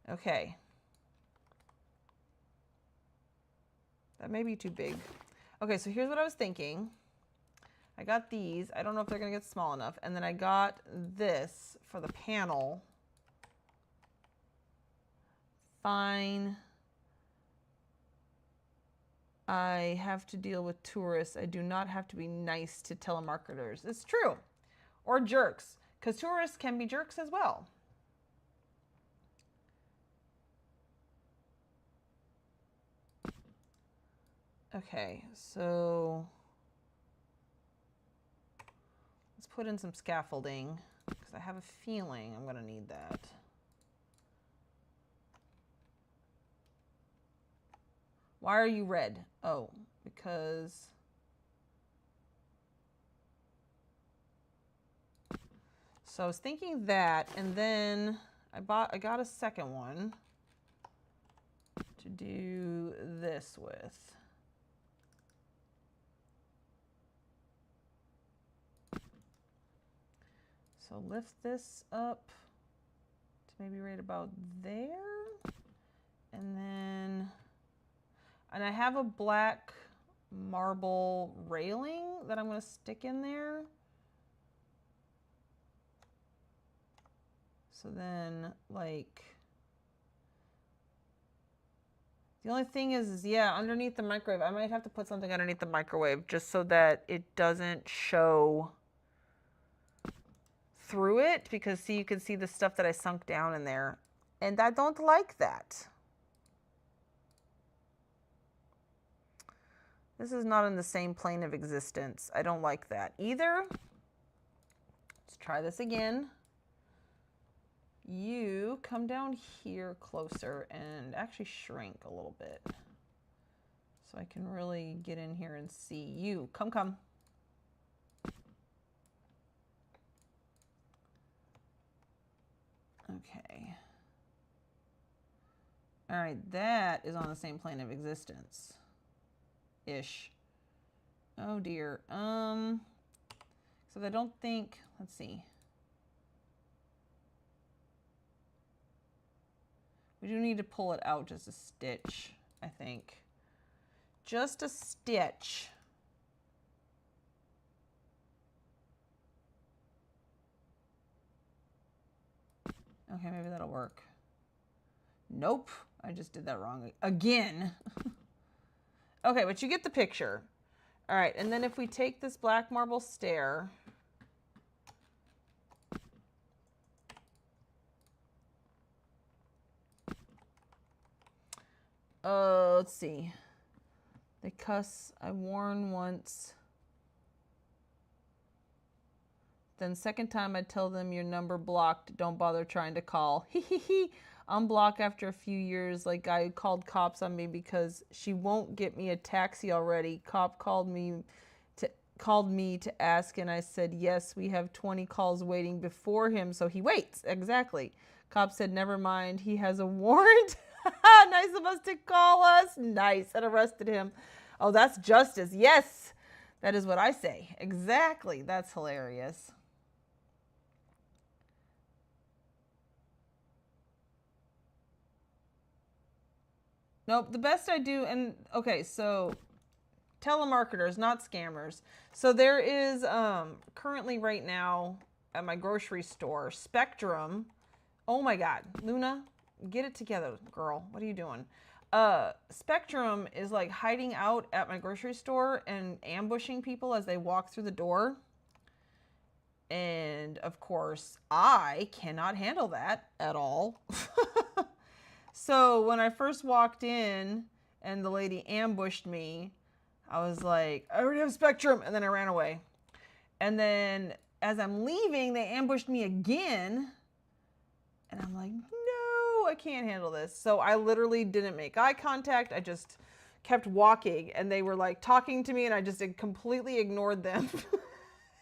Okay. That may be too big. Okay, so here's what I was thinking. I got these. I don't know if they're going to get small enough. And then I got this for the panel. Fine. I have to deal with tourists. I do not have to be nice to telemarketers. It's true. Or jerks. Because tourists can be jerks as well. Okay, so let's put in some scaffolding because I have a feeling I'm going to need that. Why are you red? Oh, because so I was thinking that, and then I got a second one to do this with. So lift this up to maybe right about there. And then, and I have a black marble railing that I'm going to stick in there. So then, like, the only thing is yeah, underneath the microwave, I might have to put something underneath the microwave just so that it doesn't show through it, because see, you can see the stuff that I sunk down in there, and I don't like that. This is not in the same plane of existence. I don't like that either. Let's try this again. You come down here closer and actually shrink a little bit so I can really get in here and see you. Come. Okay. All right, that is on the same plane of existence. Ish. Oh dear. So I don't think, let's see. We do need to pull it out just a stitch, I think. Just a stitch. Okay, maybe that'll work. Nope, I just did that wrong again. Okay, but you get the picture. All right, and then if we take this black marble stair, let's see. They cuss, I warn once. Then second time I tell them your number blocked, don't bother trying to call. Hee. Unblock after a few years, like guy who called cops on me because she won't get me a taxi already. Cop called me to ask, and I said yes, we have 20 calls waiting before him, so he waits. Exactly. Cop said never mind, he has a warrant. Nice of us to call us. Nice. And arrested him. Oh, that's justice. Yes, that is what I say. Exactly. That's hilarious. Nope, the best I do, and okay, so telemarketers, not scammers. So there is currently right now at my grocery store, Spectrum Oh my God, Luna, get it together, girl. What are you doing? Spectrum is like hiding out at my grocery store and ambushing people as they walk through the door. And of course, I cannot handle that at all. So when I first walked in and the lady ambushed me, I was like, I already have Spectrum. And then I ran away. And then as I'm leaving, they ambushed me again. And I'm like, no, I can't handle this. So I literally didn't make eye contact. I just kept walking. And they were like talking to me and I just completely ignored them.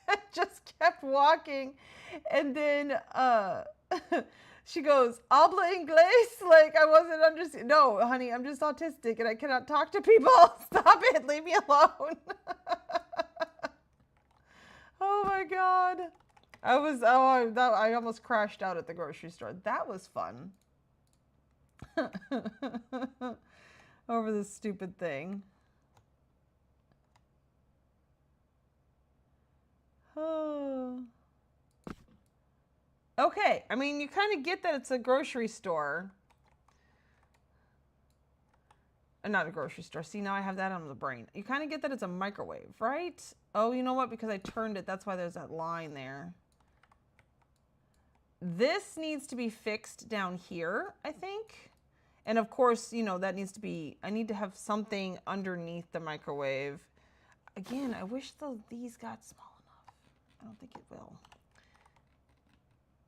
I just kept walking. And then she goes, habla inglés? Like I wasn't understanding. No, honey, I'm just autistic and I cannot talk to people. Stop it. Leave me alone. Oh my God. I almost crashed out at the grocery store. That was fun. Over this stupid thing. Oh. Okay, I mean, you kind of get that it's a grocery store. Not a grocery store. See, now I have that on the brain. You kind of get that it's a microwave, right? Oh, you know what? Because I turned it, that's why there's that line there. This needs to be fixed down here, I think. And of course, you know, that needs to be, I need to have something underneath the microwave. Again, I wish these got small enough. I don't think it will.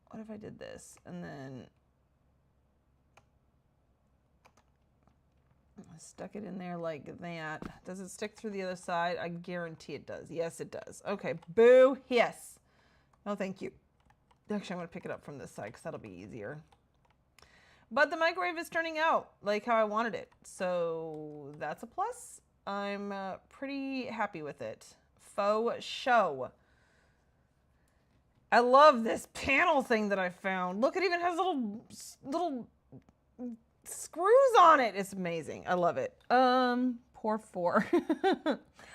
What if I did this and then I stuck it in there like that? Does it stick through the other side? I guarantee it does. Yes, it does. Okay, boo, yes. No, thank you. Actually, I'm going to pick it up from this side because that'll be easier. But the microwave is turning out like how I wanted it. So that's a plus. I'm pretty happy with it. Faux show. I love this panel thing that I found. Look, it even has little screws on it. It's amazing. I love it. Por four.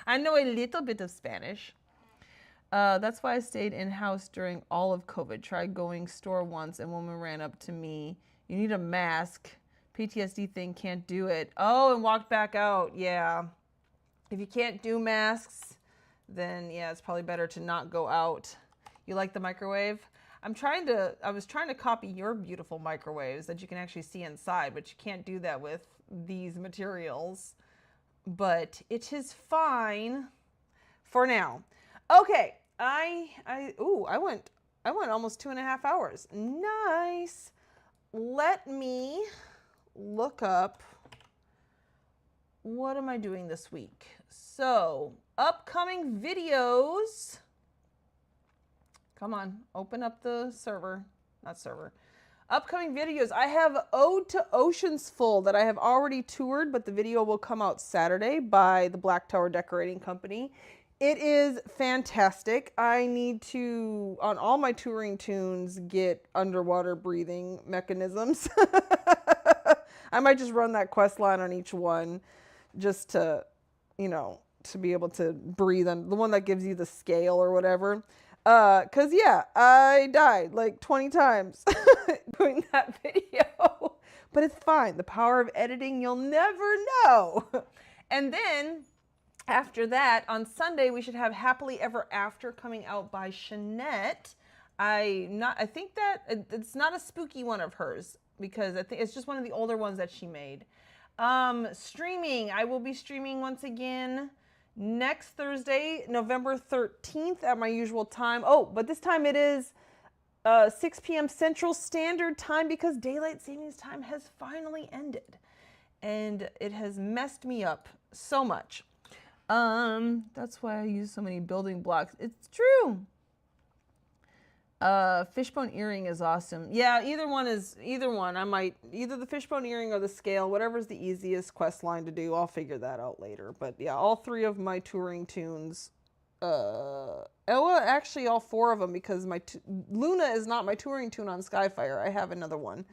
I know a little bit of Spanish. That's why I stayed in-house during all of COVID. Tried going store once and a woman ran up to me. You need a mask. PTSD thing, can't do it. Oh, and walked back out. Yeah. If you can't do masks, then yeah, it's probably better to not go out. You like the microwave? I was trying to copy your beautiful microwaves that you can actually see inside, but you can't do that with these materials. But it is fine for now. Okay, I went almost 2.5 hours. Nice. Let me look up, what am I doing this week? So, upcoming videos. Come on, open up the server. Not server. Upcoming videos. I have Ode to Oceans Full that I have already toured, but the video will come out Saturday by the Black Tower Decorating Company. It is fantastic. I need to, on all my touring tunes, get underwater breathing mechanisms. I might just run that quest line on each one just to, you know, to be able to breathe on the one that gives you the scale or whatever. Cause yeah, I died like 20 times doing that video, but it's fine. The power of editing, you'll never know. And then after that, on Sunday, we should have Happily Ever After coming out by Shanette. I think that it's not a spooky one of hers because I think it's just one of the older ones that she made. Streaming, I will be streaming once again next Thursday, November 13th at my usual time. Oh, but this time it is 6 p.m. Central Standard Time because Daylight Savings Time has finally ended. And it has messed me up so much. That's why I use so many building blocks. It's true. Fishbone earring is awesome. Yeah, either one. I might, either the fishbone earring or the scale, whatever's the easiest quest line to do. I'll figure that out later. But yeah, all 3 of my touring tunes, actually all 4 of them because Luna is not my touring tune on Skyfire. I have another one.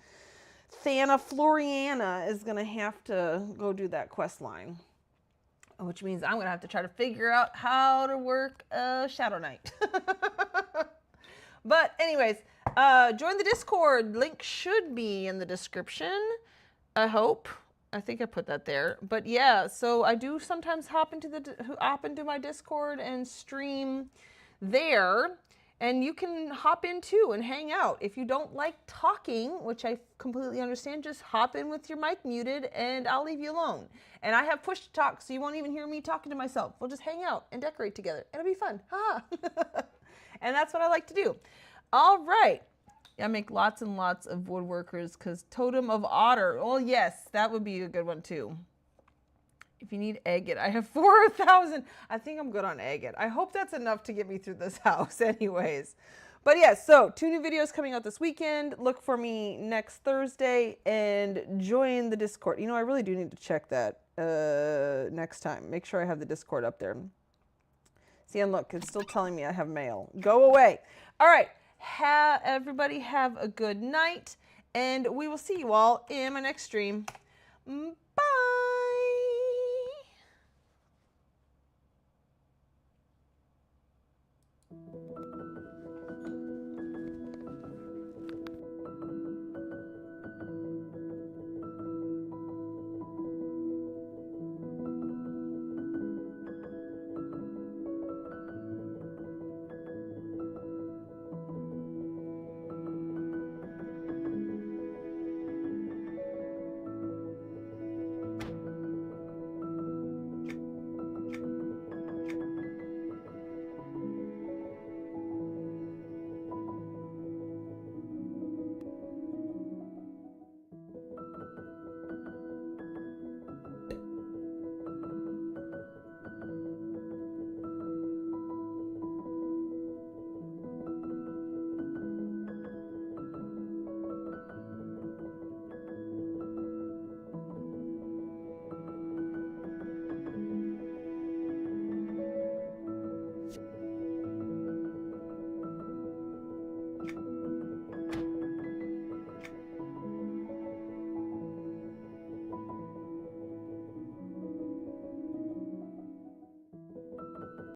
Thana Floriana is going to have to go do that quest line. Which means I'm going to have to try to figure out how to work Shadow Knight. But anyways, Join the Discord. Link should be in the description. I hope. I think I put that there. But yeah, so I do sometimes hop into my Discord and stream there. And you can hop in too and hang out. If you don't like talking, which I completely understand, just hop in with your mic muted and I'll leave you alone. And I have push to talk, so you won't even hear me talking to myself. We'll just hang out and decorate together. It'll be fun. Ha! And that's what I like to do. All right. I make lots and lots of woodworkers because Totem of Otter. Oh, yes, that would be a good one too. If you need agate, I have 4,000. I think I'm good on agate. I hope that's enough to get me through this house anyways. But yes, so 2 new videos coming out this weekend. Look for me next Thursday and join the Discord. You know, I really do need to check that next time. Make sure I have the Discord up there. See, and look, it's still telling me I have mail. Go away. All right. Everybody have a good night, and we will see you all in my next stream. Bye.